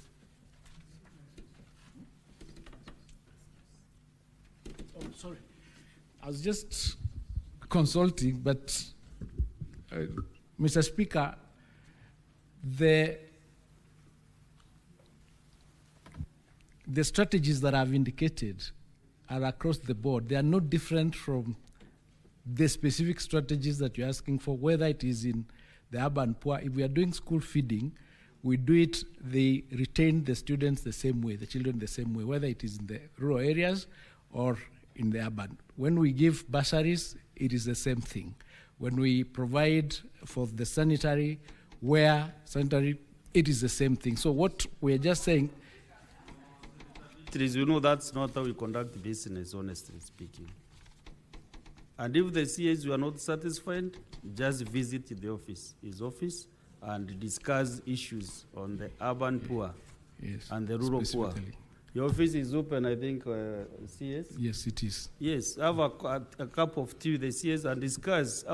Oh, sorry. I was just consulting, but Mr. Speaker, the strategies that I've indicated are across the board. They are not different from the specific strategies that you're asking for, whether it is in the urban poor. If we are doing school feeding, we do it, they retain the students the same way, the children the same way, whether it is in the rural areas or in the urban. When we give bursaries, it is the same thing. When we provide for the sanitary, it is the same thing. So what we're just saying... You know, that's not how we conduct business, honestly speaking. And if the CS are not satisfied, just visit the office, his office, and discuss issues on the urban poor and the rural poor. Your office is open, I think, CS? Yes, it is. Yes, have a cup of tea with the CS and discuss.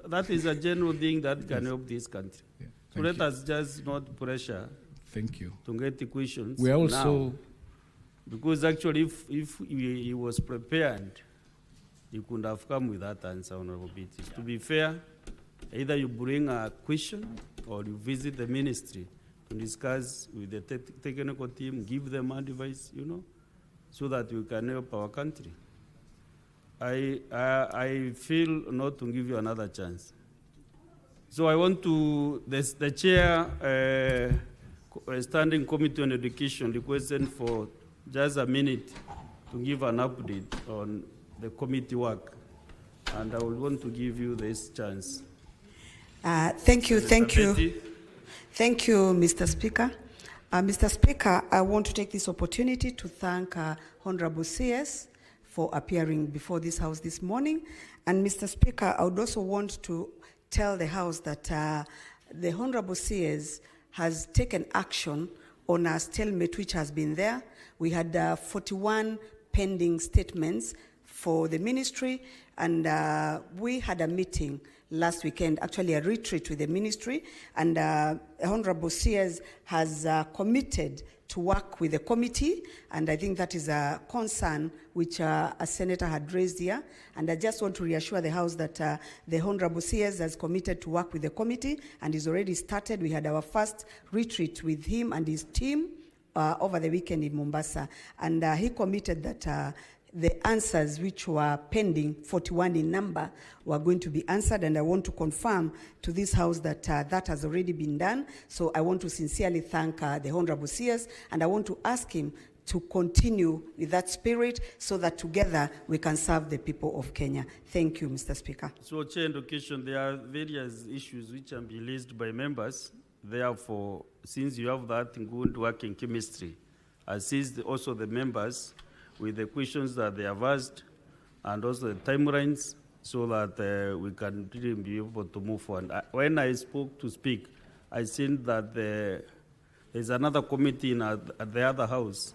That is a general thing that can help this country. Yeah, so let us just not pressure. Thank you. To get the questions. We are also... Now, because actually, if he was prepared, he could have come with that answer, Honorable Beatty. To be fair, either you bring a question or you visit the ministry to discuss with the technical team, give them advice, you know, so that we can help our country. I feel not to give you another chance. So I want to, the chair, Standing Committee on Education, requested for just a minute to give an update on the committee work. And I would want to give you this chance. Thank you, Thank you, Mr. Speaker. Mr. Speaker, I want to take this opportunity to thank Honorable CS for appearing before this House this morning. And Mr. Speaker, I would also want to tell the House that the Honorable CS has taken action on a stalemate which has been there. We had 41 pending statements for the ministry, and we had a meeting last weekend, actually a retreat with the ministry, and Honorable CS has committed to work with the committee, and I think that is a concern which a senator had raised here, and I just want to reassure the House that the Honorable CS has committed to work with the committee and is already started. We had our first retreat with him and his team over the weekend in Mombasa, and he committed that the answers which were pending, 41 in number, were going to be answered, and I want to confirm to this House that that has already been done. So I want to sincerely thank the Honorable CS, and I want to ask him to continue with that spirit so that together we can serve the people of Kenya. Thank you, Mr. Speaker. So, Chair, in education, there are various issues which can be raised by members. Therefore, since you have that good working chemistry, assist also the members with the questions that they have asked and also the timelines so that we can really be able to move forward. When I spoke to speak, I said that there's another committee at the other house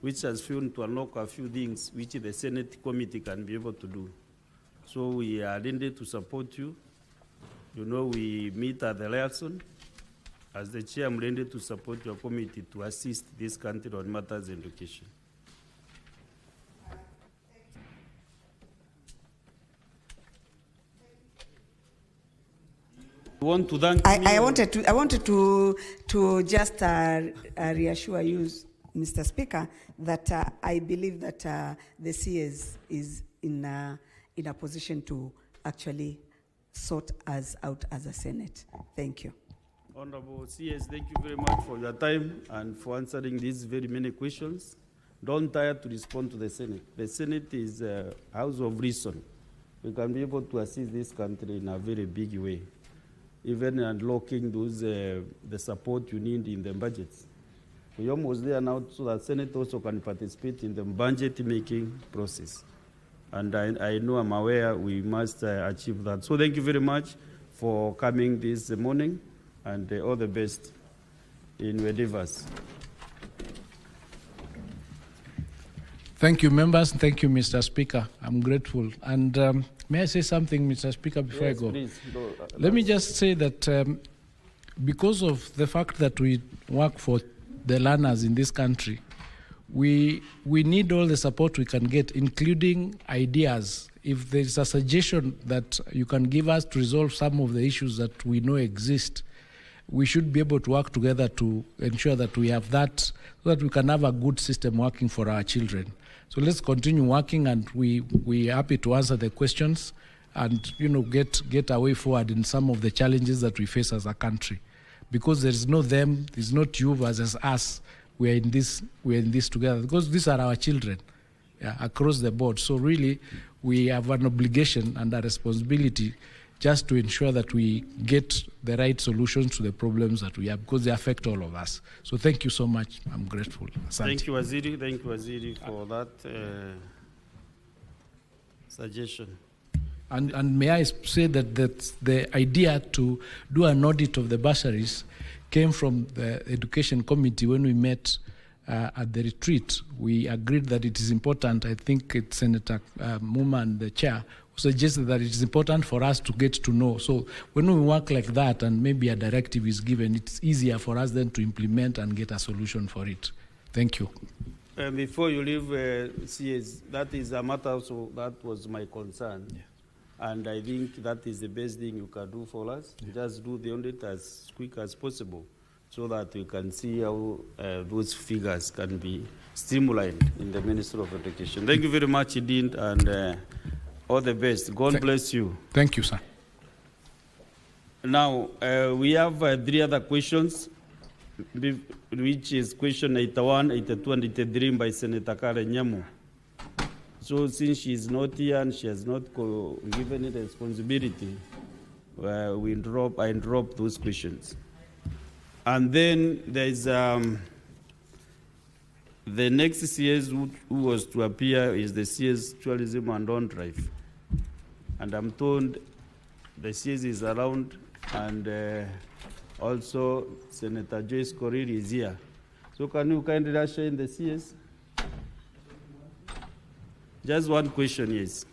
which has failed to unlock a few things which the Senate committee can be able to do. So we are ready to support you. You know, we meet at the liaison. As the chair, I'm ready to support your committee to assist this country on matters of education. Want to thank I wanted to just reassure you, Mr. Speaker, that I believe that the CS is in a position to actually sort us out as a Senate. Thank you. Honorable CS, thank you very much for your time and for answering these very many questions. Don't tire to respond to the Senate. The Senate is a house of reason. we can be able to assist this country in a very big way, even unlocking those the support you need in the budgets. We're almost there now, so that Senate also can participate in the budget making process. And I know, I'm aware we must achieve that. So thank you very much for coming this morning, and all the best in your endeavors. Thank you, members. Thank you, Mr. Speaker. I'm grateful. And may I say something, Mr. Speaker, before I go? Please, go. Let me just say that because of the fact that we work for the learners in this country, we need all the support we can get, including ideas. If there's a suggestion that you can give us to resolve some of the issues that we know exist, we should be able to work together to ensure that we have that, so that we can have a good system working for our children. So let's continue working, and we're happy to answer the questions and get a way forward in some of the challenges that we face as a country. Because there's no them, there's not you versus us. We're in this together, because these are our children, across the board. So really, we have an obligation and a responsibility just to ensure that we get the right solutions to the problems that we have, because they affect all of us. So thank you so much. I'm grateful. Asante. Thank you, Waziri. Thank you, Waziri, for that suggestion. And may I say that the idea to do an audit of the bursaries came from the Education Committee when we met at the retreat. We agreed that it is important. I think it's Senator Muman, the chair, who suggested that it is important for us to get to know. So when we work like that and maybe a directive is given, it's easier for us then to implement and get a solution for it. Thank you. Before you leave, CS, that is a matter, so that was my concern. Yeah. And I think that is the best thing you can do for us. Yeah. Just do the audit as quick as possible, so that we can see how those figures can be streamlined in the Ministry of Education. Thank you very much indeed, and all the best. God bless you. Thank you, sir. Now, we have 3 other questions, which is question 81, 82, and 83 by Senator Karen Nyamu. So since she is not here and she has not given it responsibility, I drop those questions. And then there is the next CS who was to appear is the CS Tourism and On-Drive. And I'm told the CS is around, and also Senator Joyce Korir is here. So can you kindly usher in the CS? Just one question, yes,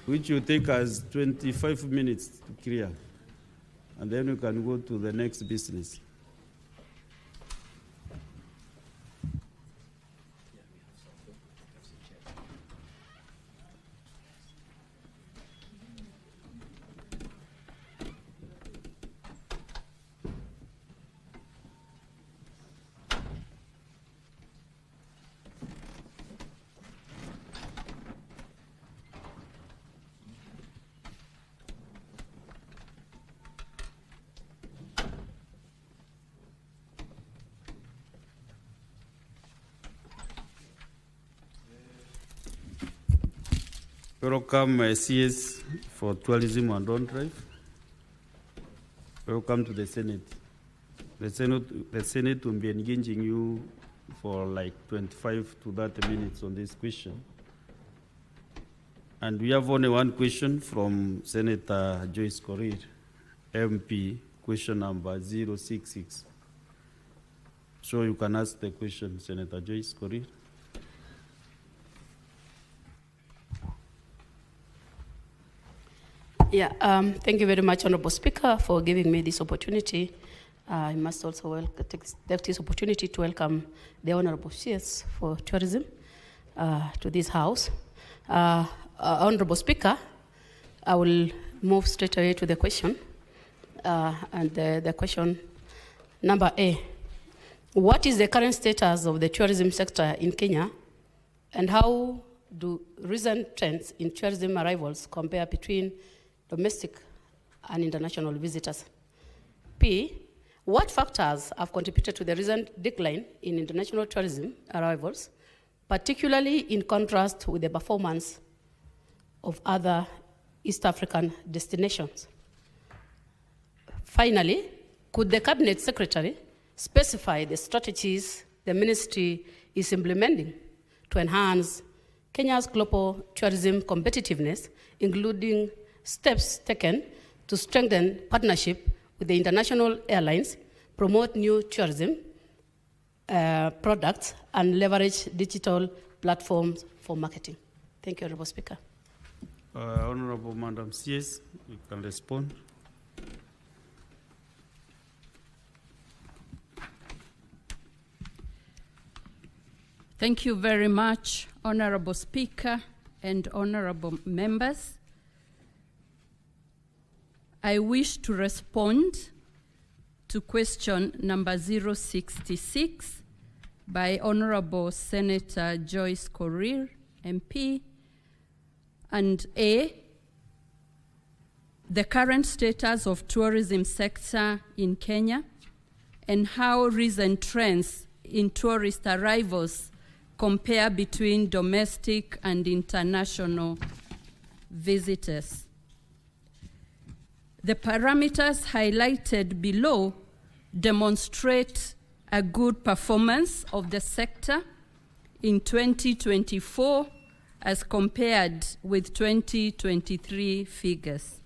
which will take us 25 minutes to clear, and then we can go to the next business. Welcome, CS for Tourism and On-Drive. Welcome to the Senate. The Senate will be engaging you for like 25 to 30 minutes on this question. And we have only one question from Senator Joyce Korir, MP, question number 066. So you can ask the question, Senator Joyce Korir. Yeah, thank you very much, Honorable Speaker, for giving me this opportunity. I must also take this opportunity to welcome the Honorable CS for Tourism to this House. Honorable Speaker, I will move straight away to the question. And the question number A. What is the current status of the tourism sector in Kenya, and how do recent trends in tourism arrivals compare between domestic and international visitors? P, what factors have contributed to the recent decline in international tourism arrivals, particularly in contrast with the performance of other East African destinations. Finally, could the Cabinet Secretary specify the strategies the Ministry is implementing to enhance Kenya's global tourism competitiveness, including steps taken to strengthen partnership with the international airlines, promote new tourism products, and leverage digital platforms for marketing? Thank you, Honorable Speaker. Honorable Madam CS, you can respond. Thank you very much, Honorable Speaker and honorable members. I wish to respond to question number 066 by Honorable Senator Joyce Korir, MP, and A, the current status of tourism sector in Kenya and how recent trends in tourist arrivals compare between domestic and international visitors. The parameters highlighted below demonstrate a good performance of the sector in 2024 as compared with 2023 figures.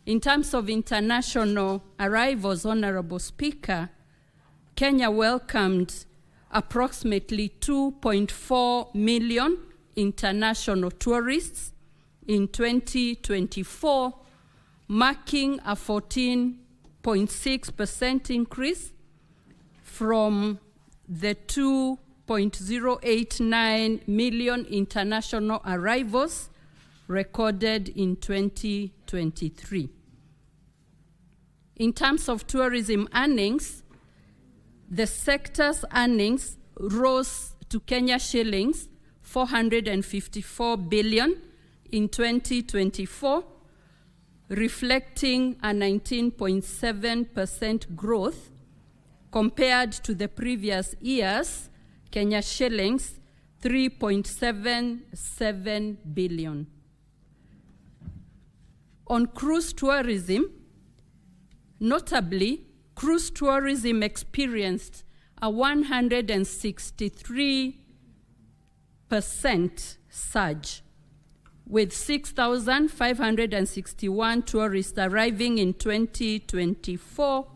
In terms of international arrivals, Honorable Speaker, Kenya welcomed approximately 2.4 million international tourists in 2024, marking a 14.6% increase from the 2.089 million international arrivals recorded in 2023. In terms of tourism earnings, the sector's earnings rose to Kenya shillings 454 billion in 2024, reflecting a 19.7% growth compared to the previous year's Kenya shillings 3.77 billion. On cruise tourism, notably, cruise tourism experienced a 163% surge, with 6,561 tourists arriving in 2024,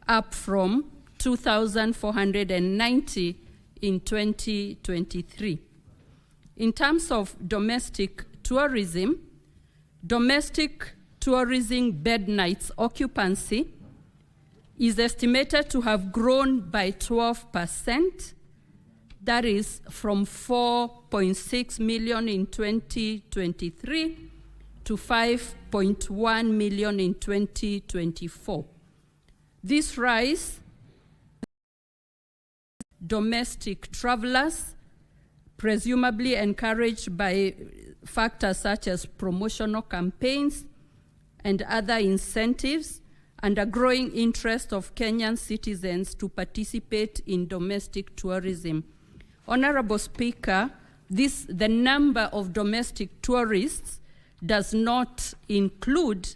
up from 2,490 in 2023. In terms of domestic tourism bed nights occupancy is estimated to have grown by 12%, that is from 4.6 million in 2023 to 5.1 million in 2024. This rise domestic travelers, presumably encouraged by factors such as promotional campaigns and other incentives, and a growing interest of Kenyan citizens to participate in domestic tourism. Honorable Speaker, the number of domestic tourists does not include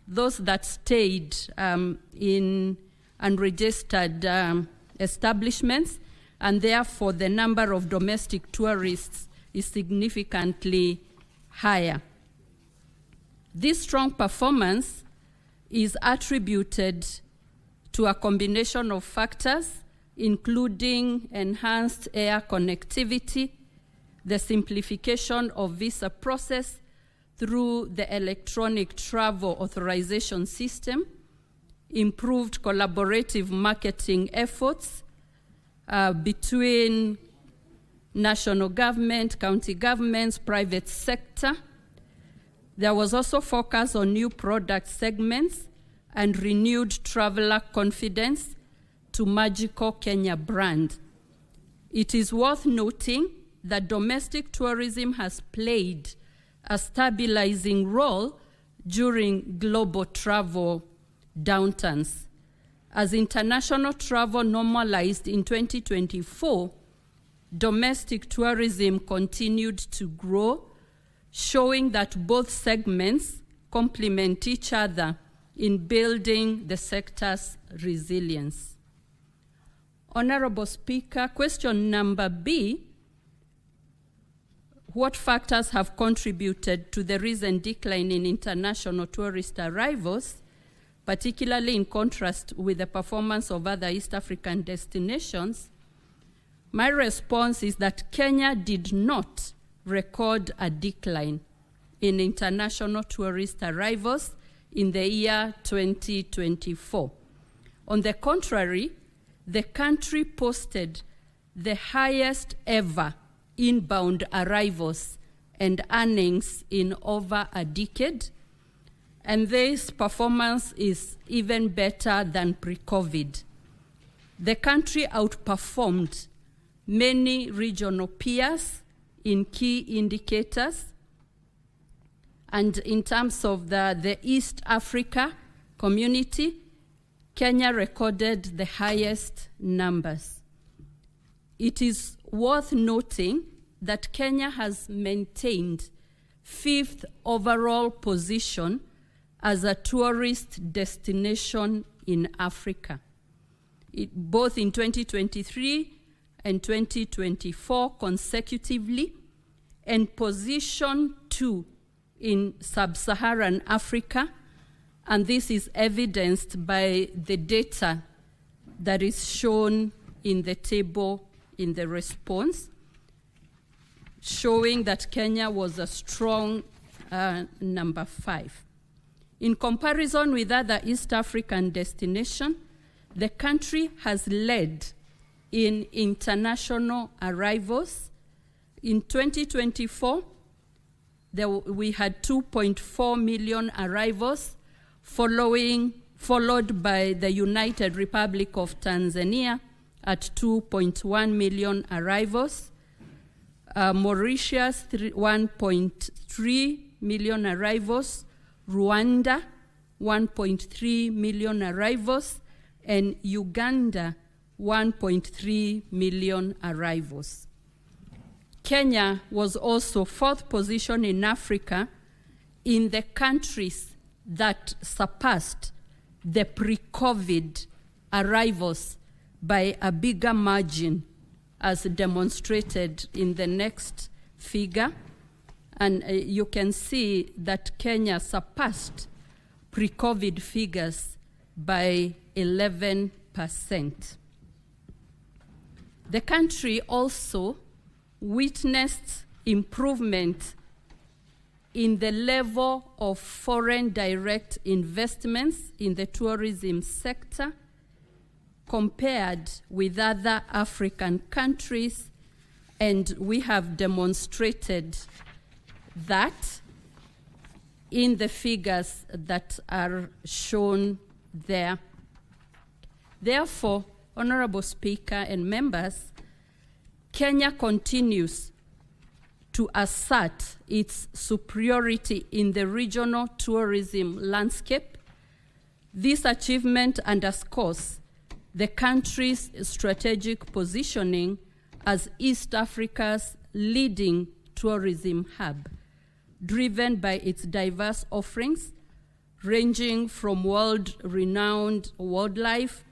those that stayed in unregistered establishments, and therefore the number of domestic tourists is significantly higher. This strong performance is attributed to a combination of factors, including enhanced air connectivity, the simplification of visa process through the electronic travel authorization system, improved collaborative marketing efforts between national government, county governments, private sector. There was also focus on new product segments and renewed traveler confidence to Magical Kenya brand. It is worth noting that domestic tourism has played a stabilizing role during global travel downturns. As international travel normalized in 2024, domestic tourism continued to grow, showing that both segments complement each other in building the sector's resilience. Honorable Speaker, question number B, what factors have contributed to the recent decline in international tourist arrivals, particularly in contrast with the performance of other East African destinations? My response is that Kenya did not record a decline in international tourist arrivals in the year 2024. On the contrary, the country posted the highest ever inbound arrivals and earnings in over a decade, and this performance is even better than pre-COVID. The country outperformed many regional peers in key indicators, and in terms of the East Africa community, Kenya recorded the highest numbers. It is worth noting that Kenya has maintained 5th overall position as a tourist destination in Africa, both in 2023 and 2024 consecutively, and position 2 in sub-Saharan Africa, and this is evidenced by the data that is shown in the table in the response, showing that Kenya was a strong number 5. In comparison with other East African destinations, the country has led in international arrivals. In 2024, we had 2.4 million arrivals, followed by the United Republic of Tanzania at 2.1 million arrivals, Mauritius 1.3 million arrivals, Rwanda 1.3 million arrivals, and Uganda 1.3 million arrivals. Kenya was also 4th position in Africa in the countries that surpassed the pre-COVID arrivals by a bigger margin, as demonstrated in the next figure. And you can see that Kenya surpassed pre-COVID figures by 11%. The country also witnessed improvement in the level of foreign direct investments in the tourism sector compared with other African countries, and we have demonstrated that in the figures that are shown there. Therefore, Honorable Speaker and members, Kenya continues to assert its superiority in the regional tourism landscape. This achievement underscores the country's strategic positioning as East Africa's leading tourism hub, driven by its diverse offerings, ranging from world-renowned wildlife,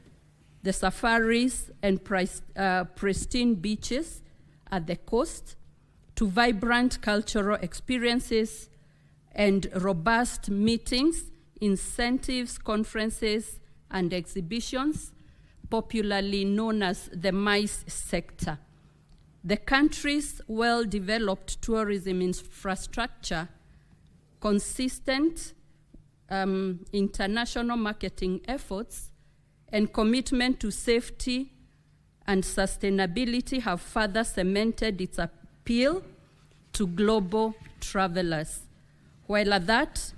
the safaris and pristine beaches at the coast, to vibrant cultural experiences and robust meetings, incentives, conferences, and exhibitions, popularly known as the MICE sector. The country's well-developed tourism infrastructure, consistent international marketing efforts, and commitment to safety and sustainability have further cemented its appeal to global travelers. While at that,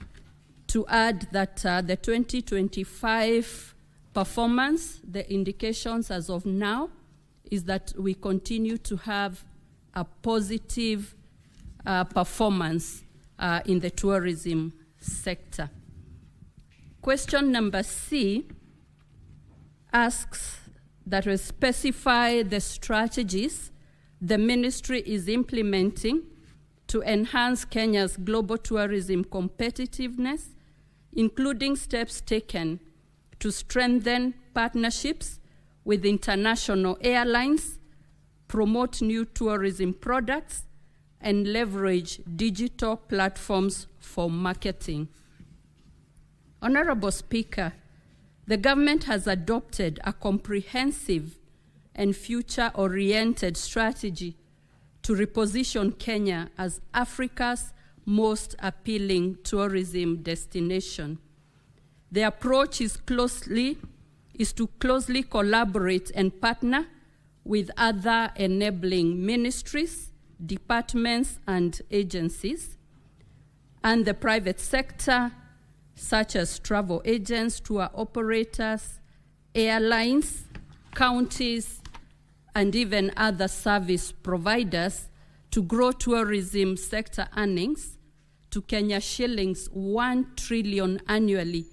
to add that the 2025 performance, the indications as of now, is that we continue to have a positive performance in the tourism sector. Question number C asks that we specify the strategies the ministry is implementing to enhance Kenya's global tourism competitiveness, including steps taken to strengthen partnerships with international airlines, promote new tourism products, and leverage digital platforms for marketing. Honorable Speaker, the government has adopted a comprehensive and future-oriented strategy to reposition Kenya as Africa's most appealing tourism destination. The approach is to closely collaborate and partner with other enabling ministries, departments, and agencies, and the private sector, such as travel agents, tour operators, airlines, counties, and even other service providers to grow tourism sector earnings to Kenya shillings 1 trillion annually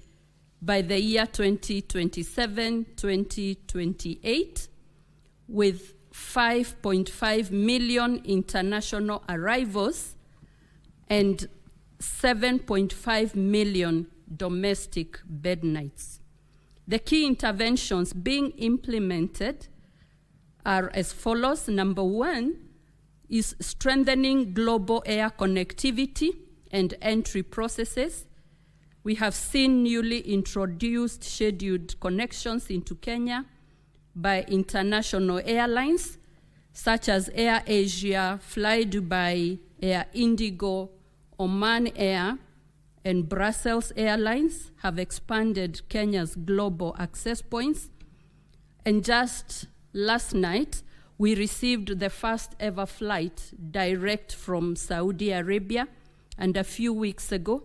by the year 2027-2028, with 5.5 million international arrivals and 7.5 million domestic bed nights. The key interventions being implemented are as follows. Number one is strengthening global air connectivity and entry processes. We have seen newly introduced scheduled connections into Kenya by international airlines such as Air Asia, Fly Dubai, Air Indigo, Oman Air, and Brussels Airlines have expanded Kenya's global access points. And just last night, we received the first ever flight direct from Saudi Arabia, and a few weeks ago,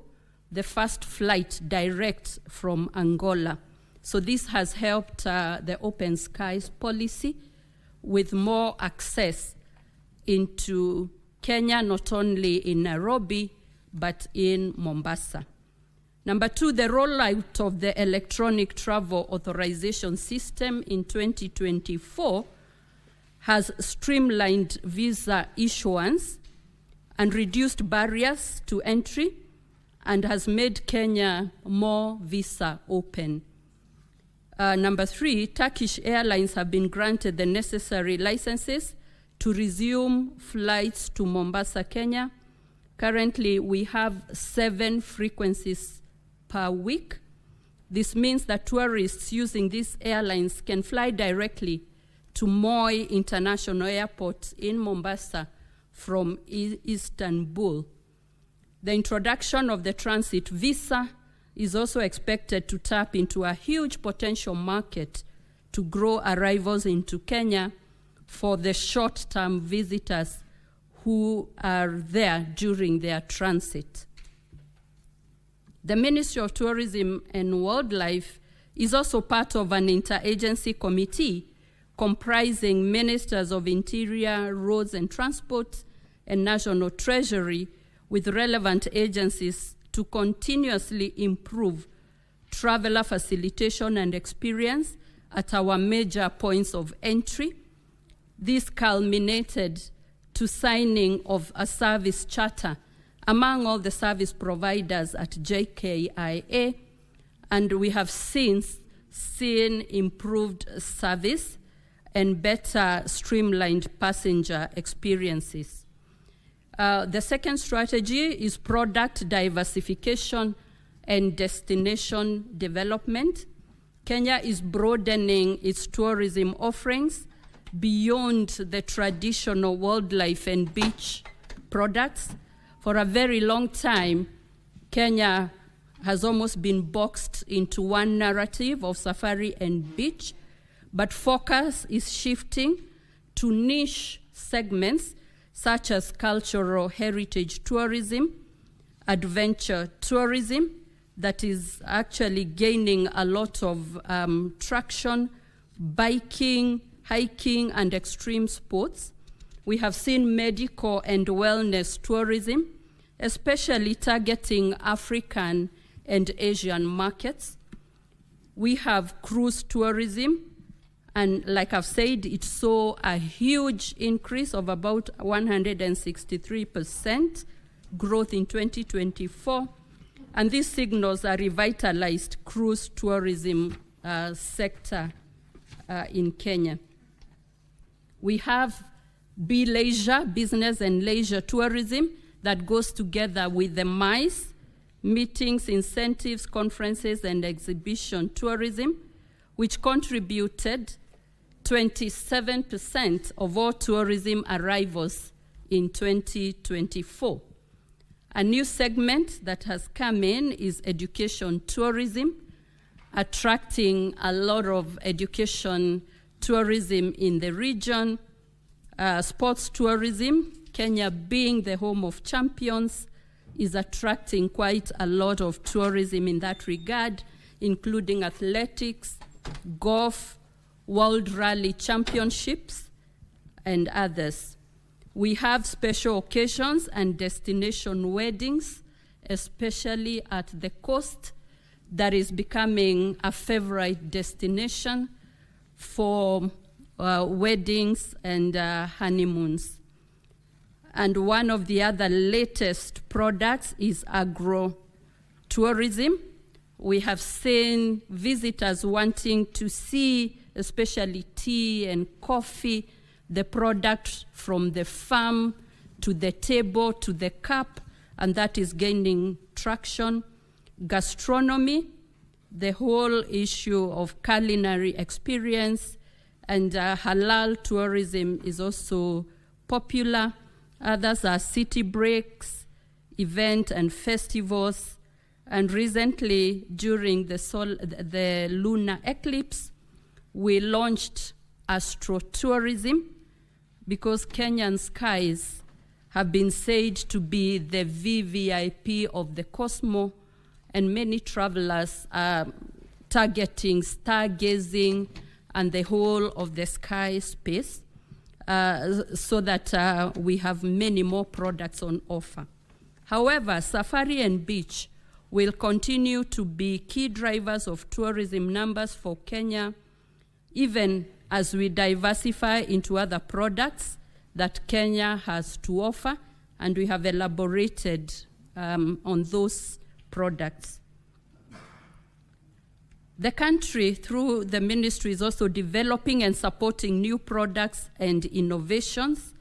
the first flight direct from Angola. So this has helped the Open Skies policy with more access into Kenya, not only in Nairobi, but in Mombasa. Number two, the rollout of the electronic travel authorization system in 2024 has streamlined visa issuance and reduced barriers to entry and has made Kenya more visa open. Number three, Turkish Airlines have been granted the necessary licenses to resume flights to Mombasa, Kenya. Currently, we have 7 frequencies per week. This means that tourists using these airlines can fly directly to Moi International Airport in Mombasa from Istanbul. The introduction of the transit visa is also expected to tap into a huge potential market to grow arrivals into Kenya for the short-term visitors who are there during their transit. The Ministry of Tourism and Wildlife is also part of an interagency committee comprising Ministers of Interior, Roads and Transport, and National Treasury, with relevant agencies to continuously improve traveler facilitation and experience at our major points of entry. This culminated to signing of a service charter among all the service providers at JKIA, and we have since seen improved service and better streamlined passenger experiences. The second strategy is product diversification and destination development. Kenya is broadening its tourism offerings beyond the traditional wildlife and beach products. For a very long time, Kenya has almost been boxed into one narrative of safari and beach, but focus is shifting to niche segments such as cultural heritage tourism, adventure tourism, that is actually gaining a lot of traction, biking, hiking, and extreme sports. We have seen medical and wellness tourism, especially targeting African and Asian markets. We have cruise tourism, And like I've said, it saw a huge increase of about 163% growth in 2024. And this signals a revitalized cruise tourism sector in Kenya. We have B-Leisure, business and leisure tourism, that goes together with the MICE, meetings, incentives, conferences, and exhibition tourism, which contributed 27% of all tourism arrivals in 2024. A new segment that has come in is education tourism, attracting a lot of education tourism in the region. Sports tourism, Kenya being the home of champions, is attracting quite a lot of tourism in that regard, including athletics, golf, World Rally Championships, and others. We have special occasions and destination weddings, especially at the coast, that is becoming a favorite destination for weddings and honeymoons. And one of the other latest products is agro-tourism. We have seen visitors wanting to see, especially tea and coffee, the product from the farm to the table to the cup, and that is gaining traction. Gastronomy, the whole issue of culinary experience, and halal tourism is also popular. Others are city breaks, event and festivals, and recently during the lunar eclipse, we launched astrotourism, because Kenyan skies have been said to be the VVIP of the cosmos, and many travelers are targeting stargazing and the whole of the sky space, so that we have many more products on offer. However, safari and beach will continue to be key drivers of tourism numbers for Kenya, even as we diversify into other products that Kenya has to offer, and we have elaborated on those products. The country, through the ministry, is also developing and supporting new products and innovations,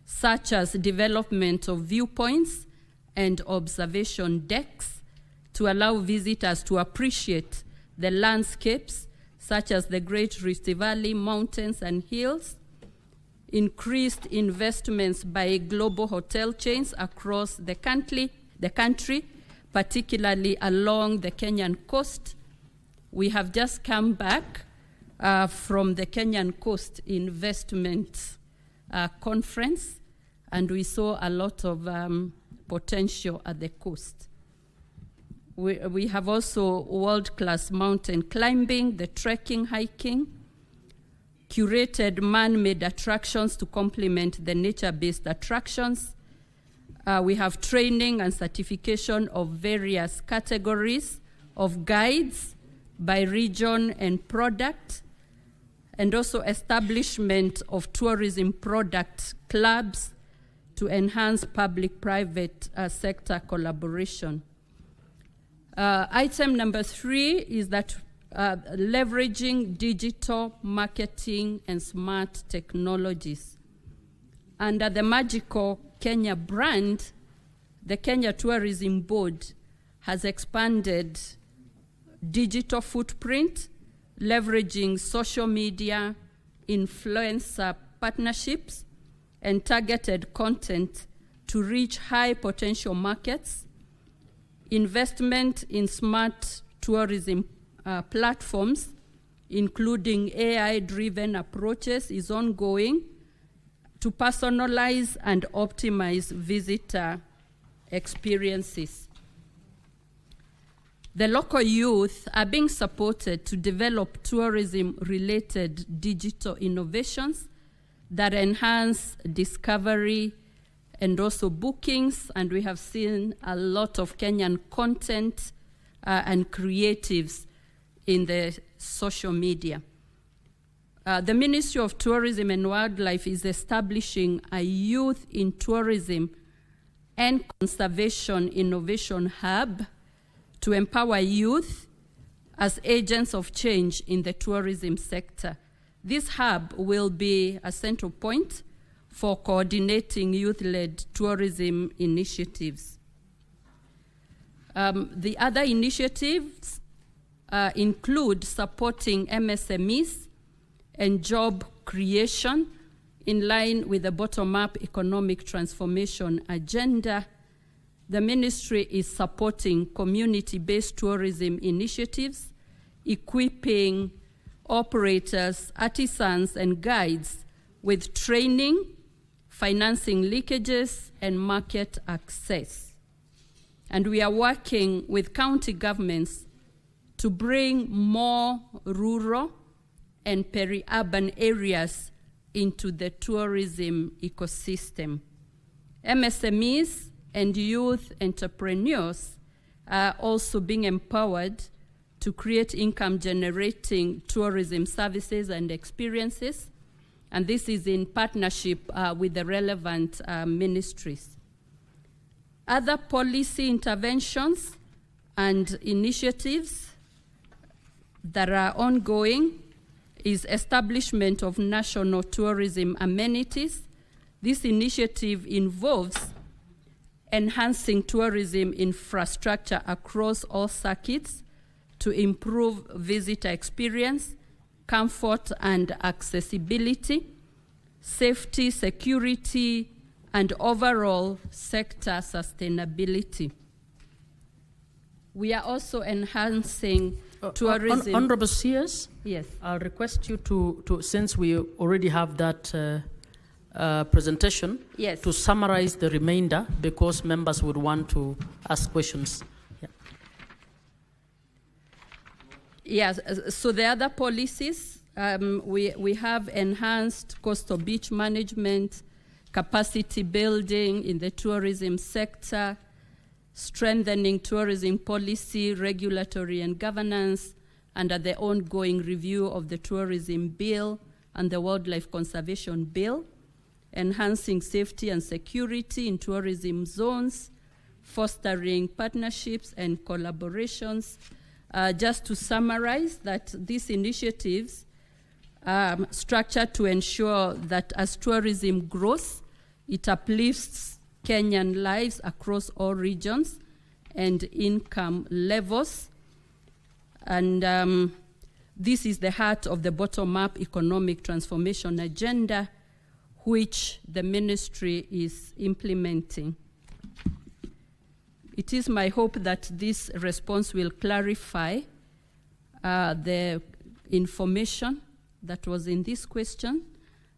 such as development of viewpoints and observation decks to allow visitors to appreciate the landscapes, such as the Great Rift Valley, mountains and hills, increased investments by global hotel chains across the country, particularly along the Kenyan coast. We have just come back from the Kenyan Coast Investment Conference, and we saw a lot of potential at the coast. We have also world-class mountain climbing, the trekking, hiking, curated man-made attractions to complement the nature-based attractions. We have training and certification of various categories of guides by region and product, and also establishment of tourism product clubs to enhance public-private sector collaboration. Item number 3 is that leveraging digital marketing and smart technologies. Under the Magical Kenya brand, the Kenya Tourism Board has expanded digital footprint, leveraging social media, influencer partnerships, and targeted content to reach high potential markets. Investment in smart tourism platforms, including AI-driven approaches, is ongoing to personalize and optimize visitor experiences. The local youth are being supported to develop tourism-related digital innovations that enhance discovery and also bookings, and we have seen a lot of Kenyan content and creatives in the social media. The Ministry of Tourism and Wildlife is establishing a Youth in Tourism and Conservation Innovation Hub to empower youth as agents of change in the tourism sector. This hub will be a central point for coordinating youth-led tourism initiatives. The other initiatives include supporting MSMEs and job creation in line with the bottom-up economic transformation agenda. The ministry is supporting community-based tourism initiatives, equipping operators, artisans, and guides with training, financing leakages, and market access. And we are working with county governments to bring more rural and peri-urban areas into the tourism ecosystem. MSMEs and youth entrepreneurs are also being empowered to create income-generating tourism services and experiences, and this is in partnership with the relevant ministries. Other policy interventions and initiatives that are ongoing is establishment of national tourism amenities. This initiative involves enhancing tourism infrastructure across all circuits to improve visitor experience, comfort and accessibility, safety, security, and overall sector sustainability. We are also enhancing tourism. Honorable CS, yes, I'll request you to since we already have that presentation, yes, to summarize the remainder because members would want to ask questions. Yes, so the other policies, we have enhanced coastal beach management, capacity building in the tourism sector, strengthening tourism policy, regulatory and governance, under the ongoing review of the tourism bill and the wildlife conservation bill, enhancing safety and security in tourism zones, fostering partnerships and collaborations. Just to summarize that these initiatives are structured to ensure that as tourism grows, it uplifts Kenyan lives across all regions and income levels. And this is the heart of the bottom-up economic transformation agenda, which the ministry is implementing. It is my hope that this response will clarify the information that was in this question.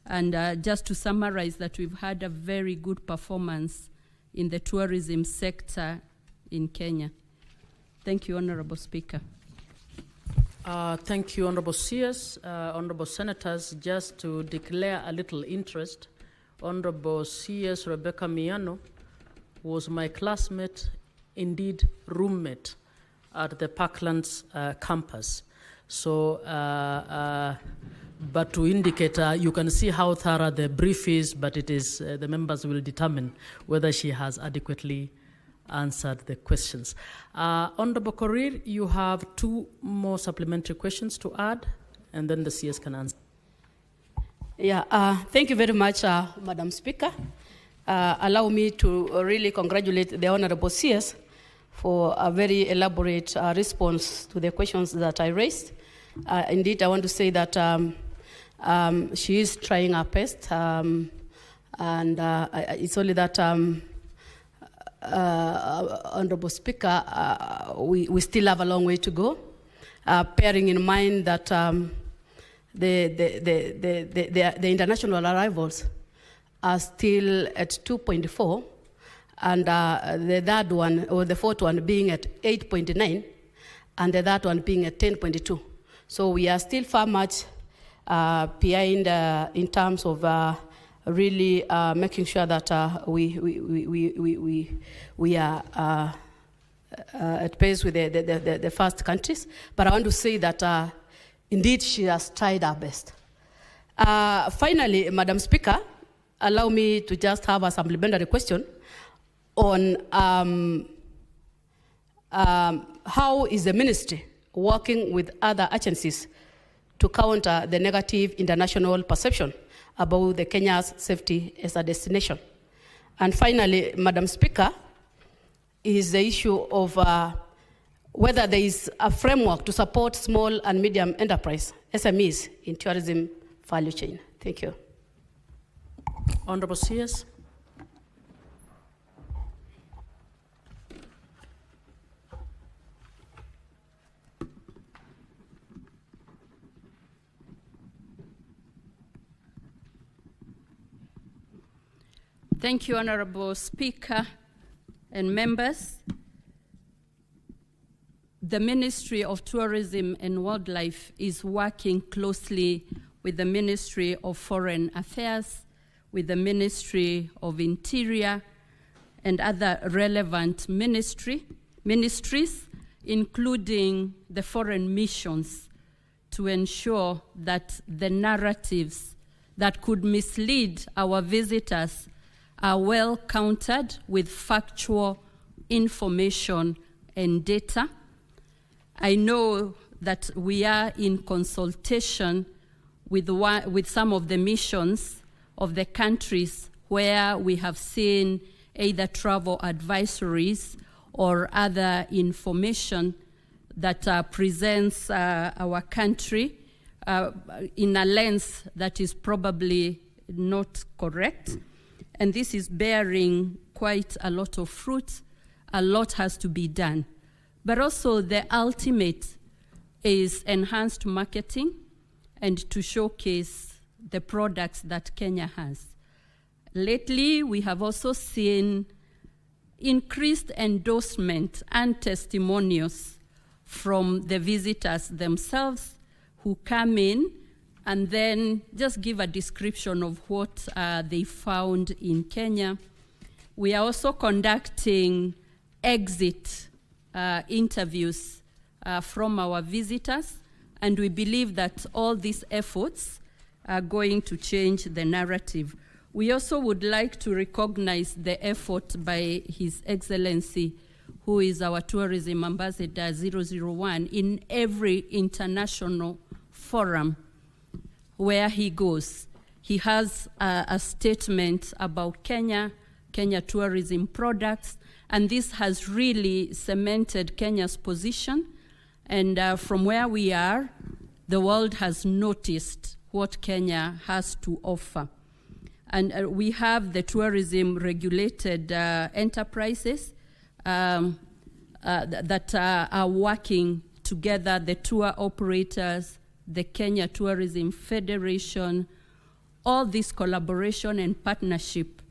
And just to summarize that we've had a very good performance in the tourism sector in Kenya. Thank you, Honorable Speaker. Thank you, Honorable CS. Honorable Senators, just to declare a little interest, Honorable CS Rebecca Miano was my classmate, indeed roommate, at the Parklands campus. So, but to indicate, you can see how thorough the brief is, but it is, the members will determine whether she has adequately answered the questions. Honorable Korir, you have 2 more supplementary questions to add, and then the CS can answer. Yeah, thank you very much, Madam Speaker. Allow me to really congratulate the Honorable CS for a very elaborate response to the questions that I raised. Indeed, I want to say that she is trying her best, and it's only that, Honorable Speaker, we still have a long way to go, bearing in mind that the international arrivals are still at 2.4, and the third one, or the fourth one, being at 8.9, and the third one being at 10.2. So we are still far much behind in terms of really making sure that we are at pace with the first countries. But I want to say that indeed she has tried her best. Finally, Madam Speaker, allow me to just have a supplementary question on how is the ministry working with other agencies to counter the negative international perception about the Kenya's safety as a destination. And finally, Madam Speaker, is the issue of whether there is a framework to support small and medium enterprise, SMEs, in tourism value chain. Thank you. Honorable CS. Thank you, Honorable Speaker and members. The Ministry of Tourism and Wildlife is working closely with the Ministry of Foreign Affairs, with the Ministry of Interior, and other relevant ministries, including the foreign missions, to ensure that the narratives that could mislead our visitors are well countered with factual information and data. I know that we are in consultation with some of the missions of the countries where we have seen either travel advisories or other information that presents our country in a lens that is probably not correct. And this is bearing quite a lot of fruit. A lot has to be done. But also the ultimate is enhanced marketing and to showcase the products that Kenya has. Lately, we have also seen increased endorsement and testimonials from the visitors themselves who come in and then just give a description of what they found in Kenya. We are also conducting exit interviews from our visitors, and we believe that all these efforts are going to change the narrative. We also would like to recognize the effort by His Excellency, who is our Tourism Ambassador 001, in every international forum where he goes. He has a statement about Kenya tourism products, and this has really cemented Kenya's position. And from where we are, the world has noticed what Kenya has to offer. And we have the tourism regulated enterprises that are working together, the tour operators, the Kenya Tourism Federation. All this collaboration and partnership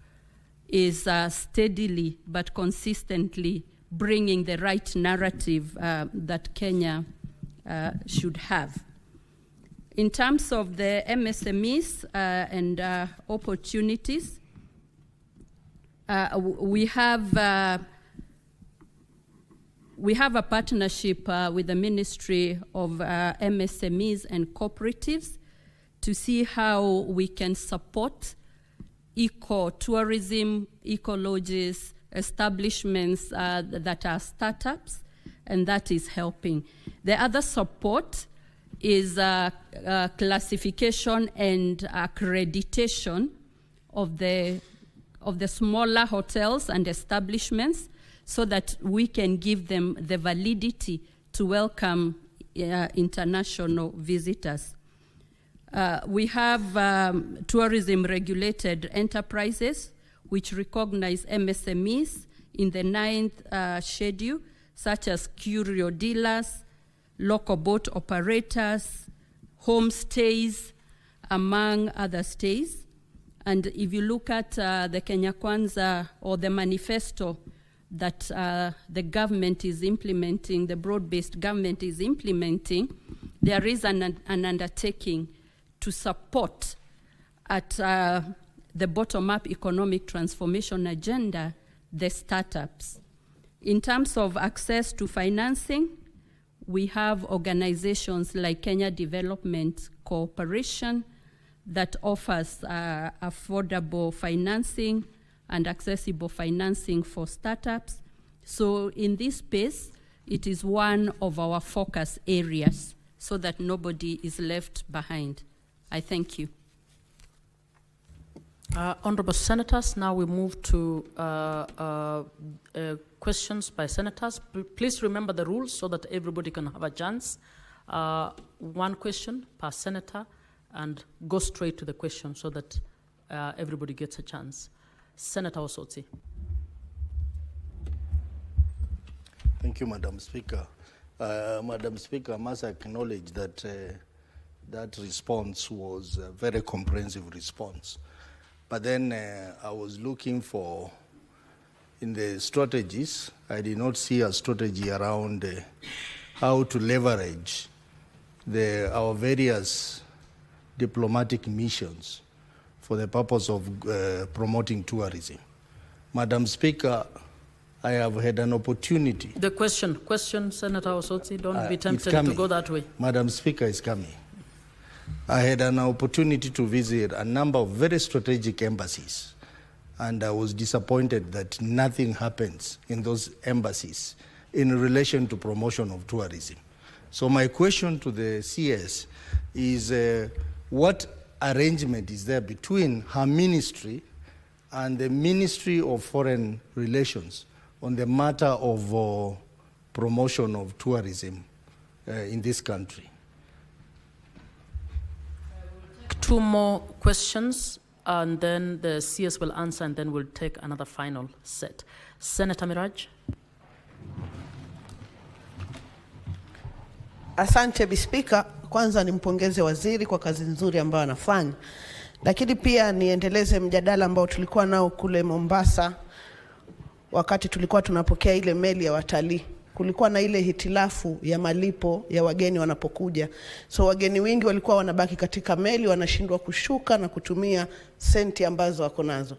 is steadily but consistently bringing the right narrative that Kenya should have. In terms of the MSMEs and opportunities, we have a partnership with the Ministry of MSMEs and Cooperatives to see how we can support eco-tourism, eco-lodges, establishments that are startups, and that is helping. The other support is classification and accreditation of the smaller hotels and establishments so that we can give them the validity to welcome international visitors. We have tourism regulated enterprises which recognize MSMEs in the 9th schedule, such as curio dealers, local boat operators, homestays, among other stays. And if you look at the Kenya Kwanza or the manifesto that the government is implementing, the broad-based government is implementing, there is an undertaking to support at the bottom-up economic transformation agenda, the startups. In terms of access to financing, we have organizations like Kenya Development Corporation, that offers affordable financing and accessible financing for startups. So in this space, it is one of our focus areas so that nobody is left behind. I thank you. Honorable Senators, now we move to questions by Senators. Please remember the rules so that everybody can have a chance. One question per Senator, and go straight to the question so that everybody gets a chance. Senator Osotsi. Thank you, Madam Speaker. Madam Speaker, I must acknowledge that that response was a very comprehensive response. But then I was looking for, in the strategies, I did not see a strategy around how to leverage our various diplomatic missions for the purpose of promoting tourism. Madam Speaker, I have had an opportunity. The question, Senator Osotsi, don't be tempted to go that way. Madam Speaker, is coming. I had an opportunity to visit a number of very strategic embassies, and I was disappointed that nothing happens in those embassies in relation to promotion of tourism. So my question to the CS is what arrangement is there between her ministry and the Ministry of Foreign Relations on the matter of promotion of tourism in this country? Two more questions, and then the CS will answer, and then we'll take another final set. Senator Miraj. Asante Bispika, kwanza nimpongeze waziri kwa kazi nzuri ambayo anafanya, lakini pia niendeleze mjadala ambao tulikuwa nao kule Mombasa wakati tulikuwa tunapokea ile meli ya watalii. Kulikuwa na ile hitilafu ya malipo ya wageni wanapokuja. So wageni wengi walikuwa wanabaki katika meli, wanashindwa kushuka na kutumia senti ambazo wako nazo.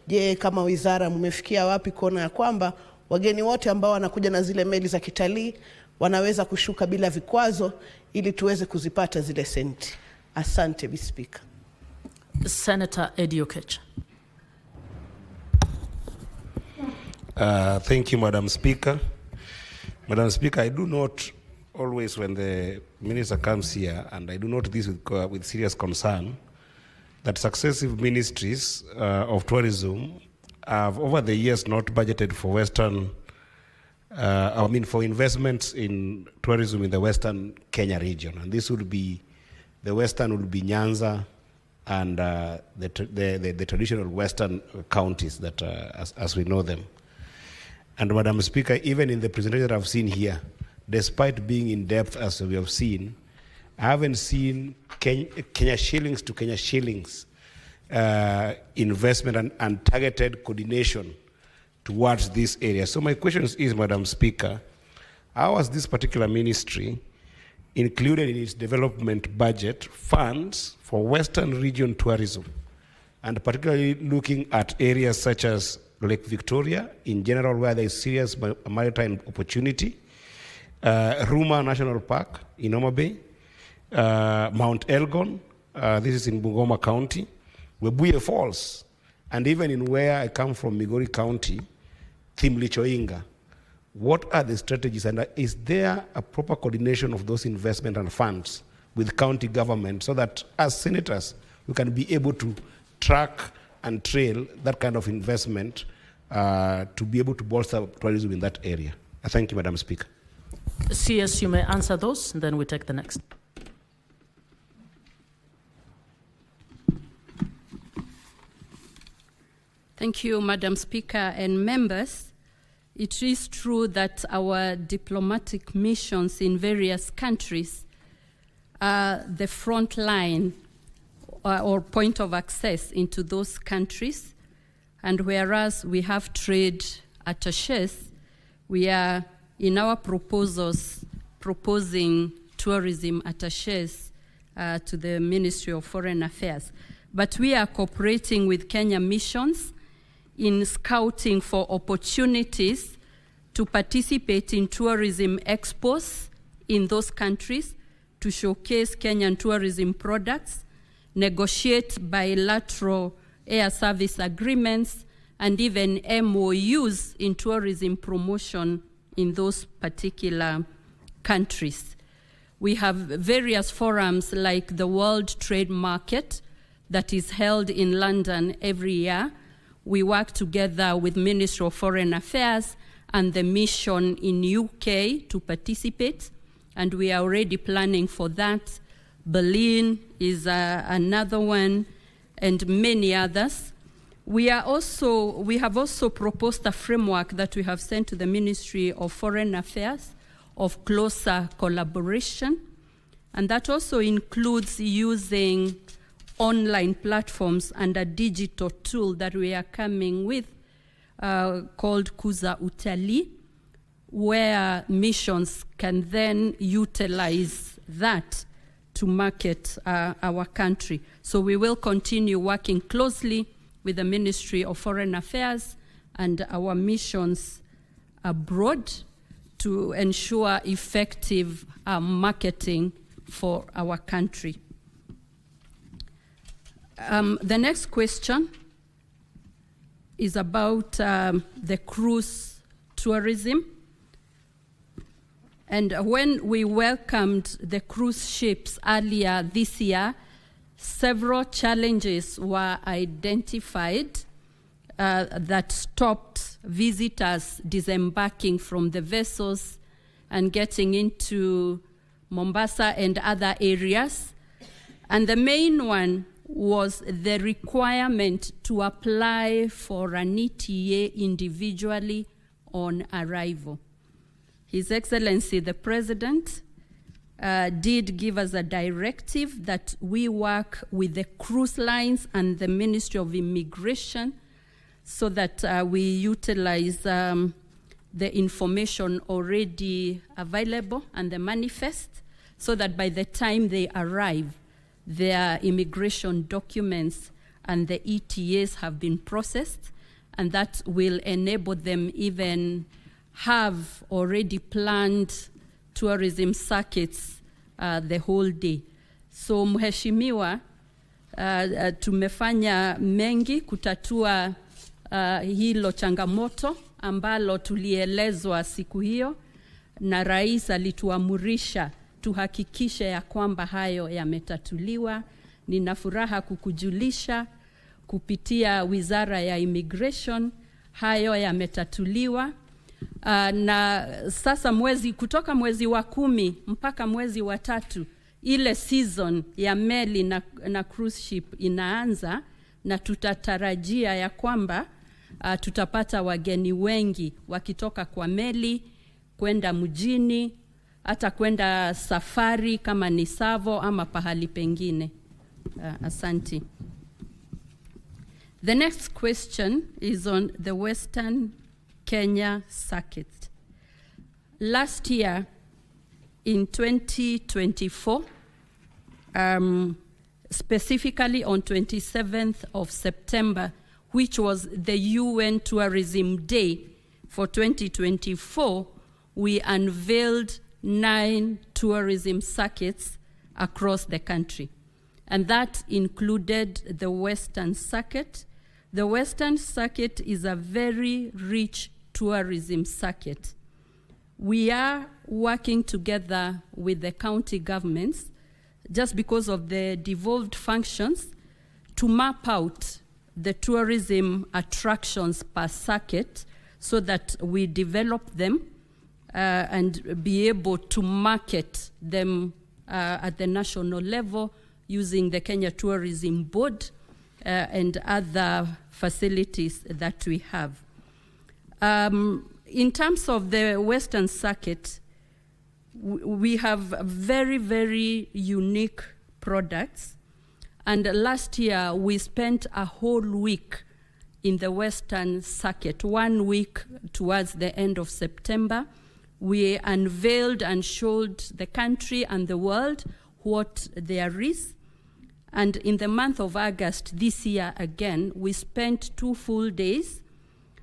Je, kama wizara mmefikia wapi kuona ya kwamba wageni wote ambao wanakuja na zile meli za kitalii wanaweza kushuka bila vikwazo ili tuweze kuzipata zile senti? Asante Bispika. Senator Eddie Okech. Thank you, Madam Speaker. Madam Speaker, I do note always when the minister comes here, and I do note this with serious concern, that successive ministries of tourism have over the years not budgeted for for investments in tourism in the Western Kenya region. And this would be, the Western would be Nyanza and the traditional Western counties that as we know them. And Madam Speaker, even in the presentation that I've seen here, despite being in depth as we have seen, I haven't seen Kenya shillings to Kenya shillings investment and targeted coordination towards this area. So my question is, Madam Speaker, how has this particular ministry included in its development budget funds for Western region tourism, and particularly looking at areas such as Lake Victoria in general, where there is serious maritime opportunity, Ruma National Park in Homa Bay, Mount Elgon, this is in Bungoma County, Webuye Falls, and even in where I come from, Migori County, Thimlichoinga. What are the strategies, and is there a proper coordination of those investment and funds with county government so that as senators we can be able to track and trail that kind of investment to be able to bolster tourism in that area? Thank you, Madam Speaker. CS, you may answer those, and then we take the next. Thank you, Madam Speaker and members. It is true that our diplomatic missions in various countries are the front line or point of access into those countries. And whereas we have trade attachés, we are in our proposals proposing tourism attachés to the Ministry of Foreign Affairs. But we are cooperating with Kenya missions in scouting for opportunities to participate in tourism expos in those countries to showcase Kenyan tourism products negotiate bilateral air service agreements, and even MOUs in tourism promotion in those particular countries. We have various forums like the World Trade Market that is held in London every year. We work together with Ministry of Foreign Affairs and the mission in UK to participate, and we are already planning for that. Berlin is another one, and many others. We have also proposed a framework that we have sent to the Ministry of Foreign Affairs of closer collaboration, and that also includes using online platforms and a digital tool that we are coming with called Kuza Utalii, where missions can then utilize that to market our country. So we will continue working closely with the Ministry of Foreign Affairs and our missions abroad to ensure effective marketing for our country. The next question is about the cruise tourism. And when we welcomed the cruise ships earlier this year, several challenges were identified that stopped visitors disembarking from the vessels and getting into Mombasa and other areas. And the main one was the requirement to apply for an ETA individually on arrival. His Excellency the President did give us a directive that we work with the cruise lines and the Ministry of Immigration so that we utilize the information already available and the manifest, so that by the time they arrive, their immigration documents and the ETAs have been processed, and that will enable them even have already planned tourism circuits the whole day. So Mheshimiwa, tumefanya mengi kutatua hilo changamoto ambalo tulielezwa siku hiyo, na Rais alituamurisha tuhakikishe ya kwamba hayo yametatuliwa. Nina furaha kukujulisha kupitia Wizara ya Immigration hayo yametatuliwa. Na sasa kutoka mwezi wa 10 mpaka mwezi wa 3 ile season ya meli na cruise ship inaanza, na tutatarajia ya kwamba tutapata wageni wengi wakitoka kwa meli kwenda mjini, hata kwenda safari kama ni Savo ama pahali pengine. Asanti. The next question is on the Western Kenya circuit. Last year, in 2024, specifically on 27th of September, which was the UN Tourism Day for 2024, we unveiled 9 tourism circuits across the country. And that included the Western Circuit. The Western Circuit is a very rich tourism circuit. We are working together with the county governments, just because of the devolved functions, to map out the tourism attractions per circuit so that we develop them and be able to market them at the national level using the Kenya Tourism Board and other facilities that we have. In terms of the Western Circuit, we have very, very unique products. And last year, we spent a whole week in the Western Circuit, 1 week towards the end of September. We unveiled and showed the country and the world what there is. And in the month of August this year again, we spent 2 full days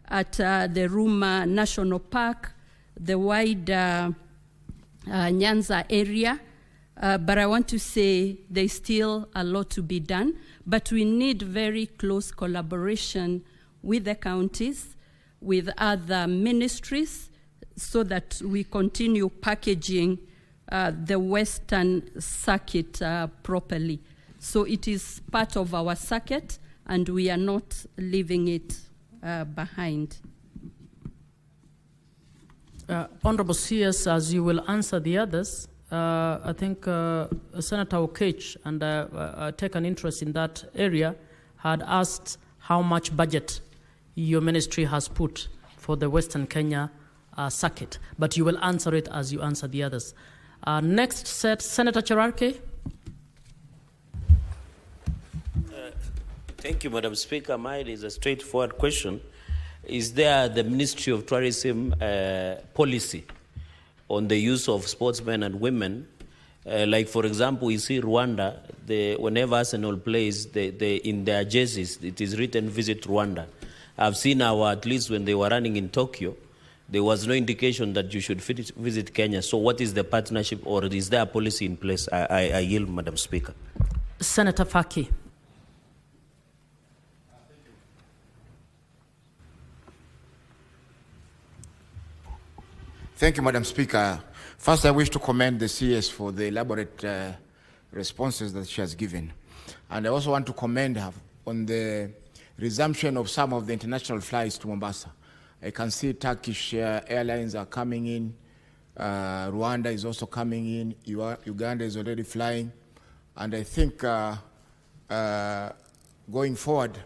at the Ruma National Park, the wide Nyanza area, But I want to say there's still a lot to be done, but we need very close collaboration with the counties, with other ministries, so that we continue packaging the Western circuit properly. So it is part of our circuit, and we are not leaving it behind. Honorable CS, as you will answer the others, I think Senator Okech, and I take an interest in that area, had asked how much budget your ministry has put for the Western Kenya circuit, but you will answer it as you answer the others. Next set, Senator Cherarke. Thank you, Madam Speaker. Mine is a straightforward question. Is there the Ministry of Tourism policy on the use of sportsmen and women? Like, for example, you see Rwanda, whenever Arsenal plays, in their jerseys, it is written Visit Rwanda. I've seen at least when they were running in Tokyo, there was no indication that you should visit Kenya. So what is the partnership, or is there a policy in place? I yield, Madam Speaker. Senator Faki. Thank you, Madam Speaker. First, I wish to commend the CS for the elaborate responses that she has given. And I also want to commend her on the resumption of some of the international flights to Mombasa. I can see Turkish airlines are coming in. Rwanda is also coming in. Uganda is already flying. And I think going forward,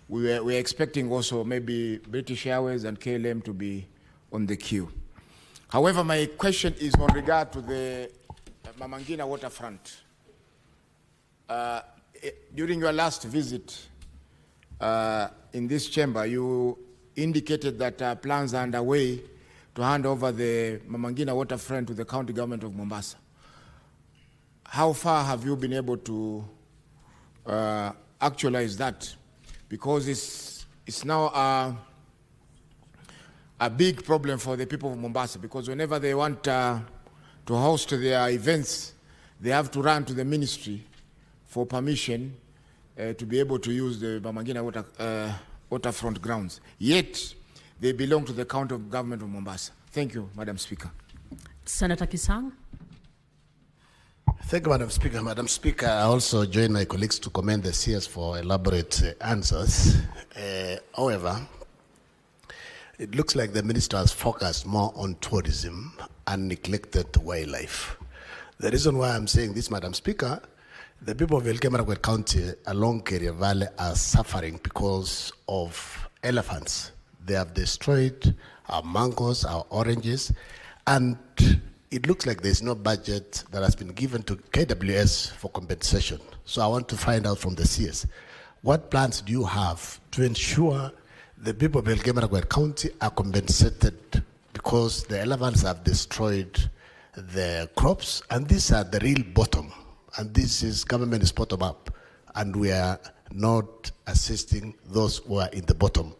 we're expecting also maybe British Airways and KLM to be on the queue. However, my question is on regard to the Mamangina waterfront. During your last visit in this chamber, you indicated that plans are underway to hand over the Mamangina waterfront to the county government of Mombasa. How far have you been able to actualize that? Because it's now a big problem for the people of Mombasa, because whenever they want to host their events, they have to run to the ministry for permission to be able to use the Mamangina waterfront grounds. Yet, they belong to the county government of Mombasa. Thank you, Madam Speaker. Senator Kisang. Thank you, Madam Speaker. Madam Speaker, I also join my colleagues to commend the CS for elaborate answers. However, it looks like the minister has focused more on tourism and neglected wildlife. The reason why I'm saying this, Madam Speaker, the people of Elgeyo-Marakwet County along Keria Valley are suffering because of elephants. They have destroyed our mangoes, our oranges, and it looks like there's no budget that has been given to KWS for compensation. So I want to find out from the CS, what plans do you have to ensure the people of Elgeyo-Marakwet County are compensated, because the elephants have destroyed the crops, and these are the real bottom. And this is, government is bottom up, and we are not assisting those who are in the bottom.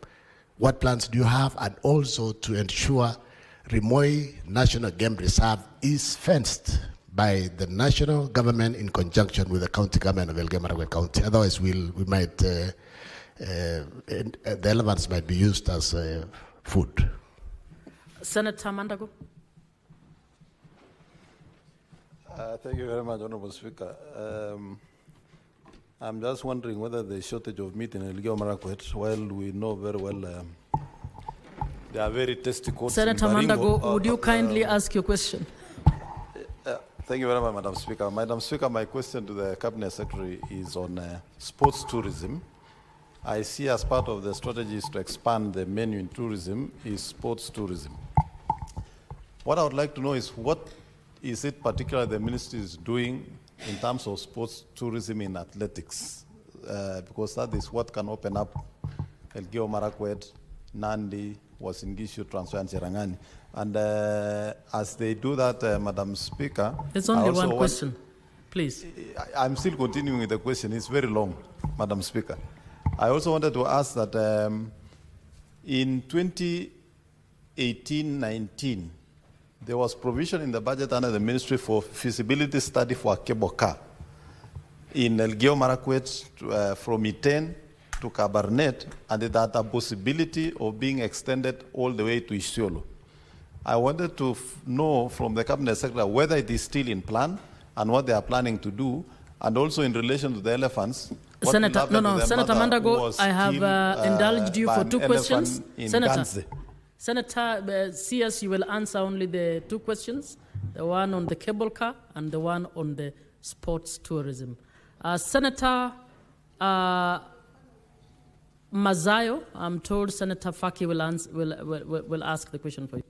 What plans do you have? And also to ensure Rimoi National Game Reserve is fenced by the national government in conjunction with the county government of Elgeyo-Marakwet County. Otherwise, we might, the elephants might be used as food. Senator Mandago. Thank you very much, Honorable Speaker. I'm just wondering whether the shortage of meat in Elgeyo-Marakwet, while we know very well they are very tasty coats. Senator Mandago, would you kindly ask your question? Thank you very much, Madam Speaker. Madam Speaker, my question to the Cabinet Secretary is on sports tourism. I see as part of the strategies to expand the menu in tourism is sports tourism. What I would like to know is what is it particularly the ministry is doing in terms of sports tourism in athletics? Because that is what can open up Elgeyo-Marakwet, Nandi, Uasin Gishu, Trans-Nzoia, and Cherangani. And as they do that, Madam Speaker... There's only one question, please. I'm still continuing with the question. It's very long, Madam Speaker. I also wanted to ask that in 2018-19, there was provision in the budget under the ministry for feasibility study for a cable car in Elgeyo Marakwet from Iten to Kabarnet, and that a possibility of being extended all the way to Isiolo. I wanted to know from the Cabinet Secretary whether it is still in plan and what they are planning to do, and also in relation to the elephants. Senator Mandago, I have indulged you for 2 questions. Senator, CS, you will answer only the 2 questions, the one on the cable car and the one on the sports tourism. Senator Mazayo, I'm told Senator Faki will ask the question for you.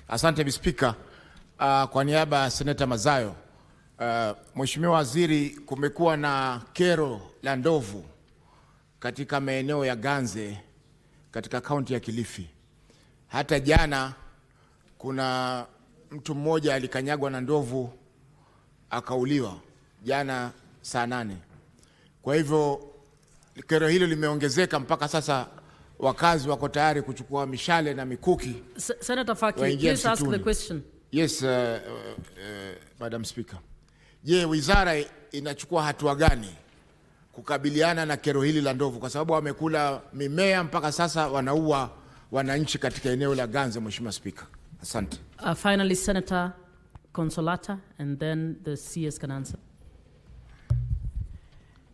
Asante Speaker. Kwa niaba ya Senator Mazayo, Mheshimiwa Waziri, kumekuwa na kero la ndovu katika maeneo ya Ganze katika kaunti ya Kilifi. Hata jana kuna mtu mmoja alikanyagwa na ndovu akauliwa jana saa 8. Kwa hivyo kero hilo limeongezeka mpaka sasa wakazi wako tayari kuchukua mishale na mikuki. Senator Faki, please ask the question. Yes, Madam Speaker. Je, wizara inachukua hatua gani kukabiliana na kero hili la ndovu, kwa sababu wamekula mimea mpaka sasa wanaua wananchi katika eneo la Ganze, Mheshimiwa Speaker? Asante. Finally, Senator Consolata, and then the CS can answer.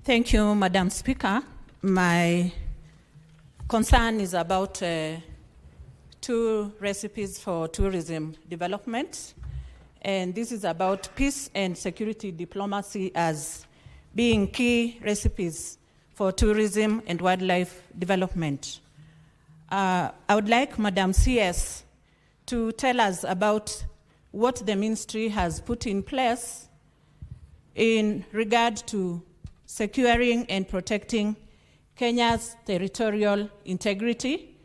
Thank you, Madam Speaker. My concern is about 2 recipes for tourism development. And this is about peace and security diplomacy as being key recipes for tourism and wildlife development. I would like Madam CS to tell us about what the ministry has put in place in regard to securing and protecting Kenya's territorial integrity,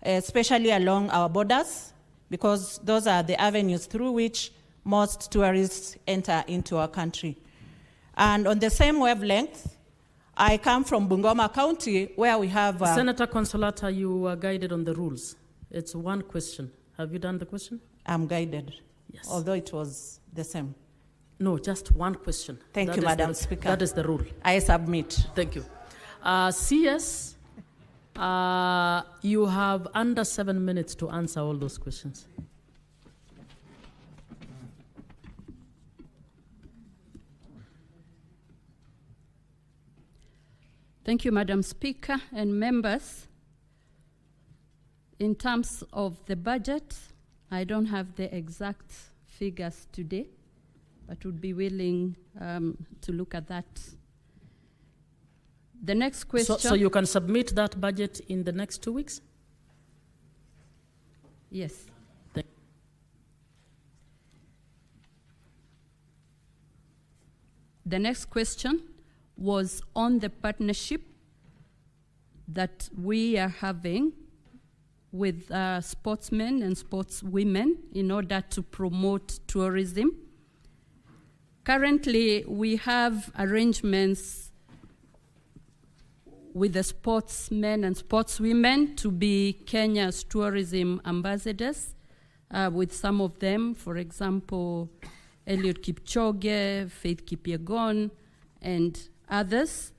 especially along our borders, because those are the avenues through which most tourists enter into our country. And on the same wavelength, I come from Bungoma County, where we have... Senator Consolata, you were guided on the rules. It's 1 question. Have you done the question? I'm guided, yes, although it was the same. No, just 1 question. Thank you, Madam Speaker. That is the rule. I submit. Thank you. CS, you have under 7 minutes to answer all those questions. Thank you, Madam Speaker and members. In terms of the budget, I don't have the exact figures today, but would be willing to look at that. The next question... So you can submit that budget in the next 2 weeks? Yes. The next question was on the partnership that we are having with sportsmen and sportswomen in order to promote tourism. Currently, we have arrangements with the sportsmen and sportswomen to be Kenya's tourism ambassadors, with some of them, for example, Eliud Kipchoge, Faith Kipyegon, and others.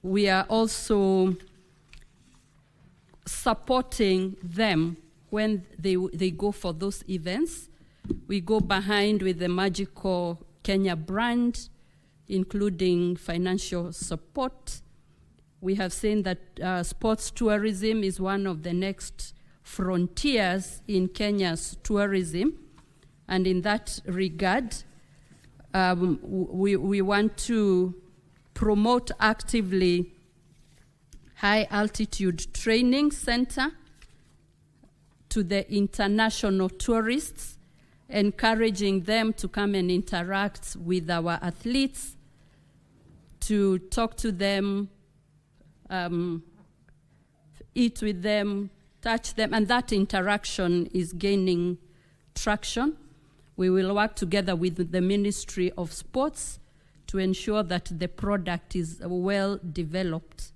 We are also supporting them when they go for those events. We go behind with the Magical Kenya brand, including financial support. We have seen that sports tourism is one of the next frontiers in Kenya's tourism. And in that regard, we want to promote actively high altitude training center to the international tourists, encouraging them to come and interact with our athletes, to talk to them, eat with them, touch them, and that interaction is gaining traction. We will work together with the Ministry of Sports to ensure that the product is well developed.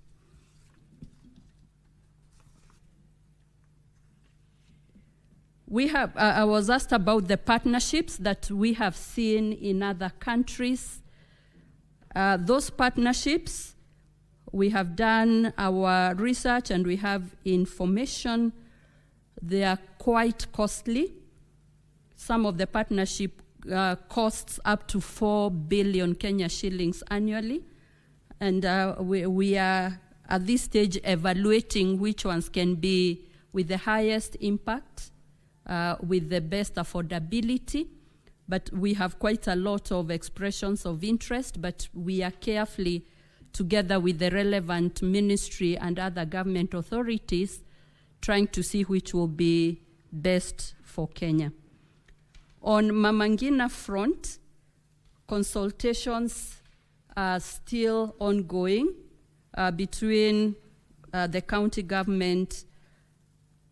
We have, I was asked about the partnerships that we have seen in other countries. Those partnerships, we have done our research and we have information. They are quite costly. Some of the partnership costs up to 4 billion Kenya shillings annually. And we are at this stage evaluating which ones can be with the highest impact, with the best affordability. But we have quite a lot of expressions of interest, but we are carefully, together with the relevant ministry and other government authorities, trying to see which will be best for Kenya. On Mama Ngina front, consultations are still ongoing between the county government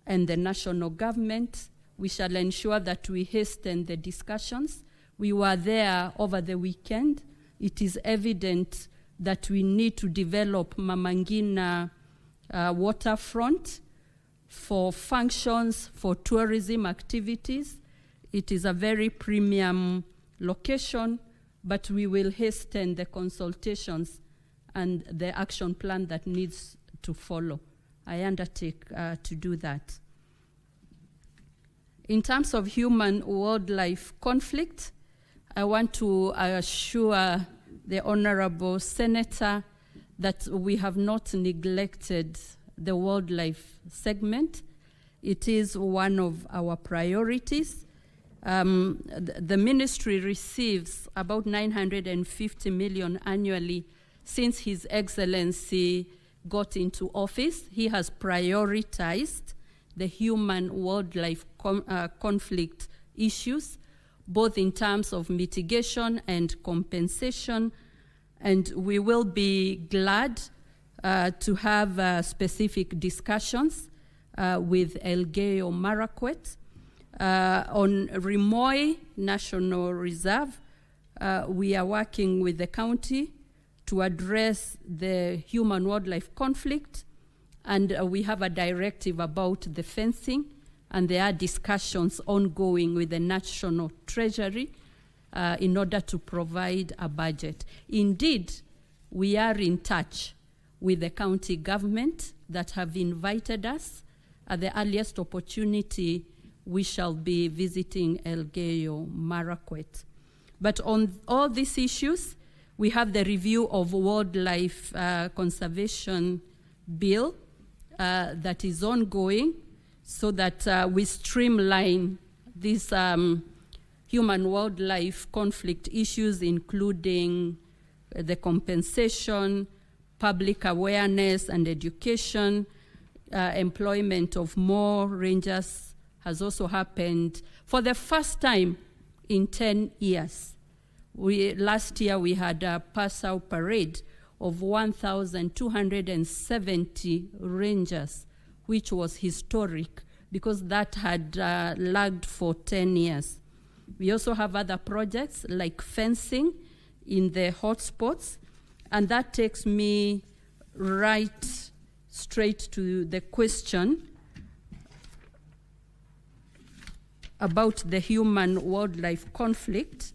and the national government. We shall ensure that we hasten the discussions. We were there over the weekend. It is evident that we need to develop Mama Ngina waterfront for functions, for tourism activities. It is a very premium location, but we will hasten the consultations and the action plan that needs to follow. I undertake to do that. In terms of human-wildlife conflict, I want to assure the Honorable Senator that we have not neglected the wildlife segment. It is one of our priorities. The ministry receives about 950 million annually since His Excellency got into office. He has prioritized the human-wildlife conflict issues, both in terms of mitigation and compensation. And we will be glad to have specific discussions with Elgeyo Marakwet. On Rimoy National Reserve, we are working with the county to address the human-wildlife conflict, and we have a directive about the fencing, and there are discussions ongoing with the National Treasury in order to provide a budget. Indeed, we are in touch with the county government that have invited us. At the earliest opportunity, we shall be visiting Elgeyo Marakwet. But on all these issues, we have the review of wildlife conservation bill that is ongoing, so that we streamline these human-wildlife conflict issues, including the compensation, public awareness and education, employment of more rangers has also happened for the first time in 10 years. Last year we had a pass-out parade of 1,270 rangers, which was historic because that had lagged for 10 years. We also have other projects like fencing in the hotspots, and that takes me right straight to the question about the human-wildlife conflict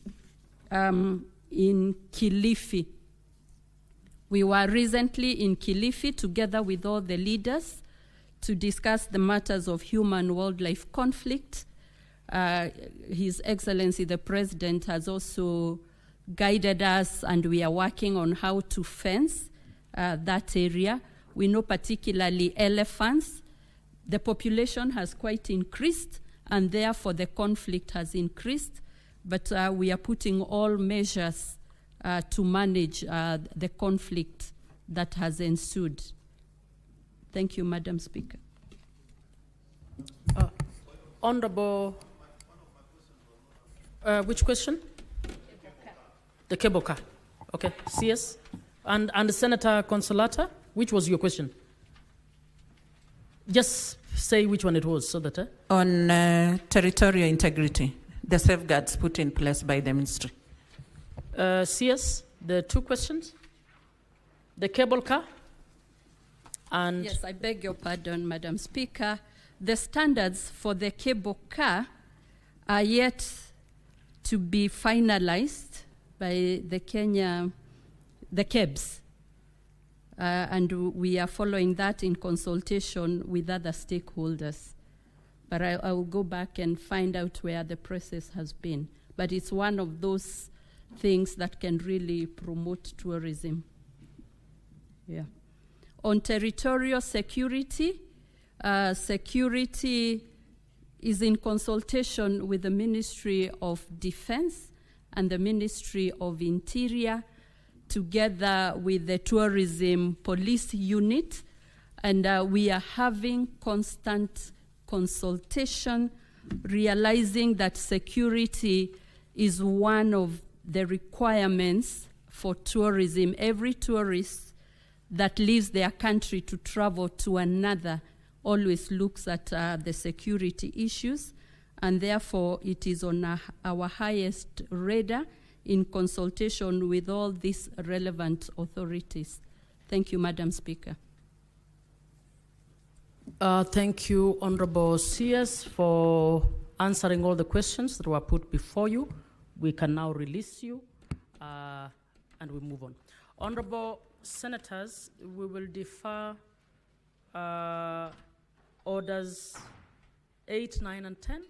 in Kilifi. We were recently in Kilifi together with all the leaders to discuss the matters of human-wildlife conflict. His Excellency the President has also guided us, and we are working on how to fence that area. We know particularly elephants. The population has quite increased, and therefore the conflict has increased, but we are putting all measures to manage the conflict that has ensued. Thank you, Madam Speaker. Honorable, which question? The cable car. Okay, CS. And Senator Consolata, which was your question? Just say which one it was so that... On territorial integrity, the safeguards put in place by the ministry. CS, the two questions? The cable car? And yes, I beg your pardon, Madam Speaker. the standards for the cable car are yet to be finalized by the KEBS. And we are following that in consultation with other stakeholders. But I will go back and find out where the process has been. But it's one of those things that can really promote tourism. Yeah. On territorial security, security is in consultation with the Ministry of Defense and the Ministry of Interior, together with the Tourism Police Unit, and we are having constant consultation, realizing that security is one of the requirements for tourism. Every tourist that leaves their country to travel to another always looks at the security issues, and therefore it is on our highest radar in consultation with all these relevant authorities. Thank you, Madam Speaker. Thank you, Honorable CS, for answering all the questions that were put before you. We can now release you and we move on. Honorable Senators, we will defer orders 8, 9, and 10